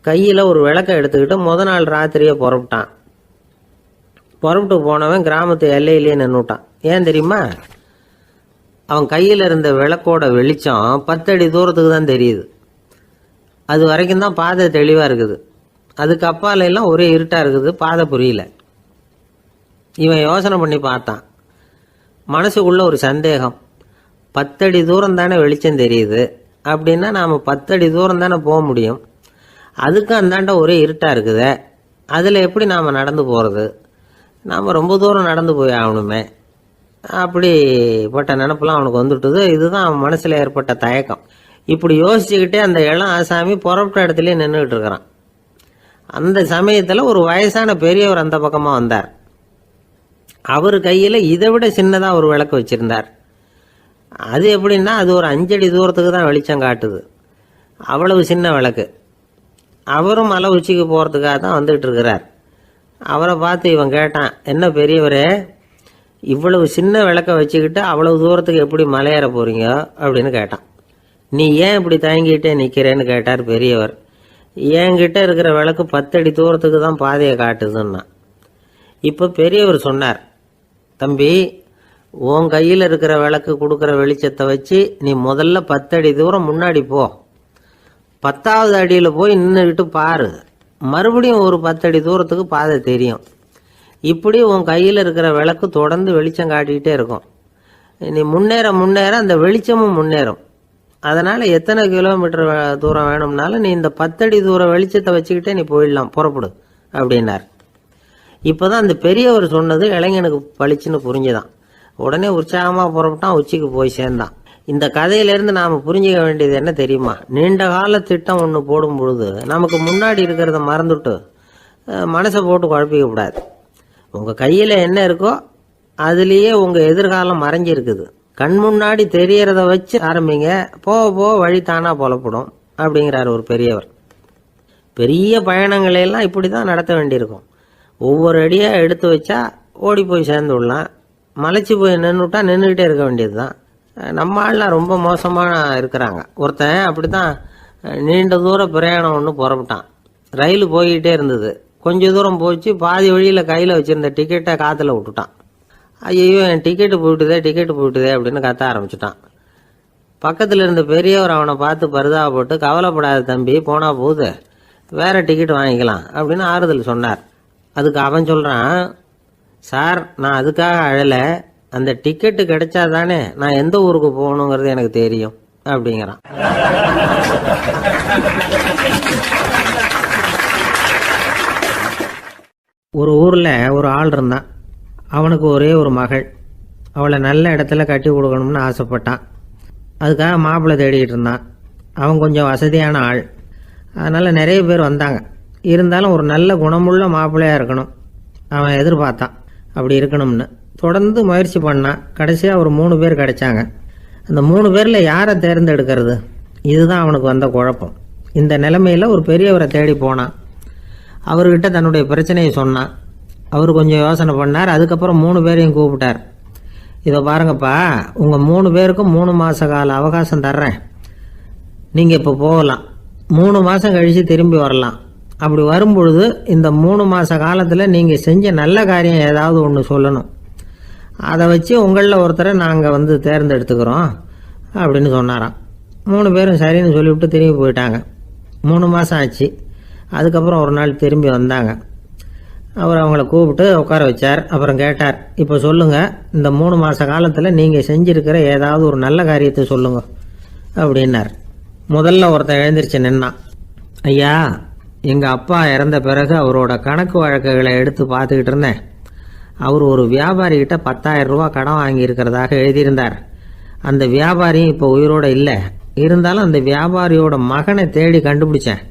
கையில் ஒரு விளக்கை எடுத்துக்கிட்டு நாள் ராத்திரியே புறப்பட்டான். புறப்பட்டு போனவன் கிராமத்து எல்லையிலேயே நின்றுட்டான். ஏன் தெரியுமா? அவன் கையில் இருந்த விளக்கோட வெளிச்சம் 10 அடி தூரத்துக்கு தான் தெரியுது. அது வரைக்கும் தான் பாதை தெளிவாக இருக்குது. அதுக்கு அப்பால எல்லாம் ஒரே இருட்டாக இருக்குது, பாதை புரியல. இவன் யோசனை பண்ணி பார்த்தான். மனசுக்குள்ள ஒரு சந்தேகம். 10 அடி தூரம் தானே வெளிச்சம் தெரியுது, அப்படின்னா நாம் 10 அடி தூரம் தானே போக முடியும். அதுக்கு அந்தாண்ட ஒரே இருட்டாக இருக்குதே, அதில் எப்படி நாம் நடந்து போகிறது? நாம் ரொம்ப தூரம் நடந்து போய் ஆகணுமே. அப்படிப்பட்ட நினப்பெல்லாம் அவனுக்கு வந்துட்டுது. இதுதான் அவன் மனசில் ஏற்பட்ட தயக்கம். இப்படி யோசிச்சுக்கிட்டே அந்த இளம் ஆசாமி புறப்பட்ட இடத்துலயே நின்றுக்கிட்டு இருக்கிறான். அந்த சமயத்தில் ஒரு வயசான பெரியவர் அந்த பக்கமாக வந்தார். அவர் கையில் இதை விட சின்னதாக ஒரு விளக்கு வச்சுருந்தார். அது எப்படின்னா, அது ஒரு 5 அடி தூரத்துக்கு தான் வெளிச்சம் காட்டுது. அவ்வளவு சின்ன விளக்கு. அவரும் மலை உச்சிக்கு போகிறதுக்காக தான் வந்துகிட்டு இருக்கிறார். அவரை பார்த்து இவன் கேட்டான், என்ன பெரியவரே, இவ்வளவு சின்ன விளக்க வச்சுக்கிட்டு அவ்வளவு தூரத்துக்கு எப்படி மலையேற போறீங்க அப்படின்னு கேட்டான். நீ ஏன் இப்படி தயங்கிட்டே நிற்கிறேன்னு கேட்டார் பெரியவர். என்கிட்ட இருக்கிற விளக்கு 10 அடி தூரத்துக்கு தான் பாதையை காட்டுதுன்னா. இப்போ பெரியவர் சொன்னார், தம்பி, உன் கையில் இருக்கிற விளக்கு கொடுக்குற வெளிச்சத்தை வச்சு நீ முதல்ல 10 அடி தூரம் முன்னாடி போ. 10வது அடியில் போய் நின்றுக்கிட்டு பாரு, மறுபடியும் ஒரு 10 அடி தூரத்துக்கு பாதை தெரியும். இப்படி உன் கையில் இருக்கிற விளக்கு தொடர்ந்து வெளிச்சம் காட்டிக்கிட்டே இருக்கும். நீ முன்னேற முன்னேற அந்த வெளிச்சமும் முன்னேறும். அதனால் எத்தனை கிலோமீட்டர் தூரம் வேணும்னாலும் நீ இந்த 10 அடி தூரம் வெளிச்சத்தை வச்சுக்கிட்டே நீ போயிடலாம், புறப்படு அப்படின்னார். இப்போ தான் அந்த பெரியவர் சொன்னது இளைஞனுக்கு பளிச்சுன்னு புரிஞ்சுதான். உடனே உற்சாகமாக புறப்பட்டான், உச்சிக்கு போய் சேர்ந்தான். இந்த கதையிலேருந்து நாம் புரிஞ்சிக்க வேண்டியது என்ன தெரியுமா? நீண்ட கால திட்டம் ஒன்று போடும் பொழுது நமக்கு முன்னாடி இருக்கிறத மறந்துட்டு மனசை போட்டு குழப்பிக்க கூடாது. உங்கள் கையில் என்ன இருக்கோ அதுலேயே உங்கள் எதிர்காலம் மறைஞ்சிருக்குது. கண் முன்னாடி தெரியறத வச்சு ஆரம்பிங்க, போக போக வழி தானாக புலப்படும் அப்படிங்கிறார் ஒரு பெரியவர். பெரிய பயணங்களையெல்லாம் இப்படி தான் நடத்த வேண்டியிருக்கும். ஒவ்வொரு அடியாக எடுத்து வச்சா ஓடி போய் சேர்ந்து விடலாம். மலைச்சி போய் நின்றுட்டா நின்றுக்கிட்டே இருக்க வேண்டியது தான். நம்ம ஆள்லாம் ரொம்ப மோசமாக இருக்கிறாங்க. ஒருத்தன் அப்படி தான் நீண்ட தூர பிரயாணம் ஒன்று புறப்பட்டான். ரயில் போய்கிட்டே இருந்தது. கொஞ்சம் தூரம் போச்சு, பாதி வழியில் கையில் வச்சுருந்த டிக்கெட்டை காற்றுல விட்டுட்டான். ஐயோ, என் டிக்கெட்டு போயிட்டுதே அப்படின்னு கத்த ஆரம்பிச்சுட்டான். பக்கத்தில் இருந்த பெரியவர் அவனை பார்த்து பரிதாபப்பட்டு, கவலைப்படாத தம்பி, போனால் போகுது, வேற டிக்கெட் வாங்கிக்கலாம் அப்படின்னு ஆறுதல் சொன்னார். அதுக்கு அவன் சொல்கிறான், சார், நான் அதுக்காக அழலை, அந்த டிக்கெட்டு கிடைச்சா தானே நான் எந்த ஊருக்கு போகணுங்கிறது எனக்கு தெரியும் அப்படிங்கிறான். ஒரு ஊரில் ஒரு ஆள் இருந்தான். அவனுக்கு ஒரே ஒரு மகள். அவளை நல்ல இடத்துல கட்டி கொடுக்கணும்னு ஆசைப்பட்டான். அதுக்காக மாப்பிள்ளை தேடிக்கிட்டு இருந்தான். அவன் கொஞ்சம் வசதியான ஆள், அதனால் நிறைய பேர் வந்தாங்க. இருந்தாலும் ஒரு நல்ல குணமுள்ள மாப்பிள்ளையாக இருக்கணும் அவன் எதிர்பார்த்தான். அப்படி இருக்கணும்னு தொடர்ந்து முயற்சி பண்ணான். கடைசியாக ஒரு 3 பேர் கிடைச்சாங்க. அந்த 3 பேரில் யாரை தேர்ந்தெடுக்கிறது, இதுதான் அவனுக்கு வந்த குழப்பம். இந்த நிலைமையில் ஒரு பெரியவரை தேடி போனான். அவர்கிட்ட தன்னுடைய பிரச்சனையை சொன்னான். அவர் கொஞ்சம் யோசனை பண்ணார். அதுக்கப்புறம் 3 பேரையும் கூப்பிட்டார். இதை பாருங்கப்பா, உங்கள் 3 பேருக்கும் 3 மாத கால அவகாசம் தர்றேன். நீங்கள் இப்போ போகலாம். 3 மாதம் கழித்து திரும்பி வரலாம். அப்படி வரும்பொழுது இந்த 3 மாத காலத்தில் நீங்கள் செஞ்ச நல்ல காரியம் ஏதாவது ஒன்று சொல்லணும். அதை வச்சு உங்களில் ஒருத்தரை நாங்கள் தேர்ந்தெடுத்துக்கிறோம் அப்படின்னு சொன்னாராம். 3 பேரும் சரின்னு சொல்லிவிட்டு திரும்பி போயிட்டாங்க. 3 மாதம் ஆச்சு. அதுக்கப்புறம் ஒரு நாள் திரும்பி வந்தாங்க. அவர் அவங்கள கூப்பிட்டு உட்கார வச்சார். அப்புறம் கேட்டார், இப்போ சொல்லுங்கள், இந்த 3 மாத காலத்தில் நீங்கள் செஞ்சுருக்கிற ஏதாவது ஒரு நல்ல காரியத்தை சொல்லுங்க அப்படின்னார். முதல்ல ஒருத்தன் எழுந்திரிச்சு நின்னான். ஐயா, எங்கள் அப்பா இறந்த பிறகு அவரோட கணக்கு வழக்குகளை எடுத்து பார்த்துக்கிட்டு இருந்தேன். அவர் ஒரு வியாபாரிகிட்ட 10,000 ரூபா கடன் வாங்கியிருக்கிறதாக எழுதியிருந்தார். அந்த வியாபாரியும் இப்போ உயிரோடு இல்லை. இருந்தாலும் அந்த வியாபாரியோட மகனை தேடி கண்டுபிடிச்சேன்.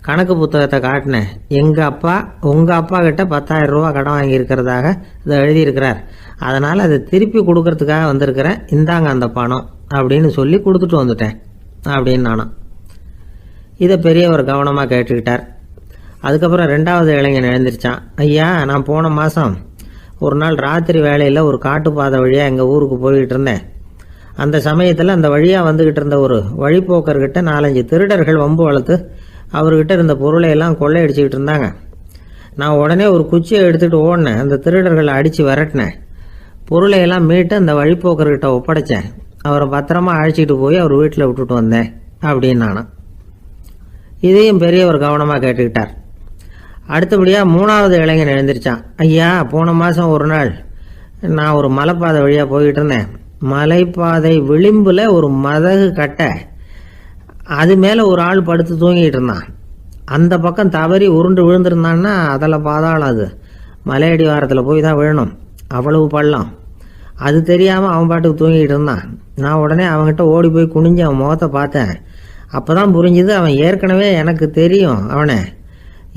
கணக்கு புத்தகத்தை காட்டினேன். எங்கள் அப்பா உங்கள் அப்பா கிட்ட 10,000 ரூபா கடன் வாங்கியிருக்கிறதாக இதை எழுதியிருக்கிறார். அதனால் அதை திருப்பி கொடுக்கறதுக்காக வந்திருக்கிறேன், இந்தாங்க அந்த பணம் அப்படின்னு சொல்லி கொடுத்துட்டு வந்துட்டேன் அப்படின்னு நானும். இதை பெரியவர் கவனமாக கேட்டுக்கிட்டார். அதுக்கப்புறம் 2வது இளைஞன் எழுந்திரிச்சான். ஐயா, நான் போன மாதம் ஒரு நாள் ராத்திரி வேளையில் ஒரு காட்டுப்பாதை வழியாக எங்கள் ஊருக்கு போய்கிட்டு இருந்தேன். அந்த சமயத்தில் அந்த வழியாக வந்துக்கிட்டு இருந்த ஒரு வழிப்போக்கர்கிட்ட 4-5 திருடர்கள் வம்பு வளர்த்து அவர்கிட்ட இருந்த பொருளை எல்லாம் கொள்ளையடிச்சிக்கிட்டு இருந்தாங்க. நான் உடனே ஒரு குச்சியை எடுத்துகிட்டு ஓடினேன். அந்த திருடர்களை அடித்து விரட்டினேன். பொருளை எல்லாம் மீட்டு அந்த வழிப்போக்கர்கிட்ட ஒப்படைச்சேன். அவரை பத்திரமா அழைச்சிட்டு போய் அவர் வீட்டில் விட்டுட்டு வந்தேன் அப்படின்னு நானும். இதையும் பெரியவர் கவனமாக கேட்டுக்கிட்டார். அடுத்தபடியாக 3வது இளைஞன் எழுந்திரிச்சான். ஐயா, போன மாதம் ஒரு நாள் நான் ஒரு மலைப்பாதை வழியாக போய்கிட்டு இருந்தேன். மலைப்பாதை விளிம்பில் ஒரு மதகு கட்டை, அது மேலே ஒரு ஆள் படுத்து தூங்கிட்டு இருந்தான். அந்த பக்கம் தவறி உருண்டு விழுந்திருந்தான்னா அதில் பாதாளம், அது மலையடி வாரத்தில் போய் தான் விழணும், அவ்வளவு பள்ளம். அது தெரியாமல் அவன் பாட்டுக்கு தூங்கிட்டு இருந்தான். நான் உடனே அவன்கிட்ட ஓடி போய் குனிஞ்சு அவன் முகத்தை பார்த்தேன். அப்போ தான் புரிஞ்சுது, அவன் ஏற்கனவே எனக்கு தெரியும், அவனை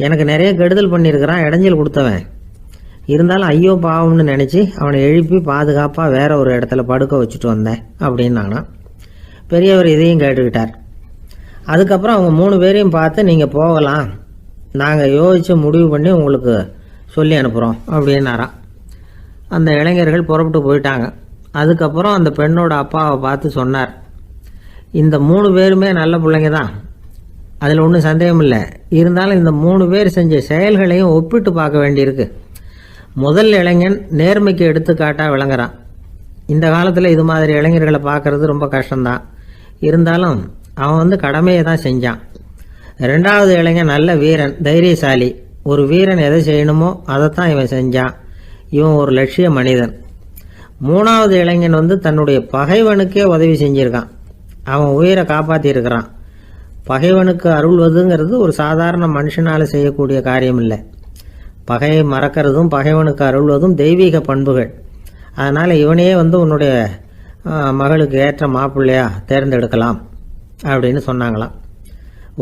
எனக்கு நிறைய கெடுதல் பண்ணியிருக்கிறான், இடைஞ்சல் கொடுத்தவன். இருந்தாலும் ஐயோ பாவம்னு நினச்சி அவனை எழுப்பி பாதுகாப்பாக வேற ஒரு இடத்துல படுக்க வச்சுட்டு வந்தேன் அப்படின்னு நானும். பெரியவர் இதையும் கேட்டுக்கிட்டார். அதுக்கப்புறம் அவங்க 3 பேரையும் பார்த்து நீங்கள் போகலாம், நாங்கள் யோசித்து முடிவு பண்ணி உங்களுக்கு சொல்லி அனுப்புகிறோம் அப்படின்னாராம். அந்த இளைஞர்கள் புறப்பட்டு போயிட்டாங்க. அதுக்கப்புறம் அந்த பெண்ணோட அப்பாவை பார்த்து சொன்னார், இந்த 3 பேருமே நல்ல பிள்ளைங்க தான், அதில் ஒன்றும் சந்தேகம் இல்லை. இருந்தாலும் இந்த 3 பேர் செஞ்ச செயல்களையும் ஒப்பிட்டு பார்க்க வேண்டியிருக்கு. முதல் இளைஞன் நேர்மைக்கு எடுத்துக்காட்டாக விளங்குறான். இந்த காலத்தில் இது மாதிரி இளைஞர்களை பார்க்கறது ரொம்ப கஷ்டம்தான். இருந்தாலும் அவன் கடமையை தான் செஞ்சான். 2வது இளைஞன் நல்ல வீரன், தைரியசாலி. ஒரு வீரன் எதை செய்யணுமோ அதைத்தான் இவன் செஞ்சான். இவன் ஒரு லட்சிய மனிதன். 3வது இளைஞன் தன்னுடைய பகைவனுக்கே உதவி செஞ்சிருக்கான். அவன் உயிரை காப்பாற்றியிருக்கிறான். பகைவனுக்கு அருள்வதுங்கிறது ஒரு சாதாரண மனுஷனால் செய்யக்கூடிய காரியம் இல்லை. பகையை மறக்கிறதும் பகைவனுக்கு அருள்வதும் தெய்வீக பண்புகள். அதனால் இவனையே உன்னுடைய மகளுக்கு ஏற்ற மாப்பிள்ளையா தேர்ந்தெடுக்கலாம் அப்படின்னு சொன்னாங்களாம்.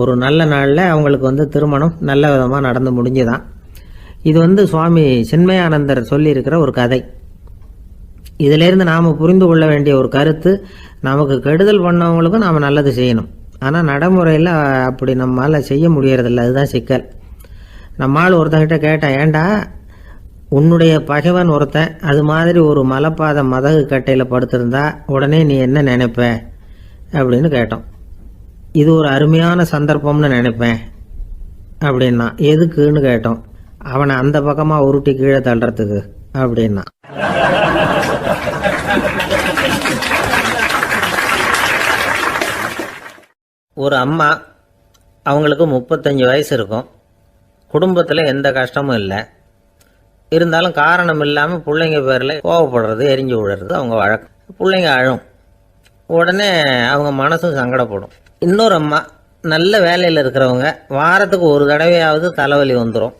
ஒரு நல்ல நாளில் அவங்களுக்கு திருமணம் நல்ல விதமாக நடந்து முடிஞ்சுதான். இது சுவாமி சின்மயானந்தர் சொல்லியிருக்கிற ஒரு கதை. இதிலேருந்து நாம் புரிந்து கொள்ள வேண்டிய ஒரு கருத்து, நமக்கு கெடுதல் பண்ணவங்களுக்கும் நாம் நல்லது செய்யணும். ஆனால் நடைமுறையில் அப்படி நம்மளால் செய்ய முடியறதில்ல, அதுதான் சிக்கல். நம்மால் ஒருத்தங்கிட்ட கேட்டேன், ஏண்டா உன்னுடைய பகைவன் ஒருத்தன் அது மாதிரி ஒரு மலைப்பாதை மதகு கட்டையில் படுத்திருந்தா உடனே நீ என்ன நினைப்ப அப்படின்னு கேட்டோம். இது ஒரு அருமையான சந்தர்ப்பம்னு நினைப்பேன் அப்படின்னா. எதுக்குன்னு கேட்டோம். அவனை அந்த பக்கமாக உருட்டி கீழே தள்ளுறதுக்கு அப்படின்னா. ஒரு அம்மா, அவங்களுக்கு 35 வயசு இருக்கும். குடும்பத்தில் எந்த கஷ்டமும் இல்லை. இருந்தாலும் காரணம் இல்லாமல் பிள்ளைங்க பேரில் கோவப்படுறது, எரிஞ்சு விடுறது அவங்க வழக்கம். பிள்ளைங்க அழும். உடனே அவங்க மனசும் சங்கடப்படும். இன்னொரு அம்மா, நல்ல வேலையில் இருக்கிறவங்க, வாரத்துக்கு ஒரு தடவையாவது தலைவலி வந்துடும்.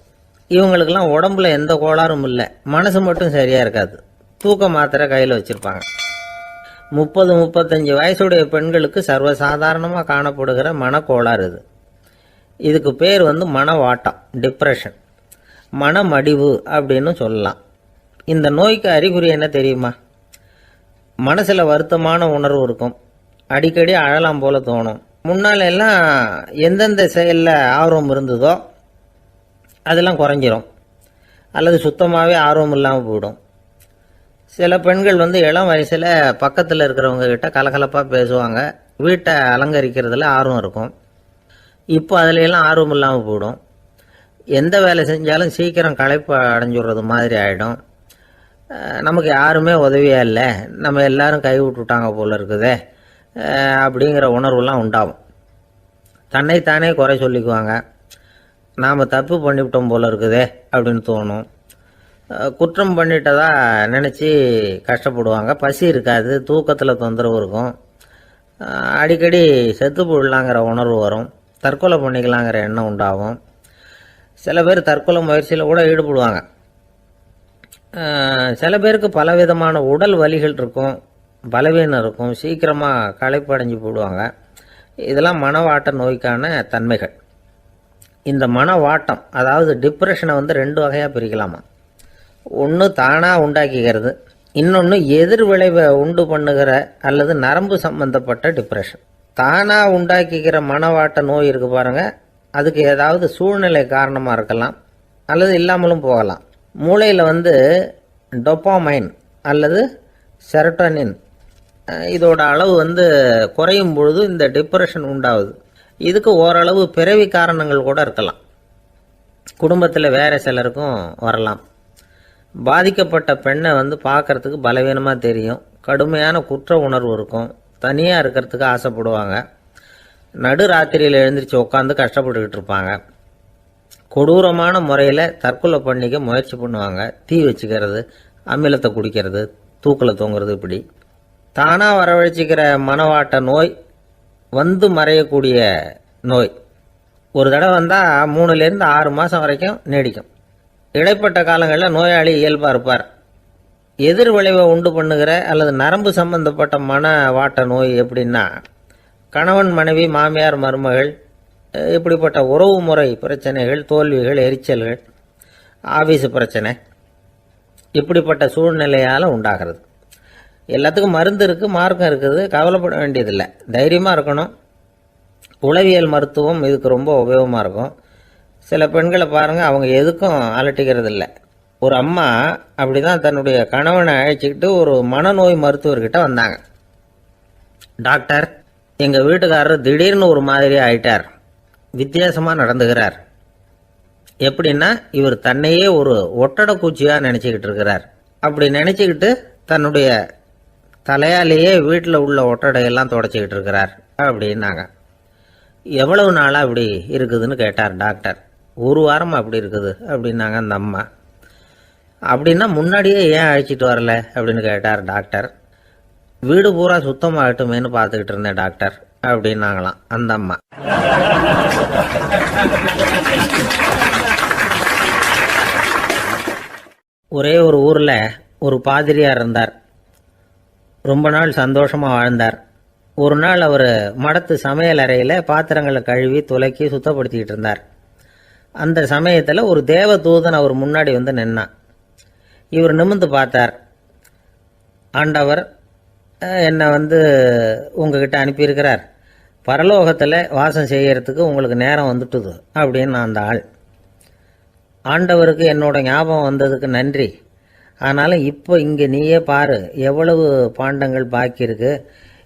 இவங்களுக்கெல்லாம் உடம்புல எந்த கோளாறும் இல்லை, மனசு மட்டும் சரியாக இருக்காது. தூக்க மாத்திரை கையில் வச்சுருப்பாங்க. 30-35 வயசுடைய பெண்களுக்கு சர்வசாதாரணமாக காணப்படுகிற மனக்கோளாறு இது. இதுக்கு பேர் மனவாட்டம், டிப்ரெஷன், மனமடிவு அப்படின்னு சொல்லலாம். இந்த நோய்க்கு அறிகுறி என்ன தெரியுமா? மனசில் வருத்தமான உணர்வு இருக்கும். அடிக்கடி அழலாம் போல தோணும். முன்னால எல்லாம் எந்தெந்த செயலில் ஆர்வம் இருந்ததோ அதெல்லாம் குறைஞ்சிரும், அல்லது சுத்தமாகவே ஆர்வம் இல்லாமல் போயிடும். சில பெண்கள் இளம் வயசில் பக்கத்தில் இருக்கிறவங்க கிட்ட கலகலப்பாக பேசுவாங்க, வீட்டை அலங்கரிக்கிறதுல ஆர்வம் இருக்கும். இப்போ அதுலையெல்லாம் ஆர்வம் இல்லாமல் போயிடும். எந்த வேலை செஞ்சாலும் சீக்கிரம் களைப்பு அடைஞ்சுடுறது மாதிரி ஆகிடும். நமக்கு யாருமே உதவியாக இல்லை, நம்ம எல்லாரும் கை விட்டுட்டாங்க போல இருக்குதே அப்படிங்கிற உணர்வுலாம் உண்டாகும். தன்னைத்தானே குறை சொல்லிக்குவாங்க. நாம் தப்பு பண்ணிவிட்டோம் போல இருக்குதே அப்படின்னு தோணும். குற்றம் பண்ணிட்டதா நினச்சி கஷ்டப்படுவாங்க. பசி இருக்காது, தூக்கத்தில் தொந்தரவு இருக்கும். அடிக்கடி செத்து போடலாங்கிற உணர்வு வரும். தற்கொலை பண்ணிக்கலாங்கிற எண்ணம் உண்டாகும். சில பேர் தற்கொலை முயற்சியில் கூட ஈடுபடுவாங்க. சில பேருக்கு பலவிதமான உடல் வலிகள் இருக்கும், பலவீனம் இருக்கும், சீக்கிரமாக களைப்படைஞ்சு போடுவாங்க. இதெல்லாம் மனவாட்ட நோய்க்கான தன்மைகள்.
இந்த மன வாட்டம், அதாவது டிப்ரெஷனை வந்து 2 வகையாக பிரிக்கலாமா. ஒன்று தானாக உண்டாக்கிக்கிறது, இன்னொன்று எதிர் விளைவை உண்டு பண்ணுகிற அல்லது நரம்பு சம்பந்தப்பட்ட டிப்ரெஷன். தானாக உண்டாக்கிக்கிற மனவாட்ட நோய் இருக்குது பாருங்கள், அதுக்கு ஏதாவது சூழ்நிலை காரணமாக இருக்கலாம் அல்லது இல்லாமலும் போகலாம். மூளையில் வந்து டொப்பாமைன் அல்லது செரட்டோனின் இதோட அளவு வந்து குறையும் பொழுது இந்த டிப்ரெஷன் உண்டாகுது. இதுக்கு ஓரளவு பிறவி காரணங்கள் கூட இருக்கலாம். குடும்பத்தில் வேற சிலருக்கும் வரலாம். பாதிக்கப்பட்ட பெண்ணை வந்து பார்க்கறதுக்கு பலவீனமாக தெரியும், கடுமையான குற்ற உணர்வு இருக்கும், தனியாக இருக்கிறதுக்கு ஆசைப்படுவாங்க, நடு ராத்திரியில் எழுந்திரிச்சு உட்காந்து கஷ்டப்பட்டுக்கிட்டு இருப்பாங்க, கொடூரமான முறையில் தற்கொலை பண்ணிக்க முயற்சி பண்ணுவாங்க, தீ வச்சுக்கிறது, அமிலத்தை குடிக்கிறது, தூக்கில் தொங்குறது. இப்படி தானாக வரவழைச்சிக்கிற மனவாட்ட நோய் வந்து மறையக்கூடிய நோய். ஒரு தடவை வந்தால் 3லேருந்து 6 மாதம் வரைக்கும் நீடிக்கும். இடைப்பட்ட காலங்களில் நோயாளி இயல்பாக இருப்பார். எதிர் விளைவை உண்டு பண்ணுகிற அல்லது நரம்பு சம்பந்தப்பட்ட மன வாட்ட நோய் எப்படின்னா, கணவன் மனைவி மாமியார் மருமகள் இப்படிப்பட்ட உறவு முறை பிரச்சனைகள், தோல்விகள், எரிச்சல்கள், ஆபீஸ் பிரச்சனை, இப்படிப்பட்ட சூழ்நிலையால் உண்டாகிறது. எல்லாத்துக்கும் மருந்து இருக்குது, மார்க்கம் இருக்குது, கவலைப்பட வேண்டியதில்லை, தைரியமாக இருக்கணும். உளவியல் மருத்துவம் இதுக்கு ரொம்ப உபயோகமாக இருக்கும். சில பெண்களை பாருங்கள், அவங்க எதுக்கும் அலட்டிக்கிறது இல்லை. ஒரு அம்மா அப்படி தான் தன்னுடைய கணவனை அழைச்சிக்கிட்டு ஒரு மனநோய் மருத்துவர்கிட்ட வந்தாங்க. டாக்டர், எங்கள் வீட்டுக்காரர் திடீர்னு ஒரு மாதிரி ஆயிட்டார், வித்தியாசமாக நடந்துகிறார். எப்படின்னா, இவர் தன்னையே ஒரு ஒட்டடை பூச்சியாக நினச்சிக்கிட்டு இருக்கிறார். அப்படி நினச்சிக்கிட்டு தன்னுடைய தலையாலேயே வீட்டில் உள்ள ஒட்டடையெல்லாம் தொடச்சிக்கிட்டு இருக்கிறார் அப்படின்னாங்க. எவ்வளவு நாளாக அப்படி இருக்குதுன்னு கேட்டார் டாக்டர். 1 வாரமாக அப்படி இருக்குது அப்படின்னாங்க அந்த அம்மா. அப்படின்னா முன்னாடியே ஏன் அழைச்சிட்டு வரல அப்படின்னு கேட்டார் டாக்டர். வீடு பூரா சுத்தமாகட்டுமேனு பார்த்துக்கிட்டு இருந்தேன் டாக்டர் அப்படின்னாங்களாம் அந்த அம்மா. ஒரே ஒரு ஊரில் ஒரு பாதிரியார் இருந்தார். ரொம்ப நாள் சந்தோஷமாக வாழ்ந்தார். ஒரு நாள் அவர் மடத்து சமையல் அறையில் பாத்திரங்களை கழுவி துலக்கி சுத்தப்படுத்திக்கிட்டு இருந்தார். அந்த சமயத்தில் ஒரு தேவதூதன் அவர் முன்னாடி வந்து நின்னான். இவர் நிமிர்ந்து பார்த்தார். ஆண்டவர் என்னை வந்து உங்ககிட்ட அனுப்பியிருக்கிறார், பரலோகத்தில் வாசம் செய்யறதுக்கு உங்களுக்கு நேரம் வந்துட்டுது அப்படின்னு அந்த ஆள். ஆண்டவருக்கு என்னோட ஞாபகம் வந்ததுக்கு நன்றி. ஆனாலும் இப்போ இங்கே நீயே பாரு, எவ்வளவு பாண்டங்கள் பாக்கி இருக்கு,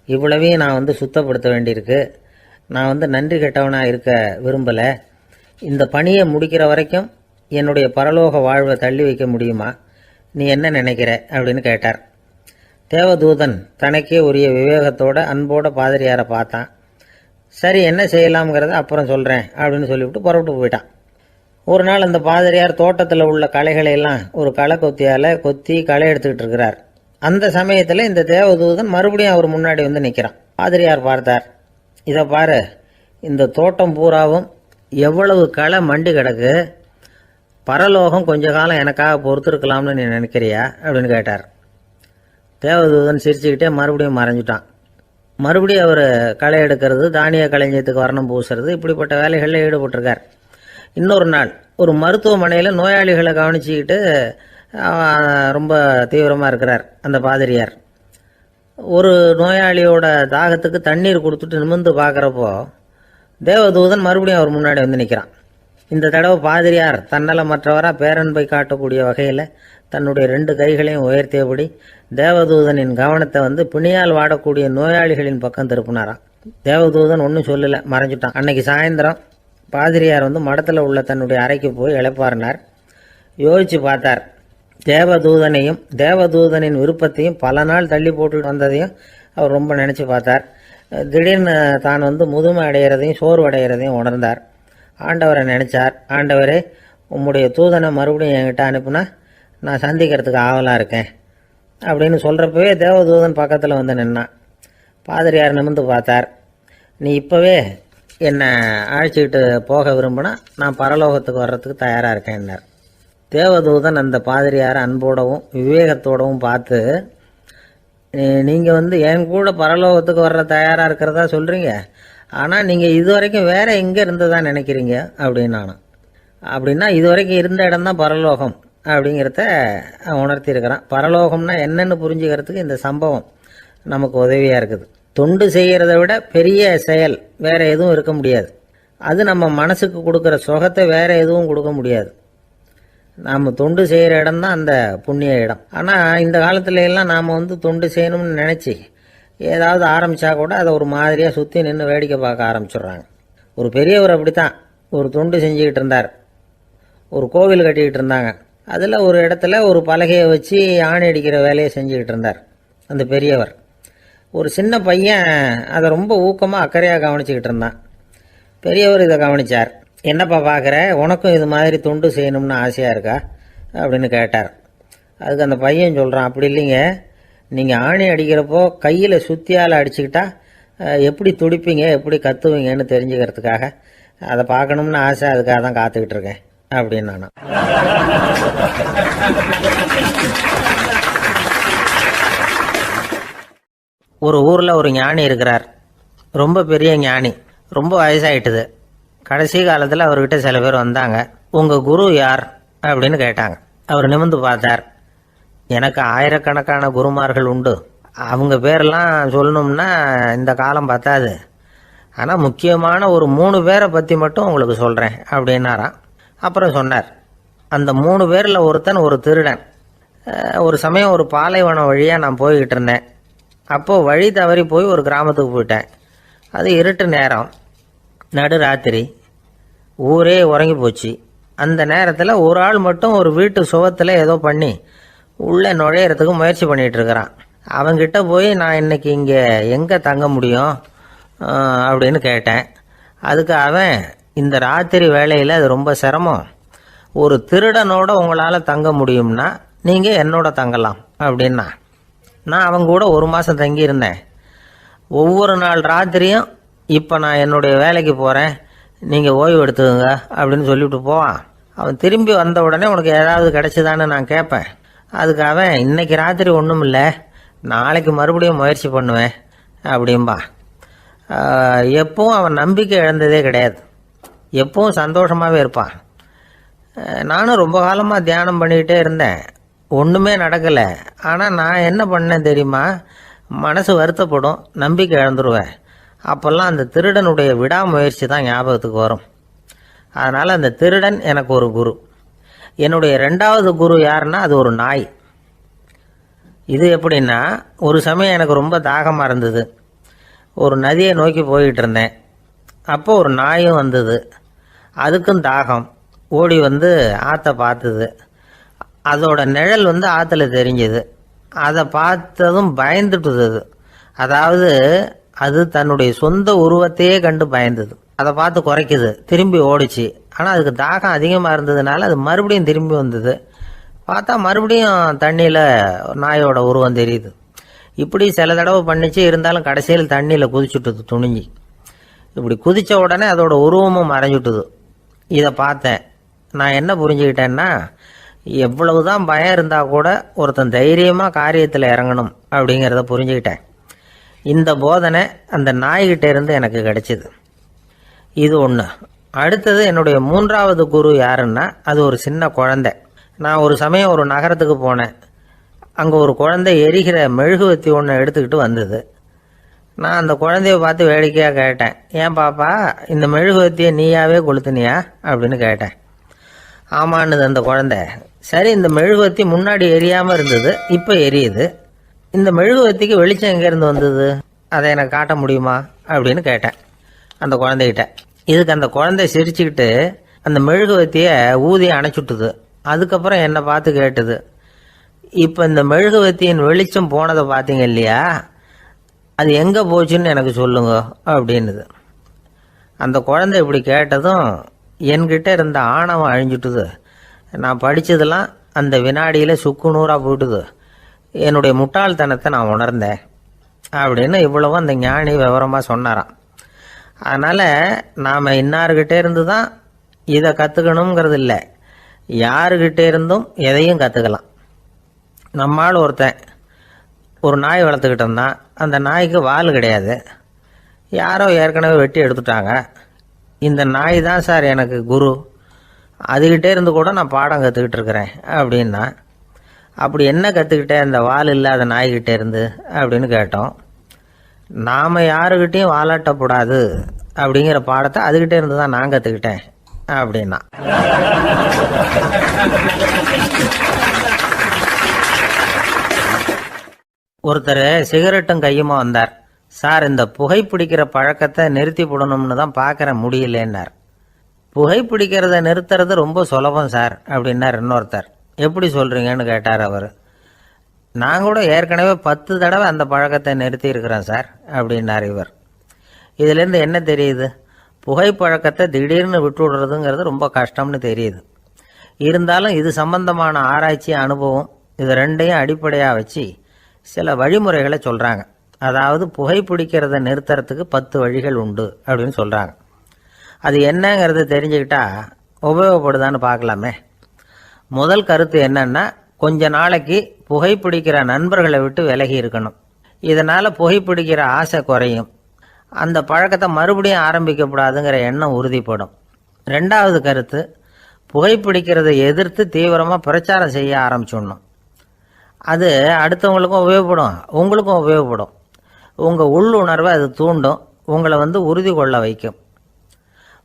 இவ்வளவையும் நான் வந்து சுத்தப்படுத்த வேண்டியிருக்கு. நான் வந்து நன்றி கெட்டவனாக இருக்க விரும்பலை. இந்த பணியை முடிக்கிற வரைக்கும் என்னுடைய பரலோக வாழ்வை தள்ளி வைக்க முடியுமா? நீ என்ன நினைக்கிற அப்படின்னு கேட்டார். தேவதூதன் தனக்கே உரிய விவேகத்தோட அன்போட பாதிரியாரை பார்த்தான். சரி, என்ன செய்யலாம்ங்கிறத அப்புறம் சொல்கிறேன் அப்படின்னு சொல்லிவிட்டு புறப்பட்டு போயிட்டான். ஒரு நாள் அந்த பாதிரியார் தோட்டத்தில் உள்ள களைகளை எல்லாம் ஒரு களை கொத்தியால் கொத்தி களை எடுத்துக்கிட்டு இருக்கிறார். அந்த சமயத்தில் இந்த தேவதூதன் மறுபடியும் அவர் முன்னாடி வந்து நிற்கிறான். பாதிரியார் பார்த்தார். இதை பாரு, இந்த தோட்டம் பூராவும் எவ்வளவு களை மண்டி கிடக்கு, பரலோகம் கொஞ்ச காலம் எனக்காக பொறுத்திருக்கலாம்னு நீ நினைக்கிறியா அப்படின்னு கேட்டார். தேவதூதன் சிரிச்சுக்கிட்டே மறுபடியும் மறைஞ்சிட்டான். மறுபடியும் அவர் களை எடுக்கிறது, தானிய களஞ்சியத்துக்கு வர்ணம் பூசுறது, இப்படிப்பட்ட வேலைகளில் ஈடுபட்டிருக்கார். இன்னொரு நாள் ஒரு மருத்துவமனையில் நோயாளிகளை கவனிச்சுக்கிட்டு ரொம்ப தீவிரமாக இருக்கிறார் அந்த பாதிரியார். ஒரு நோயாளியோட தாகத்துக்கு தண்ணீர் கொடுத்துட்டு நிமிர்ந்து பார்க்குறப்போ தேவதூதன் மறுபடியும் அவர் முன்னாடி வந்து நிற்கிறான். இந்த தடவை பாதிரியார் தன்னலமற்றவராக பேரன்பை காட்டக்கூடிய வகையில் தன்னுடைய 2 கைகளையும் உயர்த்தியபடி தேவதூதனின் கவனத்தை வந்து பிணியால் வாடக்கூடிய நோயாளிகளின் பக்கம் திருப்பினாராம். தேவதூதன் ஒன்றும் சொல்லலை, மறைஞ்சிட்டான். அன்னைக்கு சாயந்தரம் பாதிரியார் வந்து மடத்தில் உள்ள தன்னுடைய அறைக்கு போய் இளைப்பாறினார். யோசிச்சு பார்த்தார். தேவதூதனையும் தேவதூதனின் விருப்பத்தையும் பல நாள் தள்ளி போட்டு வந்ததையும் அவர் ரொம்ப நினச்சி பார்த்தார். திடீர்னு தான் வந்து முதுமை அடைகிறதையும் சோர்வு அடைகிறதையும் உணர்ந்தார். ஆண்டவரை நினச்சார். ஆண்டவரே, உம்முடைய தூதனை மறுபடியும் என்கிட்ட அனுப்புனா நான் சந்திக்கிறதுக்கு ஆவலாக இருக்கேன் அப்படின்னு சொல்கிறப்பவே தேவதூதன் பக்கத்தில் வந்து நின்னான். பாதிரியார் நிமிர்ந்து பார்த்தார். நீ இப்போவே என்னை அழைச்சிக்கிட்டு போக விரும்பினா நான் பரலோகத்துக்கு வர்றதுக்கு தயாராக இருக்கேன்னார். தேவதூதன் அந்த பாதிரியாரை அன்போடவும் விவேகத்தோடவும் பார்த்து, நீங்கள் வந்து என் கூட பரலோகத்துக்கு வர்ற தயாராக இருக்கிறதா சொல்கிறீங்க,
ஆனால் நீங்கள் இது வரைக்கும் வேற எங்கே இருந்ததா நினைக்கிறீங்க அப்படின்னு நானும். அப்படின்னா இது வரைக்கும் இருந்த இடம் தான் பரலோகம் அப்படிங்கிறத உணர்த்தியிருக்கிறான். பரலோகம்னா என்னன்னு புரிஞ்சுக்கிறதுக்கு இந்த சம்பவம் நமக்கு உதவியாக இருக்குது. தொண்டு செய்கிறத விட பெரிய செயல் வேற எதுவும் இருக்க முடியாது. அது நம்ம மனசுக்கு கொடுக்குற சுகத்தை வேற எதுவும் கொடுக்க முடியாது. நாம் தொண்டு செய்கிற இடம் தான் அந்த புண்ணிய இடம். ஆனால் இந்த காலத்துல எல்லாம் நாம் தொண்டு செய்யணும்னு நினச்சி ஏதாவது ஆரம்பித்தா கூட அதை ஒரு மாதிரியாக சுற்றி நின்று வேடிக்கை பார்க்க ஆரம்பிச்சிடுறாங்க. ஒரு பெரியவர் அப்படித்தான் ஒரு தொண்டு செஞ்சுக்கிட்டு இருந்தார். ஒரு கோவில் கட்டிக்கிட்டு இருந்தாங்க. அதில் ஒரு இடத்துல ஒரு பலகையை வச்சு ஆணி அடிக்கிற வேலையை செஞ்சுக்கிட்டு இருந்தார் அந்த பெரியவர். ஒரு சின்ன பையன் அதை ரொம்ப ஊக்கமாக அக்கறையாக கவனிச்சுக்கிட்டு இருந்தான். பெரியவர் இதை கவனித்தார். என்னப்பா பார்க்குற, உனக்கும் இது மாதிரி தொண்டு செய்யணும்னு ஆசையாக இருக்கா அப்படின்னு கேட்டார். அதுக்கு அந்த பையன் சொல்கிறான், அப்படி இல்லைங்க, நீங்கள் ஆணி அடிக்கிறப்போ கையில் சுத்தியால் அடிச்சுக்கிட்டா எப்படி துடிப்பீங்க எப்படி கத்துவீங்கன்னு தெரிஞ்சுக்கிறதுக்காக அதை பார்க்கணும்னு ஆசை, அதுக்காக தான் காத்துக்கிட்டு இருக்கேன் அப்படின்னு நானும். ஒரு ஊரில் ஒரு ஞானி இருக்கிறார். ரொம்ப பெரிய ஞானி, ரொம்ப வயசாயிட்டுது. கடைசி காலத்தில் அவர்கிட்ட சில பேர் வந்தாங்க. உங்கள் குரு யார் அப்படின்னு கேட்டாங்க. அவர் நிமிர்ந்து பார்த்தார். எனக்கு ஆயிரக்கணக்கான குருமார்கள் உண்டு, அவங்க பேரெல்லாம் சொல்லணும்னா இந்த காலம் பத்தாது. ஆனால் முக்கியமான ஒரு 3 பேரை பற்றி மட்டும் உங்களுக்கு சொல்கிறேன் அப்படின்னாராம். அப்புறம் சொன்னார், அந்த 3 பேரில் ஒருத்தன் ஒரு திருடன். ஒரு சமயம் ஒரு பாலைவனம் வழியாக நான் போய்கிட்டு இருந்தேன். அப்போது வழி தவறி போய் ஒரு கிராமத்துக்கு போயிட்டேன். அது இருட்டு நேரம், நடு ராத்திரி, ஊரே உறங்கி போச்சு. அந்த நேரத்தில் ஒரு ஆள் மட்டும் ஒரு வீட்டு சுவத்தில் ஏதோ பண்ணி உள்ளே நுழையிறதுக்கு முயற்சி பண்ணிகிட்டு இருக்கிறான். அவங்கிட்ட போய் நான் இன்னைக்கு இங்கே எங்கே தங்க முடியும் அப்படின்னு கேட்டேன். அதுக்கு அவன், இந்த ராத்திரி வேளையில் அது ரொம்ப சிரமம், ஒரு திருடனோட உங்களால் தங்க முடியும்னா நீங்கள் என்னோட தங்கலாம் அப்படின்னா. நான் அவங்க கூட 1 மாதம் தங்கியிருந்தேன். ஒவ்வொரு நாள் ராத்திரியும் இப்போ நான் என்னுடைய வேலைக்கு போகிறேன், நீங்கள் ஓய்வு எடுத்துக்கோங்க அப்படின்னு சொல்லிவிட்டு போவான். அவன் திரும்பி வந்த உடனே உனக்கு ஏதாவது கிடைச்சிதான்னு நான் கேட்பேன். அதுக்கு அவன், இன்னைக்கு ராத்திரி ஒன்றும் இல்லை, நாளைக்கு மறுபடியும் முயற்சி பண்ணுவேன் அப்படின்பா. எப்பவும் அவன் நம்பிக்கை இழந்ததே கிடையாது, எப்பவும் சந்தோஷமாகவே இருப்பான். நானும் ரொம்ப காலமாக தியானம் பண்ணிக்கிட்டே இருந்தேன், ஒன்றுமே நடக்கலை. ஆனால் நான் என்ன பண்ணேன் தெரியுமா, மனசு வருத்தப்படும், நம்பிக்கை இழந்துருவேன். அப்போல்லாம் அந்த திருடனுடைய விடாமுயற்சி தான் ஞாபகத்துக்கு வரும். அதனால் அந்த திருடன் எனக்கு ஒரு குரு. என்னுடைய 2வது குரு யாருன்னா அது ஒரு நாய். இது எப்படின்னா, ஒரு சமயம் எனக்கு ரொம்ப தாகமாக இருந்தது. ஒரு நதியை நோக்கி போயிட்டு இருந்தேன். அப்போ ஒரு நாயும் வந்தது. அதுக்கும் தாகம். ஓடி வந்து ஆற்றை பார்த்தது. அதோட நிழல் ஆற்றுல தெரிஞ்சது. அதை பார்த்ததும் பயந்துட்டுது. அதாவது அது தன்னுடைய சொந்த உருவத்தையே கண்டு பயந்தது. அதை பார்த்து குறைக்குது, திரும்பி ஓடிச்சு. ஆனால் அதுக்கு தாகம் அதிகமாக இருந்ததுனால அது மறுபடியும் திரும்பி வந்தது. பார்த்தா மறுபடியும் தண்ணியில் நாயோட உருவம் தெரியுது. இப்படி சில தடவை பண்ணிச்சு. இருந்தாலும் கடைசியில் தண்ணியில் குதிச்சுட்டுது துணிஞ்சி. இப்படி குதித்த உடனே அதோட உருவமும் மறைஞ்சுட்டுது. இதை பார்த்தேன். நான் என்ன புரிஞ்சுக்கிட்டேன்னா, எவ்வளவுதான் பயம் இருந்தால் கூட ஒருத்தன் தைரியமாக காரியத்தில் இறங்கணும் அப்படிங்கிறத புரிஞ்சுக்கிட்டேன். இந்த போதனை அந்த நாய்கிட்ட இருந்து எனக்கு கிடைச்சிது. இது ஒன்று. அடுத்தது என்னுடைய 3வது குரு யாருன்னா அது ஒரு சின்ன குழந்தை. நான் ஒரு சமயம் ஒரு நகரத்துக்கு போனேன். அங்கே ஒரு குழந்தை எரிகிற மெழுகுவத்தி ஒன்று எடுத்துக்கிட்டு வந்தது. நான் அந்த குழந்தைய பார்த்து வேடிக்கையாக கேட்டேன், ஏன் பாப்பா இந்த மெழுகுவத்தியை நீயாவே கொளுத்துனியா அப்படின்னு கேட்டேன். ஆமான்னுது அந்த குழந்தை. சரி, இந்த மெழுகுவத்தி முன்னாடி எரியாமல் இருந்தது, இப்போ எரியுது. இந்த மெழுகுவத்திக்கு வெளிச்சம் எங்கேருந்து வந்தது, அதை எனக்கு காட்ட முடியுமா அப்படின்னு கேட்டேன் அந்த குழந்தைகிட்ட. இதுக்கு அந்த குழந்தை சிரிச்சுக்கிட்டு அந்த மெழுகுவத்தியை ஊதி அணைச்சுட்டுது. அதுக்கப்புறம் என்னை பார்த்து கேட்டுது, இப்போ இந்த மெழுகுவத்தியின் வெளிச்சம் போனதை பார்த்தீங்க இல்லையா, அது எங்கே போச்சுன்னு எனக்கு சொல்லுங்க அப்படின்னுது. அந்த குழந்தை இப்படி கேட்டதும் என்கிட்ட இருந்த ஆணவம் அழிஞ்சுட்டுது. நான் படித்ததெல்லாம் அந்த வினாடியில் சுக்கு நூறாக போயிட்டுது. என்னுடைய முட்டாள்தனத்தை நான் உணர்ந்தேன் அப்படின்னு இவ்வளவும் அந்த ஞானி விவரமாக சொன்னாராம். அதனால் நாம் இன்னார்கிட்டே இருந்து தான் இதை கற்றுக்கணுங்கிறது இல்லை, யாருக்கிட்டே இருந்தும் எதையும் கற்றுக்கலாம். நம்மால் ஒருத்தன் ஒரு நாய் வளர்த்துக்கிட்டு இருந்தான். அந்த நாய்க்கு வால் கிடையாது.
யாரோ ஏற்கனவே வெட்டி எடுத்துட்டாங்க. இந்த நாய் தான் சார் எனக்கு குரு, அதுகிட்டே இருந்து கூட நான் பாடம் கற்றுக்கிட்டு இருக்கிறேன் அப்படின்னா. அப்படி என்ன கற்றுக்கிட்டேன் இந்த வால் இல்லாத நாய்கிட்டே இருந்து அப்படின்னு கேட்டோம். நாம் யாருக்கிட்டையும் வாலாட்டக்கூடாது அப்படிங்கிற பாடத்தை அதுகிட்டே இருந்து தான் நான் கற்றுக்கிட்டேன் அப்படின்னா. ஒருத்தர் சிகரெட்டும் கையுமா வந்தார். சார், இந்த புகைப்பிடிக்கிற பழக்கத்தை நிறுத்தி போடணும்னு தான் பார்க்குறேன், முடியலன்னார். புகைப்பிடிக்கிறத நிறுத்துறது ரொம்ப சுலபம் சார் அப்படின்னார் இன்னொருத்தர். எப்படி சொல்கிறீங்கன்னு கேட்டார் அவர். நான் கூட ஏற்கனவே 10 தடவை அந்த பழக்கத்தை நிறுத்தி இருக்கிறேன் சார் அப்படின்னார் இவர். இதுலேருந்து என்ன தெரியுது? புகைப்பழக்கத்தை திடீர்னு விட்டு விடுறதுங்கிறது ரொம்ப கஷ்டம்னு தெரியுது. இருந்தாலும் இது சம்பந்தமான ஆராய்ச்சி, அனுபவம், இது ரெண்டையும் அடிப்படையாக வச்சு சில வழிமுறைகளை சொல்கிறாங்க. அதாவது புகைப்பிடிக்கிறத நிறுத்துறதுக்கு 10 வழிகள் உண்டு அப்படின்னு சொல்கிறாங்க. அது என்னங்கிறத தெரிஞ்சுக்கிட்டா உபயோகப்படுதான்னு பார்க்கலாமே. முதல் கருத்து என்னன்னா, கொஞ்ச நாளைக்கு புகைப்பிடிக்கிற நண்பர்களை விட்டு விலகி இருக்கணும். இதனால் புகைப்பிடிக்கிற ஆசை குறையும். அந்த பழக்கத்தை மறுபடியும் ஆரம்பிக்கப்படாதுங்கிற எண்ணம் உறுதிப்படும். ரெண்டாவது கருத்து, புகைப்பிடிக்கிறதை எதிர்த்து தீவிரமாக பிரச்சாரம் செய்ய ஆரம்பிச்சிடணும். அது அடுத்தவங்களுக்கும் உபயோகப்படும், உங்களுக்கும் உபயோகப்படும். உங்கள் உள்ளுணர்வை அது தூண்டும், உங்களை உறுதி கொள்ள வைக்கும்.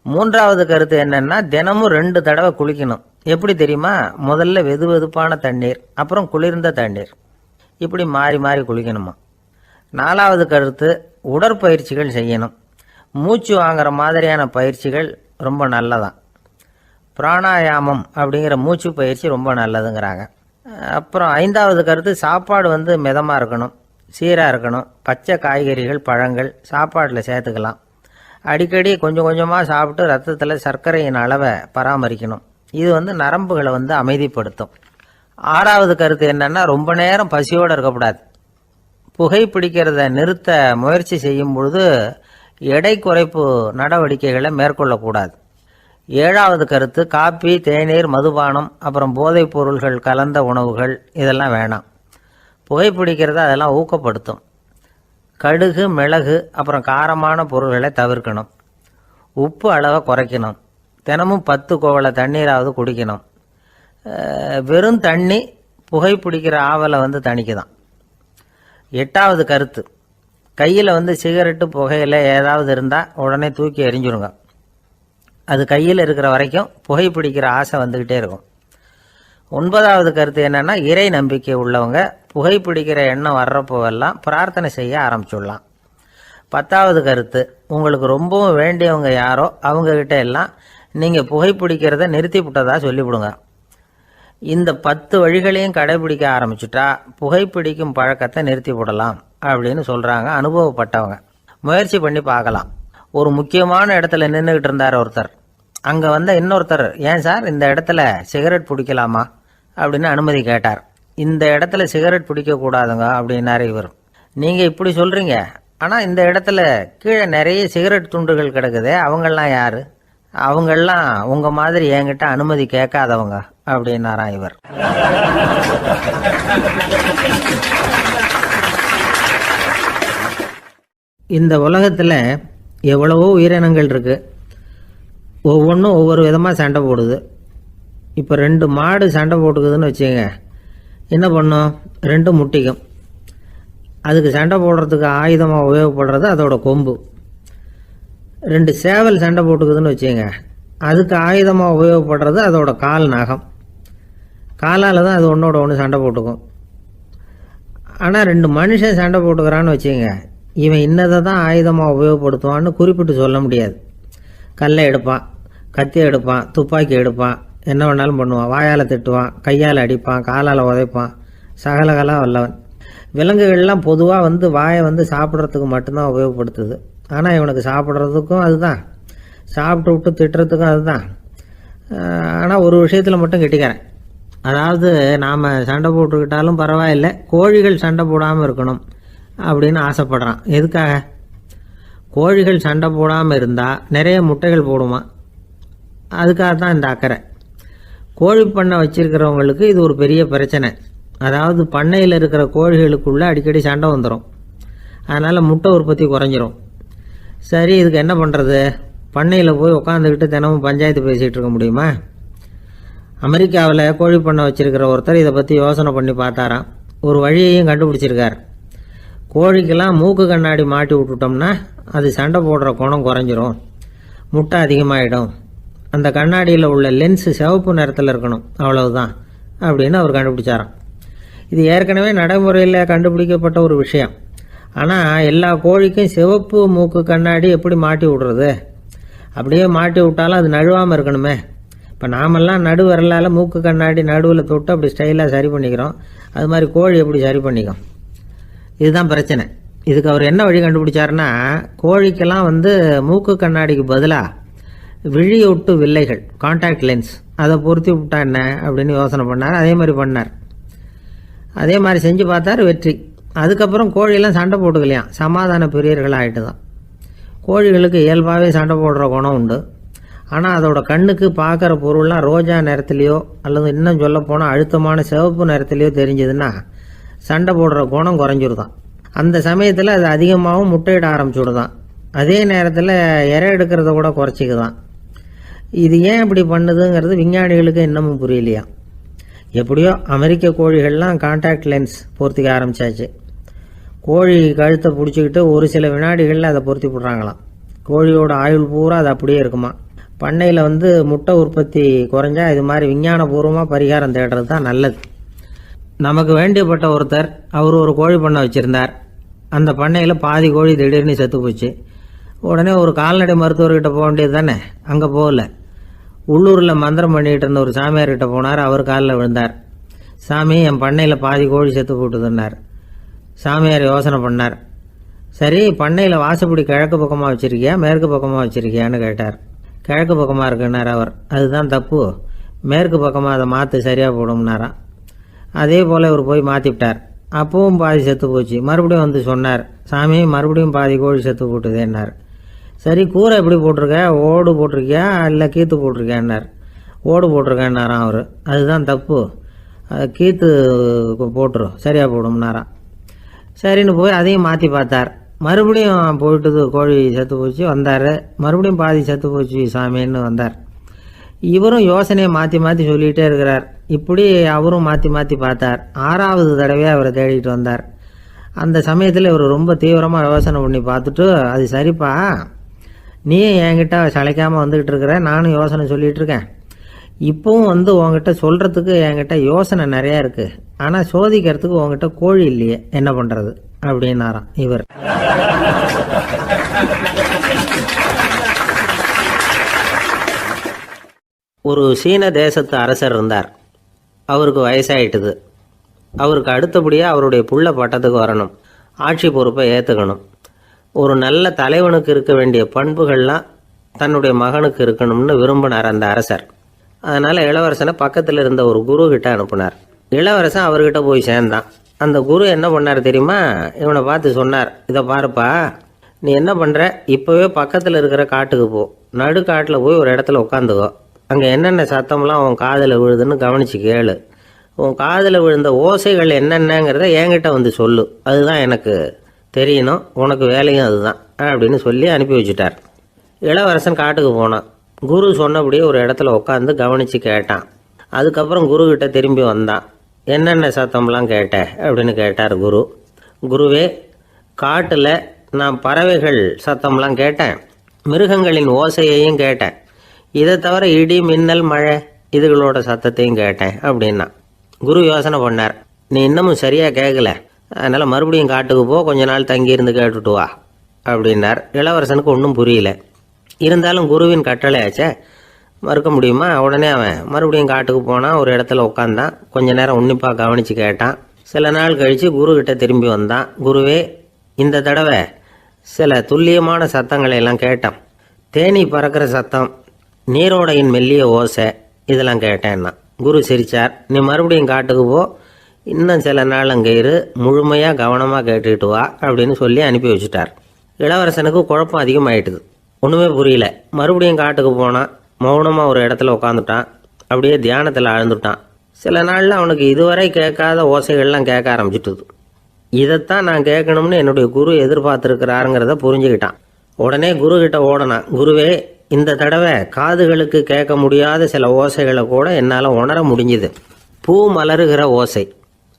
மூன்றாவது கருத்து என்னன்னா, தினமும் 2 தடவை குளிக்கணும். எப்படி தெரியுமா? முதல்ல வெது வெதுப்பான தண்ணீர், அப்புறம் குளிர்ந்த தண்ணீர், இப்படி மாறி மாறி குளிக்கணுமா. நாலாவது கருத்து, உடற்பயிற்சிகள் செய்யணும். மூச்சு வாங்குற மாதிரியான பயிற்சிகள் ரொம்ப நல்லதான். பிராணாயாமம் அப்படிங்கிற மூச்சு பயிற்சி ரொம்ப நல்லதுங்கிறாங்க. அப்புறம் ஐந்தாவது கருத்து, சாப்பாடு மிதமாக இருக்கணும், சீராக இருக்கணும். பச்சை காய்கறிகள், பழங்கள் சாப்பாட்டில் சேர்த்துக்கலாம். அடிக்கடி கொஞ்சம் கொஞ்சமாக சாப்பிட்டு ரத்தத்தில் சர்க்கரையின் அளவை பராமரிக்கணும். இது நரம்புகளை அமைதிப்படுத்தும். ஆறாவது கருத்து என்னன்னா, ரொம்ப நேரம் பசியோடு இருக்கக்கூடாது. புகைப்பிடிக்கிறத நிறுத்த முயற்சி செய்யும் பொழுது எடை குறைப்பு நடவடிக்கைகளை மேற்கொள்ளக்கூடாது. ஏழாவது கருத்து, காப்பி, தேநீர், மதுபானம், அப்புறம் போதைப் பொருள்கள் கலந்த உணவுகள் இதெல்லாம் வேணாம். புகைப்பிடிக்கிறத அதெல்லாம் ஊக்கப்படுத்தும். கடுகு, மிளகு, அப்புறம் காரமான பொருள்களை தவிர்க்கணும். உப்பு அளவை குறைக்கணும். தினமும் 10 கோவள தண்ணீராவது குடிக்கணும். வெறும் தண்ணி புகைப்பிடிக்கிற ஆவலை தணிக்குதான். எட்டாவது கருத்து, கையில் சிகரெட்டு, புகையில ஏதாவது இருந்தால் உடனே தூக்கி எறிஞ்சிருங்க. அது கையில் இருக்கிற வரைக்கும் புகைப்பிடிக்கிற ஆசை வந்துக்கிட்டே இருக்கும். 9வது கருத்து என்னன்னா, இறை நம்பிக்கை உள்ளவங்க புகைப்பிடிக்கிற எண்ணம் வர்றப்போவெல்லாம் பிரார்த்தனை செய்ய ஆரம்பிச்சுடலாம். 10வது கருத்து, உங்களுக்கு ரொம்பவும் வேண்டியவங்க யாரோ அவங்கக்கிட்ட எல்லாம் நீங்கள் புகைப்பிடிக்கிறத நிறுத்தி விட்டதா சொல்லிவிடுங்க. இந்த 10 வழிகளையும் கடைபிடிக்க ஆரம்பிச்சுட்டா புகைப்பிடிக்கும் பழக்கத்தை நிறுத்தி விடலாம் அப்படின்னு சொல்கிறாங்க அனுபவப்பட்டவங்க. முயற்சி பண்ணி பார்க்கலாம். ஒரு முக்கியமான இடத்துல நின்றுக்கிட்டு இருந்தார் ஒருத்தர். அங்கே இன்னொருத்தர், ஏன் சார் இந்த இடத்துல சிகரெட் பிடிக்கலாமா அப்படின்னு அனுமதி கேட்டார். இந்த இடத்துல சிகரெட் பிடிக்கக்கூடாதுங்க அப்படின்னாரு இவர். நீங்கள் இப்படி சொல்கிறீங்க, ஆனால் இந்த இடத்துல கீழே நிறைய சிகரெட் துண்டுகள் கிடக்குதே, அவங்கெல்லாம் யார்? அவங்கெல்லாம் உங்கள் மாதிரி என்கிட்ட அனுமதி கேட்காதவங்க அப்படின்னாராம் இவர். இந்த உலகத்தில் எவ்வளவோ உயிரினங்கள் இருக்குது. ஒவ்வொன்றும் ஒவ்வொரு விதமாக சண்டை போடுது. இப்போ 2 மாடு சண்டை போட்டுக்குதுன்னு வச்சுங்க, என்ன பண்ணும்? 2 முட்டிக்கும். அதுக்கு சண்டை போடுறதுக்கு ஆயுதமாக உபயோகப்படுறது அதோட கொம்பு. 2 சேவல் சண்டை போட்டுக்குதுன்னு வச்சுங்க, அதுக்கு ஆயுதமாக உபயோகப்படுறது அதோட கால் நகம். காலால் தான் அது ஒன்றோட ஒன்று சண்டை போட்டுக்கும். ஆனால் 2 மனுஷன் சண்டை போட்டுக்கிறான்னு வச்சுங்க, இவன் இன்னதை தான் ஆயுதமாக உபயோகப்படுத்துவான்னு குறிப்பிட்டு சொல்ல முடியாது. கல்லை எடுப்பான், கத்தி எடுப்பான், துப்பாக்கி எடுப்பான், என்ன வேணாலும் பண்ணுவான். வாயால் திட்டுவான், கையால் அடிப்பான், காலால் உதைப்பான், சகலகலாக வல்லவன். விலங்குகள்லாம் பொதுவாக வாயை சாப்பிட்றதுக்கு மட்டும்தான் உபயோகப்படுத்துது. ஆனால் இவனுக்கு சாப்பிட்றதுக்கும் அதுதான், சாப்பிட்டு விட்டு திட்டுறதுக்கும் அதுதான். ஆனால் ஒரு விஷயத்தில் மட்டும் கெட்டிக்கிறேன். அதாவது நாம் சண்டை போட்டுக்கிட்டாலும் பரவாயில்லை, கோழிகள் சண்டை போடாமல் இருக்கணும் அப்படின்னு ஆசைப்படுறான். எதுக்காக? கோழிகள் சண்டை போடாமல் இருந்தால் நிறைய முட்டைகள் போடுமா, அதுக்காக தான் இந்த அக்கறை. கோழி பண்ணை வச்சிருக்கிறவங்களுக்கு இது ஒரு பெரிய பிரச்சனை. அதாவது பண்ணையில் இருக்கிற கோழிகளுக்குள்ளே அடிக்கடி சண்டை வந்துடும். அதனால் முட்டை உற்பத்தி குறைஞ்சிரும்.
சரி, இதுக்கு என்ன பண்ணுறது? பண்ணையில் போய் உட்காந்துக்கிட்டு தினமும் பஞ்சாயத்து பேசிகிட்டு இருக்க முடியுமா? அமெரிக்காவில் கோழி பண்ணை வச்சுருக்கிற ஒருத்தர் இதை பற்றி யோசனை பண்ணி பார்த்தாராம். ஒரு வழியையும் கண்டுபிடிச்சிருக்கார். கோழிக்கெல்லாம் மூக்கு கண்ணாடி மாட்டி விட்டுட்டோம்னா அது சண்டை போடுற குணம் குறைஞ்சிரும், முட்டை அதிகமாகிடும். அந்த கண்ணாடியில் உள்ள லென்ஸு சிவப்பு நிறத்தில் இருக்கணும், அவ்வளவுதான் அப்படின்னு அவர் கண்டுபிடிச்சாராம். இது ஏற்கனவே நடைமுறையில் கண்டுபிடிக்கப்பட்ட ஒரு விஷயம். ஆனால் எல்லா கோழிக்கும் சிவப்பு மூக்கு கண்ணாடி எப்படி மாட்டி விடுறது? அப்படியே மாட்டி விட்டாலும் அது நழுவாமல் இருக்கணுமே. இப்போ நாமெல்லாம் நடு விரலால் மூக்கு கண்ணாடி நடுவில் தொட்டு அப்படி ஸ்டைலாக சரி பண்ணிக்கிறோம். அது மாதிரி கோழி எப்படி சரி பண்ணிக்கும்? இதுதான் பிரச்சனை. இதுக்கு அவர் என்ன வழி கண்டுபிடிச்சாருன்னா, கோழிக்கெல்லாம் மூக்கு கண்ணாடிக்கு பதிலாக விழியொட்டு வில்லைகள், கான்டாக்ட் லென்ஸ், அதை பொருத்தி விட்டா என்ன அப்படின்னு யோசனை பண்ணார். அதே மாதிரி பண்ணார். அதே மாதிரி செஞ்சு பார்த்தார், வெற்றி. அதுக்கப்புறம் கோழியெல்லாம் சண்டை போட்டுக்கலையாம், சமாதான பிரியர்கள் ஆகிட்டு தான். கோழிகளுக்கு இயல்பாகவே சண்டை போடுற குணம் உண்டு. ஆனால் அதோட கண்ணுக்கு பார்க்குற பொருள்லாம் ரோஜா நிறத்துலையோ அல்லது இன்னும் சொல்லப்போனால் அழுத்தமான சிவப்பு நிறத்துலையோ தெரிஞ்சதுன்னா சண்டை போடுற குணம் குறைஞ்சிருதான். அந்த சமயத்தில் அது அதிகமாகவும் முட்டையிட ஆரம்பிச்சுடுதான். அதே நேரத்தில் இறை எடுக்கிறத கூட குறைச்சிக்குதான். இது ஏன் இப்படி பண்ணுதுங்கிறது விஞ்ஞானிகளுக்கு இன்னமும் புரியலையா. எப்படியோ அமெரிக்க கோழிகள்லாம் கான்டாக்ட் லென்ஸ் பொருத்திக்க ஆரம்பித்தாச்சு. கோழி கழுத்தை பிடிச்சிக்கிட்டு ஒரு சில வினாடிகளில் அதை பொருத்தி விட்றாங்களாம். கோழியோட ஆயுள் பூரா அது அப்படியே இருக்குமா. பண்ணையில் முட்டை உற்பத்தி குறைஞ்சா இது மாதிரி விஞ்ஞானபூர்வமாக பரிகாரம் தேடுறது தான் நல்லது. நமக்கு வேண்டியப்பட்ட ஒருத்தர், அவர் ஒரு கோழி பண்ணை வச்சுருந்தார். அந்த பண்ணையில் பாதி கோழி திடீர்னு செத்து போச்சு. உடனே ஒரு கால்நடை மருத்துவர்கிட்ட போக வேண்டியது தானே. அங்கே போகல, உள்ளூரில் மந்திரம் பண்ணிகிட்டு இருந்த ஒரு சாமியார்கிட்ட போனார். அவர் காலில் விழுந்தார். சாமி, என் பண்ணையில் பாதி கோழி செத்து போட்டுதுன்னார். சாமியார் யோசனை பண்ணார். சரி, பண்ணையில் வாசப்படி கிழக்கு பக்கமாக வச்சுருக்கியா மேற்கு பக்கமாக வச்சுருக்கியான்னு கேட்டார். கிழக்கு பக்கமாக இருக்குன்னார் அவர். அதுதான் தப்பு, மேற்கு பக்கமாக அதை மாற்று சரியாக போடும்னாராம். அதே போல் இவர் போய் மாற்றிவிட்டார். அப்பவும் பாதி செத்து போச்சு. மறுபடியும் சொன்னார், சாமி மறுபடியும் பாதி கோழி செத்து போட்டுதேன்னார். சரி, கூரை எப்படி போட்டிருக்க? ஓடு போட்டிருக்கியா இல்லை கீத்து போட்டிருக்கியான்னார். ஓடு போட்டிருக்கேன்னாராம் அவர். அதுதான் தப்பு, கீத்து போட்டுரும் சரியாக போடும்னாராம். சரின்னு போய் அதையும் மாற்றி பார்த்தார். மறுபடியும் போயிட்டுது, கோழி செத்து போச்சு. வந்தார், மறுபடியும் பாதி செத்து போச்சு சாமின்னு வந்தார். இவரும் யோசனையை மாற்றி மாற்றி சொல்லிகிட்டே இருக்கிறார். இப்படி அவரும் மாற்றி மாற்றி பார்த்தார். 6வது தடவையாக அவரை தேடிட்டு வந்தார். அந்த சமயத்தில் இவர் ரொம்ப தீவிரமாக யோசனை பண்ணி பார்த்துட்டு, அது சரிப்பா, நீ என்கிட்ட சளைக்காமல் வந்துக்கிட்டு இருக்கிற, நானும் யோசனை சொல்லிகிட்டு இருக்கேன். இப்போவும் உங்ககிட்ட சொல்கிறதுக்கு என்கிட்ட யோசனை நிறையா இருக்குது. ஆனால் சோதிக்கிறதுக்கு உங்ககிட்ட கோழி இல்லையே, என்ன பண்ணுறது அப்படின்னாராம் இவர். ஒரு சீன தேசத்து அரசர் இருந்தார். அவருக்கு வயசாயிட்டுது. அவருக்கு அடுத்தபடியாக அவருடைய புள்ள பட்டத்துக்கு வரணும், ஆட்சி பொறுப்பை ஏற்றுக்கணும். ஒரு நல்ல தலைவனுக்கு இருக்க வேண்டிய பண்புகள்லாம் தன்னுடைய மகனுக்கு இருக்கணும்னு விரும்பினார் அந்த அரசர். அதனால் இளவரசனை பக்கத்தில் இருந்த ஒரு குரு கிட்ட அனுப்புனார். இளவரசன் அவர்கிட்ட போய் சேர்ந்தான். அந்த குரு என்ன பண்ணார் தெரியுமா? இவனை பார்த்து சொன்னார், இதை பாருப்பா, நீ என்ன பண்ணுற, இப்போவே பக்கத்தில் இருக்கிற காட்டுக்கு போ, நடுக்காட்டில் போய் ஒரு இடத்துல உட்காந்துக்கோ. அங்கே என்னென்ன சத்தம்லாம் உன் காதில் விழுதுன்னு கவனித்து கேளு. உன் காதில் விழுந்த ஓசைகள் என்னென்னங்கிறத என்கிட்ட சொல்லு, அதுதான் எனக்கு தெரியணும், உனக்கு வேலையும் அதுதான் அப்படின்னு சொல்லி அனுப்பி வச்சுட்டார். இளவரசன் காட்டுக்கு போனான். குரு சொன்னபடியே ஒரு இடத்துல உட்காந்து கவனித்து கேட்டான். அதுக்கப்புறம் குருக்கிட்ட திரும்பி வந்தான். என்னென்ன சத்தம்லாம் கேட்ட அப்படின்னு கேட்டார் குரு. குருவே, காட்டில் நான் பறவைகள் சத்தம்லாம் கேட்டேன், மிருகங்களின் ஓசையையும் கேட்டேன், இதை தவிர இடி மின்னல் மழை இதுகளோட சத்தத்தையும் கேட்டேன் அப்படின்னா. குரு யோசனை பண்ணார், நீ இன்னமும் சரியாக கேட்கல, அதனால் மறுபடியும் காட்டுக்கு போ, கொஞ்ச நாள் தங்கியிருந்து கேட்டுட்டு வா அப்படின்னார். இளவரசனுக்கு ஒன்றும் புரியல. இருந்தாலும் குருவின் கட்டளையாச்சே, மறுக்க முடியுமா? உடனே அவன் மறுபடியும் காட்டுக்கு போனான். ஒரு இடத்துல உட்காந்தான். கொஞ்ச நேரம் உன்னிப்பாக கவனித்து கேட்டான். சில நாள் கழித்து குருக்கிட்ட திரும்பி வந்தான். குருவே, இந்த தடவை சில துல்லியமான சத்தங்களை எல்லாம் கேட்டான். தேனி பறக்கிற சத்தம், நீரோடையின் மெல்லிய ஓசை, இதெல்லாம் கேட்டேன்னா. குரு சிரித்தார். நீ மறுபடியும் காட்டுக்கு போ, இன்னும் சில நாள் அங்கே இரு, முழுமையாக கவனமாக கேட்டுக்கிட்டு வா அப்படின்னு சொல்லி அனுப்பி வச்சுட்டார். இளவரசனுக்கு குழப்பம் அதிகமாயிட்டுது. ஒன்றுமே புரியல. மறுபடியும் காட்டுக்கு போனான். மௌனமாக ஒரு இடத்துல உட்காந்துட்டான். அப்படியே தியானத்தில் ஆழ்ந்துட்டான். சில நாளில் அவனுக்கு இதுவரை கேட்காத ஓசைகள்லாம் கேட்க ஆரம்பிச்சிட்டுது. இதைத்தான் நான் கேட்கணும்னு என்னுடைய குரு எதிர்பார்த்துருக்கிறாருங்கிறத புரிஞ்சுக்கிட்டான். உடனே குரு கிட்ட ஓடனான். குருவே, இந்த தடவை காதுகளுக்கு கேட்க முடியாத சில ஓசைகளை கூட என்னால் உணர முடிஞ்சுது. பூ மலருகிற ஓசை,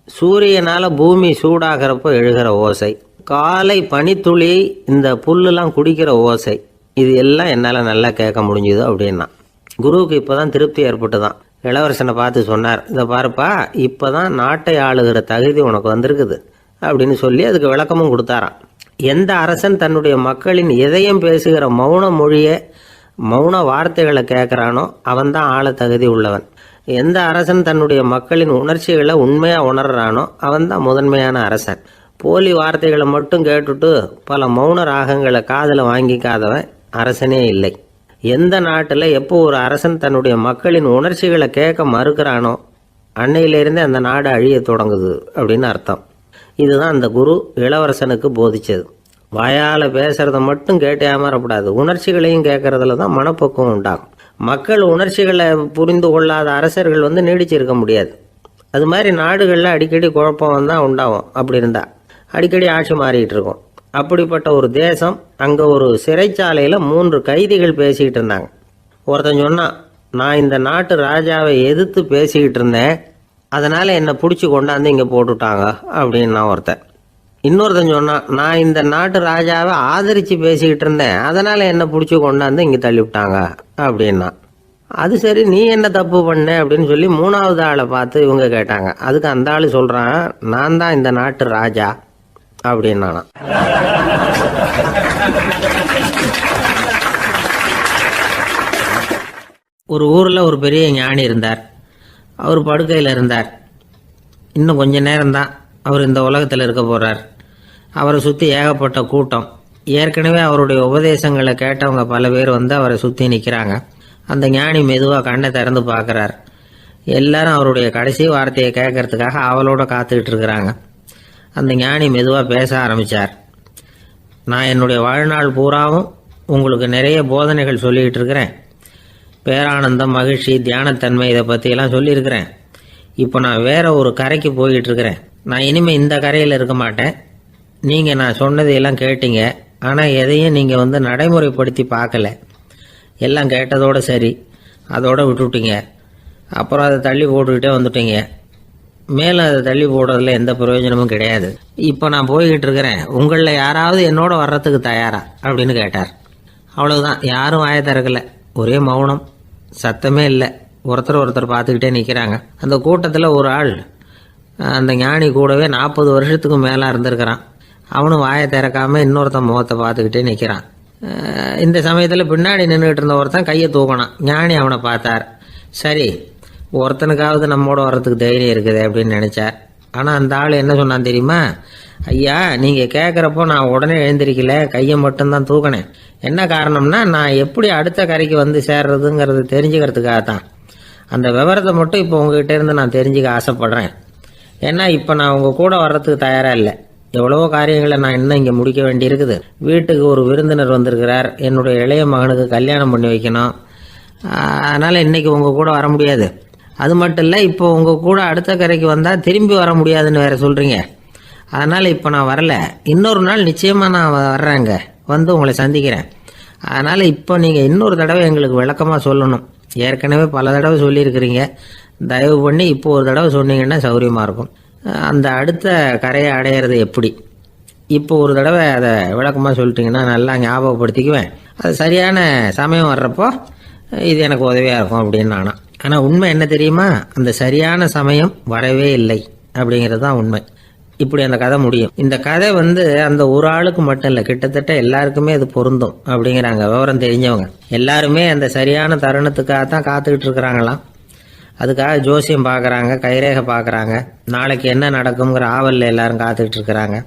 சூரியனால் பூமி சூடாகிறப்போ எழுகிற ஓசை, காலை பனித்துளி இந்த புல்லுலாம் குடிக்கிற ஓசை, இது எல்லாம் என்னால் நல்லா கேட்க முடிஞ்சுது அப்படின்னா. குருவுக்கு இப்போ தான் திருப்தி ஏற்பட்டு தான் இளவரசனை பார்த்து சொன்னார், இதை பாருப்பா, இப்போ தான் நாட்டை ஆளுகிற தகுதி உனக்கு வந்திருக்குது அப்படின்னு சொல்லி அதுக்கு விளக்கமும் கொடுத்தாராம். எந்த அரசன் தன்னுடைய மக்களின் இதயம் பேசுகிற மௌன மொழியை, மௌன வார்த்தைகளை கேட்குறானோ அவன் தான் ஆள தகுதி உள்ளவன். எந்த அரசன் தன்னுடைய மக்களின் உணர்ச்சிகளை உண்மையாக உணர்றானோ அவன் தான் முதன்மையான அரசன். போலி வார்த்தைகளை மட்டும் கேட்டுட்டு பல மௌன ராகங்களை காதில் வாங்கிக்காதவன் அரசனே இல்லை. எந்த நாட்டில் எப்போ ஒரு அரசன் தன்னுடைய மக்களின் உணர்ச்சிகளை கேட்க மறுக்கிறானோ அன்னையிலேருந்தே அந்த நாடு அழிய தொடங்குது அப்படின்னு அர்த்தம். இதுதான் அந்த குரு இளவரசனுக்கு போதிச்சது. வாயால் பேசுறத மட்டும் கேட்டு ஏமாறக்கூடாது, உணர்ச்சிகளையும் கேட்கறதுல தான் மனப்பக்குவம் உண்டாகும். மக்கள் உணர்ச்சிகளை புரிந்து கொள்ளாத அரசர்கள் நீடிச்சிருக்க முடியாது. அது மாதிரி நாடுகளில் அடிக்கடி குழப்பம் தான் உண்டாகும். அப்படி இருந்தால் அடிக்கடி ஆட்சி மாறிக்கிட்டு இருக்கும். அப்படிப்பட்ட ஒரு தேசம், அங்கே ஒரு சிறைச்சாலையில் 3 கைதிகள் பேசிக்கிட்டு இருந்தாங்க. ஒருத்தன் சொன்னான், நான் இந்த நாட்டு ராஜாவை எதிர்த்து பேசிக்கிட்டு இருந்தேன், அதனால் என்னை பிடிச்சி கொண்டாந்து இங்கே போட்டுட்டாங்க அப்படின்னா ஒருத்தன். இன்னொருத்தன் சொன்னான், நான் இந்த நாட்டு ராஜாவை ஆதரித்து பேசிக்கிட்டு இருந்தேன், அதனால் என்னை பிடிச்சி கொண்டாந்து இங்கே தள்ளிவிட்டாங்க அப்படின்னா. அது சரி, நீ என்ன தப்பு பண்ண அப்படின்னு சொல்லி 3வது ஆளை பார்த்து இவங்க கேட்டாங்க. அதுக்கு அந்த ஆள் சொல்கிறான், நான் தான் இந்த நாட்டு ராஜா அப்படின்னா. ஒரு ஊரில் ஒரு பெரிய ஞானி இருந்தார். அவர் படுக்கையில் இருந்தார். இன்னும் கொஞ்ச நேரம்தான் அவர் இந்த உலகத்தில் இருக்க போகிறார். அவரை சுற்றி ஏகப்பட்ட கூட்டம். ஏற்கனவே அவருடைய உபதேசங்களை கேட்டவங்க பல பேர் அவரை சுற்றி நிற்கிறாங்க. அந்த ஞானி மெதுவாக கண்ணை திறந்து பார்க்குறார். எல்லாரும் அவருடைய கடைசி வார்த்தையை கேட்கறதுக்காக அவளோட காத்துக்கிட்டு இருக்கிறாங்க. அந்த ஞானி மெதுவாக பேச ஆரம்பித்தார். நான் என்னுடைய வாழ்நாள் பூராவும் உங்களுக்கு நிறைய போதனைகள் சொல்லிக்கிட்டு இருக்கிறேன். பேரானந்தம், மகிழ்ச்சி, தியானத்தன்மை, இதை பற்றியெல்லாம் சொல்லியிருக்கிறேன். இப்போ நான் வேற ஒரு கரைக்கு போய்கிட்டு இருக்கிறேன். நான் இனிமேல் இந்த கரையில் இருக்க மாட்டேன். நீங்கள் நான் சொன்னதையெல்லாம் கேட்டீங்க, ஆனால் எதையும் நீங்கள் நடைமுறைப்படுத்தி பார்க்கல. எல்லாம் கேட்டதோடு சரி, அதோட விட்டுவிட்டீங்க. அப்புறம் அதை தள்ளி போட்டுக்கிட்டே வந்துட்டீங்க. மேலும் அதை தள்ளி போடுறதுல எந்த பிரயோஜனமும் கிடையாது. இப்போ நான் போய்கிட்டு இருக்கிறேன், உங்களில் யாராவது என்னோட வர்றதுக்கு தயாரா அப்படின்னு கேட்டார். அவ்வளவுதான், யாரும் வாய திறக்கல. ஒரே மௌனம், சத்தமே இல்லை. ஒருத்தர் பார்த்துக்கிட்டே நிற்கிறாங்க. அந்த கூட்டத்தில் ஒரு ஆள் அந்த ஞானி கூடவே 40 வருஷத்துக்கு மேலே இருந்திருக்கிறான். அவனும் வாயை திறக்காம இன்னொருத்தன் முகத்தை பார்த்துக்கிட்டே நிற்கிறான். இந்த சமயத்தில் பின்னாடி நின்றுட்டு இருந்த ஒருத்தன் கையை தூக்கினான். ஞானி அவனை பார்த்தார். சரி, ஒருத்தனுக்காவது நம்மோட வர்றதுக்கு தைரியம் இருக்குது அப்படின்னு நினைச்சார். ஆனால் அந்த ஆள் என்ன சொன்னான் தெரியுமா? ஐயா, நீங்கள் கேட்குறப்போ நான் உடனே எழுந்திருக்கல, கையை மட்டும்தான் தூக்கினேன். என்ன காரணம்னா, நான் எப்படி அடுத்த கரைக்கு சேர்றதுங்கிறது தெரிஞ்சுக்கிறதுக்காக தான். அந்த விவரத்தை மட்டும் இப்போ உங்ககிட்ட இருந்து நான் தெரிஞ்சுக்க ஆசைப்படுறேன். ஏன்னா இப்போ நான் உங்கள் கூட வர்றதுக்கு தயாராக இல்லை. எவ்வளவோ காரியங்களை நான் இன்னும் இங்கே முடிக்க வேண்டியிருக்குது. வீட்டுக்கு ஒரு விருந்தினர் வந்திருக்கிறார். என்னுடைய இளைய மகனுக்கு கல்யாணம் பண்ணி வைக்கணும். அதனால் இன்னைக்கு உங்கள் கூட வர முடியாது. அது மட்டும் இல்லை, இப்போ உங்கள் கூட அடுத்த கரைக்கு வந்தால் திரும்பி வர முடியாதுன்னு வேற சொல்கிறீங்க. அதனால் இப்போ நான் வரல. இன்னொரு நாள் நிச்சயமாக நான் வர்றேங்க, உங்களை சந்திக்கிறேன். அதனால் இப்போ நீங்கள் இன்னொரு தடவை எங்களுக்கு விளக்கமாக சொல்லணும். ஏற்கனவே பல தடவை சொல்லியிருக்கிறீங்க. தயவு பண்ணி இப்போ ஒரு தடவை சொன்னீங்கன்னா சௌகரியமாக இருக்கும். அந்த அடுத்த கரையை அடையிறது எப்படி, இப்போ ஒரு தடவை அதை விளக்கமாக சொல்லிட்டீங்கன்னா நல்லா ஞாபகப்படுத்திக்குவேன். அது சரியான சமயம் வர்றப்போ இது எனக்கு உதவியாக இருக்கும் அப்படின்னு நானா. ஆனால் உண்மை என்ன தெரியுமா? அந்த சரியான சமயம் வரவே இல்லை அப்படிங்கிறது தான் உண்மை. இப்படி அந்த கதை முடியும். இந்த கதை அந்த ஒரு ஆளுக்கு மட்டும் இல்லை, கிட்டத்தட்ட எல்லாருக்குமே அது பொருந்தும் அப்படிங்கிறாங்க விவரம் தெரிஞ்சவங்க. எல்லாருமே அந்த சரியான தருணத்துக்காக தான் காத்துக்கிட்டு இருக்கிறாங்களாம். அதுக்காக ஜோசியம் பார்க்குறாங்க, கைரேகை பார்க்குறாங்க. நாளைக்கு என்ன நடக்குங்கிற ஆவலில் எல்லாரும் காத்துக்கிட்டு இருக்கிறாங்க.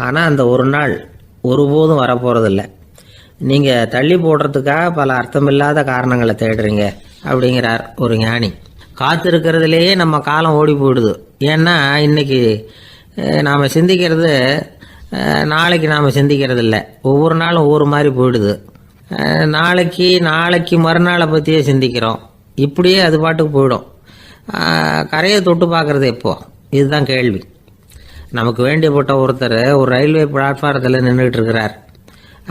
ஆனால் அந்த ஒரு நாள் ஒருபோதும் வரப்போகிறதில்ல. நீங்கள் தள்ளி போடுறதுக்காக பல அர்த்தமில்லாத காரணங்களை தேடுறீங்க அப்படிங்கிறார் ஒரு ஞானி. காத்திருக்கிறதுலேயே நம்ம காலம் ஓடி போயிடுது. ஏன்னா இன்னைக்கு நாம் சிந்திக்கிறது நாளைக்கு நாம் சிந்திக்கிறது இல்லை. ஒவ்வொரு நாளும் ஒவ்வொரு மாதிரி போயிடுது. நாளைக்கு மறுநாளை பற்றியே சிந்திக்கிறோம். இப்படியே அது பாட்டுக்கு போயிடும். கரையை தொட்டு பார்க்குறது எப்போ, இதுதான் கேள்வி. நமக்கு வேண்டியப்பட்ட ஒருத்தர் ஒரு ரயில்வே பிளாட்ஃபாரத்தில் நின்றுட்டு இருக்கிறார்.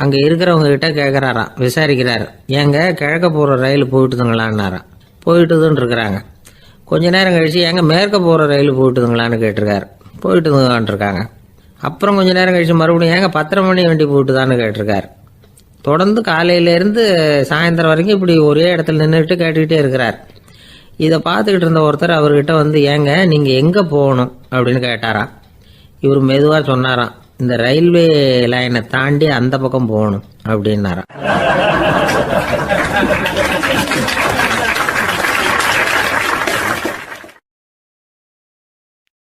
அங்கே இருக்கிறவங்க கிட்ட கேட்குறாராம், விசாரிக்கிறாரு. ஏங்க கிழக்க போகிற ரயில் போயிட்டுதுங்களான்னாராம். போயிட்டுதுன்னு இருக்கிறாங்க. கொஞ்ச நேரம் கழித்து ஏங்க மேற்க போகிற ரயில் போயிட்டுதுங்களான்னு கேட்டிருக்காரு. போயிட்டுதுங்களான் இருக்காங்க. அப்புறம் கொஞ்ச நேரம் கழித்து மறுபடியும் ஏங்க 10:30 மணி வண்டி போயிட்டுதான்னு கேட்டிருக்காரு. தொடர்ந்து காலையிலேருந்து சாயந்தரம் வரைக்கும் இப்படி ஒரே இடத்துல நின்றுட்டு கேட்டுக்கிட்டே இருக்கிறார். இதை பார்த்துக்கிட்டு இருந்த ஒருத்தர் அவர்கிட்ட வந்து, ஏங்க நீங்கள் எங்கே போகணும் அப்படின்னு கேட்டாராம். இவர் மெதுவாக சொன்னாராம், இந்த ரயில்வே லைனை தாண்டி அந்த பக்கம் போகணும் அப்படின்னாராம்.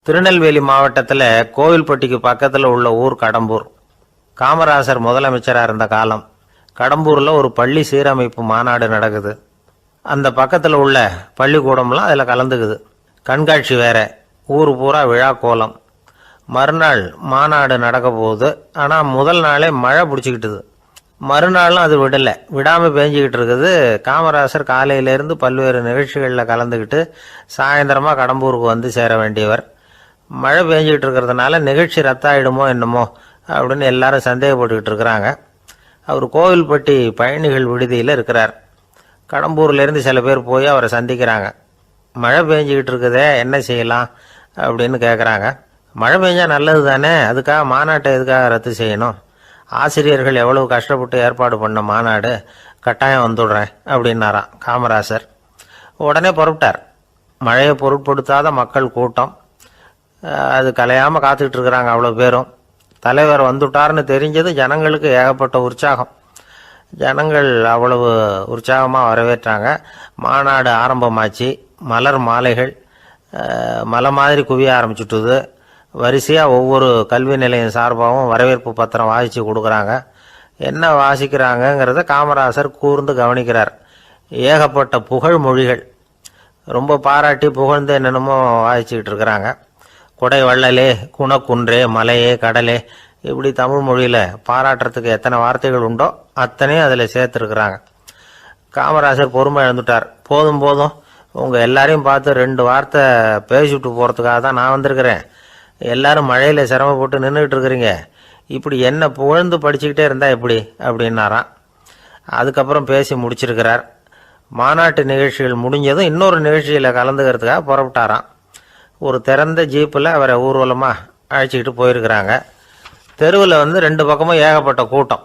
திருநெல்வேலி மாவட்டத்தில் கோவில்பட்டிக்கு பக்கத்தில் உள்ள ஊர் கடம்பூர். காமராசர் முதலமைச்சராக இருந்த காலம். கடம்பூரில் ஒரு பள்ளி சீரமைப்பு மாநாடு நடக்குது. அந்த பக்கத்தில் உள்ள பள்ளிக்கூடம்லாம் அதில் கலந்துக்குது. கண்காட்சி வேற, ஊர் பூரா விழா கோலம். மறுநாள் மாநாடு நடக்க போகுது. ஆனால் முதல் நாளே மழை பிடிச்சிக்கிட்டுது. மறுநாளும் அது விடாமல் பேஞ்சிக்கிட்டு இருக்குது. காமராசர் காலையிலேருந்து பல்வேறு நிகழ்ச்சிகளில் கலந்துக்கிட்டு சாயந்தரமாக கடம்பூருக்கு வந்து சேர வேண்டியவர். மழை பேஞ்சிக்கிட்டு இருக்கிறதுனால நிகழ்ச்சி ரத்தாயிடுமோ என்னமோ அப்படின்னு எல்லாரும் சந்தேகப்பட்டுக்கிட்டு இருக்கிறாங்க. அவர் கோவில்பட்டி பயணிகள் விடுதியில் இருக்கிறார். கடம்பூர்லேருந்து சில பேர் போய் அவரை சந்திக்கிறாங்க. மழை பெஞ்சிக்கிட்டு இருக்குதே, என்ன செய்யலாம் அப்படின்னு கேட்குறாங்க. மழை பெஞ்சால் நல்லது தானே, அதுக்காக மாநாட்டை எதுக்காக ரத்து செய்யணும்? ஆசிரியர்கள் எவ்வளவு கஷ்டப்பட்டு ஏற்பாடு பண்ண மாநாடு, கட்டாயம் வந்துடுறேன் அப்படின்னாராம் காமராசர். உடனே புறப்பட்டார். மழையை பொருட்படுத்தாத மக்கள் கூட்டம். அது கலையாமல் காத்துக்கிட்டு இருக்கிறாங்க அவ்வளோ பேரும். தலைவர் வந்துட்டார்னு தெரிஞ்சது ஜனங்களுக்கு ஏகப்பட்ட உற்சாகம். ஜனங்கள் அவ்வளவு உற்சாகமாக வரவேற்றாங்க. மாநாடு ஆரம்பமாச்சு. மலர் மாலைகள் மலை மாதிரி குவிய ஆரம்பிச்சுட்டுது. வரிசையாக ஒவ்வொரு கல்வி நிலையம் சார்பாகவும் வரவேற்பு பத்திரம் வாசித்து கொடுக்குறாங்க. என்ன வாசிக்கிறாங்கங்கிறத காமராசர் கூர்ந்து கவனிக்கிறார். ஏகப்பட்ட புகழ் மொழிகள், ரொம்ப பாராட்டி புகழ்ந்து என்னென்னமோ வாசிச்சுக்கிட்டு இருக்கிறாங்க. கொடை வள்ளலே, குணக்குன்றே, மலையே, கடலே, இப்படி தமிழ் மொழியில் பாராட்டுறதுக்கு எத்தனை வார்த்தைகள் உண்டோ அத்தனையும் அதில் சேர்த்துருக்குறாங்க. காமராசர் பொறுமை இழந்துட்டார். போதும் போதும், உங்கள் எல்லாரையும் பார்த்து 2 வார்த்தை பேசிவிட்டு போகிறதுக்காக தான் நான் வந்திருக்கிறேன். எல்லாரும் மழையில் சிரமப்பட்டு நின்றுக்கிட்டு இருக்கிறீங்க. இப்படி என்ன புகழ்ந்து படிச்சுக்கிட்டே இருந்தால் எப்படி அப்படின்னாராம். அதுக்கப்புறம் பேசி முடிச்சிருக்கிறார். மாநாட்டு நிகழ்ச்சிகள் முடிஞ்சதும் இன்னொரு நிகழ்ச்சியில் கலந்துக்கிறதுக்காக புறப்பட்டாராம். ஒரு திறந்த ஜீப்பில் அவரை ஊர்வலமாக அழைச்சிக்கிட்டு போயிருக்கிறாங்க. தெருவில் 2 பக்கமும் ஏகப்பட்ட கூட்டம்.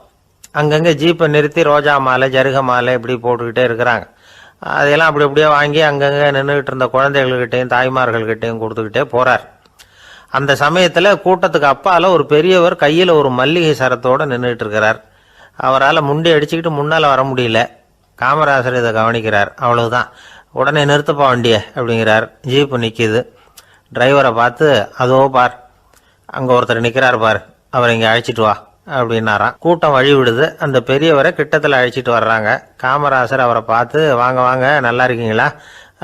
அங்கங்கே ஜீப்பை நிறுத்தி ரோஜா மாலை, ஜருக மாலை இப்படி போட்டுக்கிட்டே இருக்கிறாங்க. அதையெல்லாம் அப்படி அப்படியே வாங்கி அங்கங்கே நின்றுக்கிட்டு இருந்த குழந்தைகள்கிட்டையும் தாய்மார்கள்கிட்டையும் கொடுத்துக்கிட்டே போகிறார். அந்த சமயத்தில் கூட்டத்துக்கு அப்பால் ஒரு பெரியவர் கையில் ஒரு மல்லிகை சரத்தோடு நின்றுட்டு இருக்கிறார். அவரால் முண்டி அடிச்சுக்கிட்டு முன்னால் வர முடியல. காமராசர் இதை கவனிக்கிறார். அவ்வளவுதான், உடனே நிறுத்தப்பா வண்டியை அப்படிங்கிறார். ஜீப்பு நிற்கிது. டிரைவரை பார்த்து, அதோ பார், அங்கே ஒருத்தர் நிற்கிறார் பார், அவரை இங்கே அழைச்சிட்டு வா அப்படின்னாராம். கூட்டம் வழி விடுது. அந்த பெரியவரை கிட்டத்தில் அழைச்சிட்டு வர்றாங்க. காமராசர் அவரை பார்த்து, வாங்க வாங்க, நல்லா இருக்கீங்களா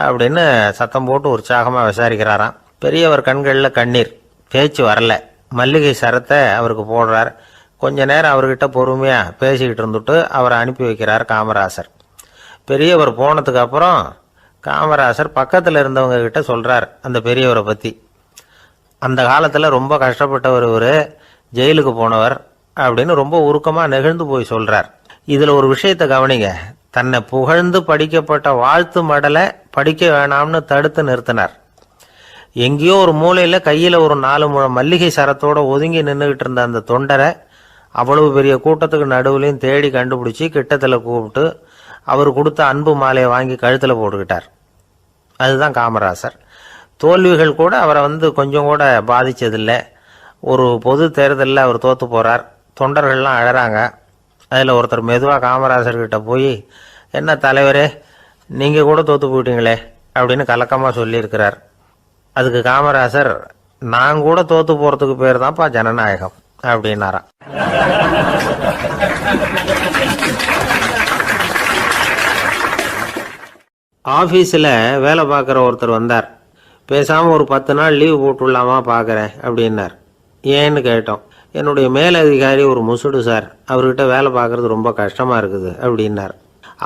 அப்படின்னு சத்தம் போட்டு உற்சாகமாக விசாரிக்கிறாராம். பெரியவர் கண்களில் கண்ணீர், பேச்சு வரல. மல்லிகை சரத்தை அவருக்கு போடுறார். கொஞ்ச நேரம் அவர்கிட்ட பொறுமையாக பேசிக்கிட்டு இருந்துட்டு அவரை அனுப்பி வைக்கிறார் காமராசர். பெரியவர் போனதுக்கு அப்புறம் காமராசர் பக்கத்தில் இருந்தவங்க கிட்ட சொல்கிறார் அந்த பெரியவரை பற்றி. அந்த காலத்தில் ரொம்ப கஷ்டப்பட்டவர் இவர், ஜெயிலுக்கு போனவர் அப்படின்னு ரொம்ப உருக்கமாக நெகிழ்ந்து போய் சொல்கிறார். இதில் ஒரு விஷயத்தை கவனிங்க. தன்னை புகழ்ந்து படிக்கப்பட்ட வாழ்த்து மடலை படிக்க வேணாம்னு தடுத்து நிறுத்தினார். எங்கேயோ ஒரு மூலையில் கையில் ஒரு 4 முழம் மல்லிகை சரத்தோடு ஒதுங்கி நின்றுக்கிட்டு இருந்த அந்த தொண்டரை அவ்வளவு பெரிய கூட்டத்துக்கு நடுவுலையும் தேடி கண்டுபிடிச்சி கிட்டத்தில் கூப்பிட்டு அவர் கொடுத்த அன்பு மாலையை வாங்கி கழுத்தில் போட்டுக்கிட்டார். அதுதான் காமராசர். தோல்விகள் கூட அவரை கொஞ்சம் கூட பாதித்ததில்லை. ஒரு பொது தேர்தலில் அவர் தோற்று போகிறார். தொண்டர்கள்லாம் அழறாங்க. அதில் ஒருத்தர் மெதுவாக காமராசர்கிட்ட போய், என்ன தலைவரே, நீங்கள் கூட தோற்று போயிட்டீங்களே அப்படின்னு கலக்கமாக சொல்லியிருக்கிறார். அதுக்கு காமராசர், நான் கூட தோற்று போகிறதுக்கு பேர் தான்ப்பா ஜனநாயகம் அப்படின்னாராம். ஆஃபீஸில் வேலை பார்க்குற ஒருத்தர் வந்தார். பேசாமல் ஒரு 10 நாள் லீவு போட்டுடலாமா பார்க்குறேன் அப்படின்னார். ஏன்னு கேட்டோம். என்னுடைய மேலதிகாரி ஒரு முசுடு சார், அவர்கிட்ட வேலை பார்க்குறது ரொம்ப கஷ்டமாக இருக்குது அப்படின்னார்.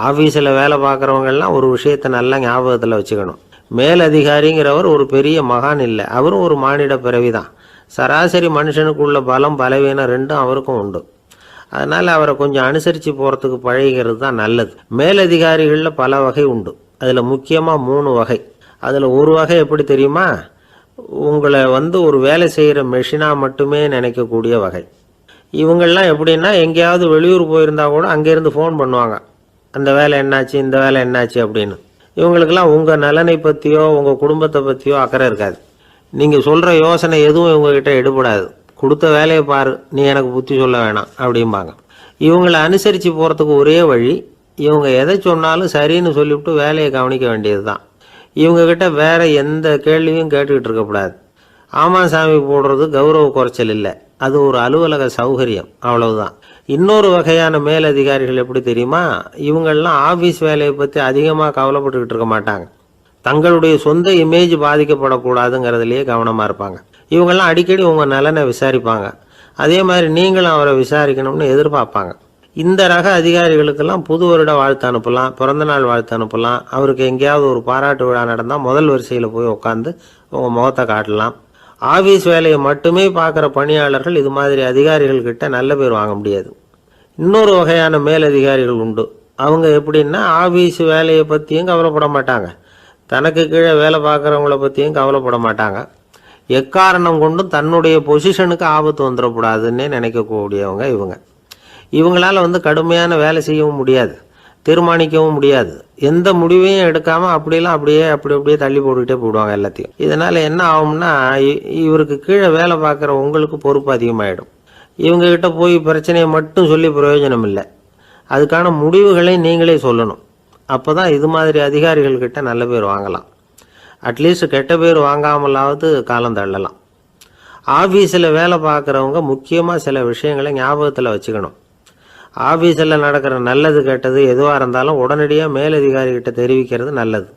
ஆஃபீஸில் வேலை பார்க்குறவங்கெல்லாம் ஒரு விஷயத்தை நல்லா ஞாபகத்தில் வச்சுக்கணும். மேலதிகாரிங்கிறவர் ஒரு பெரிய மகான் இல்லை, அவரும் ஒரு மானிட பிறவி தான். சராசரி மனுஷனுக்குள்ள பலம் பலவீனம் 2 அவருக்கும் உண்டு. அதனால் அவரை கொஞ்சம் அனுசரித்து போகிறதுக்கு பழகிறது தான் நல்லது. மேலதிகாரிகளில் பல வகை உண்டு. அதில் முக்கியமாக 3 வகை. அதில் ஒரு வகை எப்படி தெரியுமா? உங்களை ஒரு வேலை செய்கிற மெஷினாக மட்டுமே நினைக்கக்கூடிய வகை. இவங்கள்லாம் எப்படின்னா, எங்கேயாவது வெளியூர் போயிருந்தா கூட அங்கேருந்து ஃபோன் பண்ணுவாங்க, அந்த வேலை என்னாச்சு, இந்த வேலை என்னாச்சு அப்படின்னு. இவங்களுக்கெல்லாம் உங்கள் நலனை பற்றியோ உங்கள் குடும்பத்தை பற்றியோ அக்கறை இருக்காது. நீங்கள் சொல்கிற யோசனை எதுவும் இவங்ககிட்ட எடுபடாது. கொடுத்த வேலையை பாரு, நீ எனக்கு புத்தி சொல்ல வேணாம் அப்படிம்பாங்க. இவங்களை அனுசரித்து போகிறதுக்கு ஒரே வழி, இவங்க எதை சொன்னாலும் சரின்னு சொல்லிவிட்டு வேலையை கவனிக்க வேண்டியது தான். இவங்ககிட்ட வேற எந்த கேள்வியும் கேட்டுக்கிட்டு இருக்கக்கூடாது. ஆமாம் சாமி போடுறது கௌரவ குறைச்சல் இல்லை, அது ஒரு அலுவலக சௌகரியம், அவ்வளவுதான். இன்னொரு வகையான மேலதிகாரிகள் எப்படி தெரியுமா? இவங்கெல்லாம் ஆஃபீஸ் வேலையை பற்றி அதிகமாக கவலைப்பட்டுக்கிட்டு இருக்க மாட்டாங்க. தங்களுடைய சொந்த இமேஜ் பாதிக்கப்படக்கூடாதுங்கிறதுலையே கவனமாக இருப்பாங்க. இவங்கெல்லாம் அடிக்கடி உங்கள் நலனை விசாரிப்பாங்க. அதே மாதிரி நீங்களும் அவரை விசாரிக்கணும்னு எதிர்பார்ப்பாங்க. இந்த ரக அதிகாரிகளுக்கெல்லாம் புது வருட வாழ்த்து அனுப்பலாம், பிறந்தநாள் வாழ்த்து அனுப்பலாம். அவருக்கு எங்கேயாவது ஒரு பாராட்டு விழா நடந்தால் முதல் வரிசையில் போய் உட்காந்து உங்கள் முகத்தை காட்டலாம். ஆஃபீஸ் வேலையை மட்டுமே பார்க்குற பணியாளர்கள் இது மாதிரி அதிகாரிகள்கிட்ட நல்ல பேர் வாங்க முடியாது. இன்னொரு வகையான மேலதிகாரிகள் உண்டு. அவங்க எப்படின்னா, ஆஃபீஸ் வேலையை பற்றியும் கவலைப்பட மாட்டாங்க, தனக்கு கீழே வேலை பார்க்குறவங்கள பற்றியும் கவலைப்பட மாட்டாங்க. எக்காரணம் கொண்டும் தன்னுடைய பொசிஷனுக்கு ஆபத்து வந்துடக்கூடாதுன்னே நினைக்கக்கூடியவங்க இவங்க. இவங்களால் கடுமையான வேலை செய்யவும் முடியாது, தீர்மானிக்கவும் முடியாது. எந்த முடிவையும் எடுக்காமல் அப்படியே தள்ளி போட்டுக்கிட்டே போடுவாங்க எல்லாத்தையும். இதனால் என்ன ஆகும்னா, இவருக்கு கீழே வேலை பார்க்குற உங்களுக்கு பொறுப்பு அதிகமாகிடும். இவங்ககிட்ட போய் பிரச்சனையை மட்டும் சொல்லி பிரயோஜனம் இல்லை, அதுக்கான முடிவுகளை நீங்களே சொல்லணும். அப்போ தான் இது மாதிரி அதிகாரிகள்கிட்ட நல்ல பேர் வாங்கலாம். அட்லீஸ்ட் கெட்ட பேர் வாங்காமலாவது காலம் தள்ளலாம். ஆஃபீஸில் வேலை பார்க்குறவங்க முக்கியமாக சில விஷயங்களை ஞாபகத்தில் வச்சுக்கணும். ஆஃபீஸில் நடக்கிற நல்லது கெட்டது எதுவாக இருந்தாலும் உடனடியாக மேலதிகாரிகிட்ட தெரிவிக்கிறது நல்லது.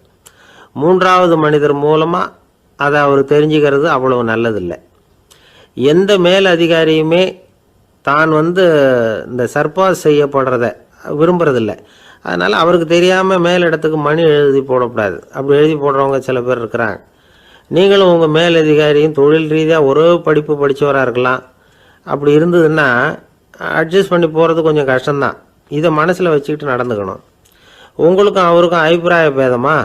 3வது மனிதர் மூலமாக அதை அவர் தெரிஞ்சுக்கிறது அவ்வளவு நல்லதில்லை. எந்த மேலதிகாரியுமே தான் இந்த சர்பாஸ் செய்யப்படுறத விரும்புறதில்லை. அதனால் அவருக்கு தெரியாமல் மேலிடத்துக்கு மணி எழுதி போடக்கூடாது. அப்படி எழுதி போடுறவங்க சில பேர் இருக்கிறாங்க. நீங்களும் உங்கள் மேலதிகாரியும் தொழில் ரீதியாக ஒரே படிப்பு படித்தவராக இருக்கலாம். அப்படி இருந்ததுன்னா அட்ஜஸ்ட் பண்ணி போகிறது கொஞ்சம் கஷ்டம்தான். இதை மனசில் வச்சுக்கிட்டு நடந்துக்கணும். உங்களுக்கும் அவருக்கும் அபிப்பிராய பேதமா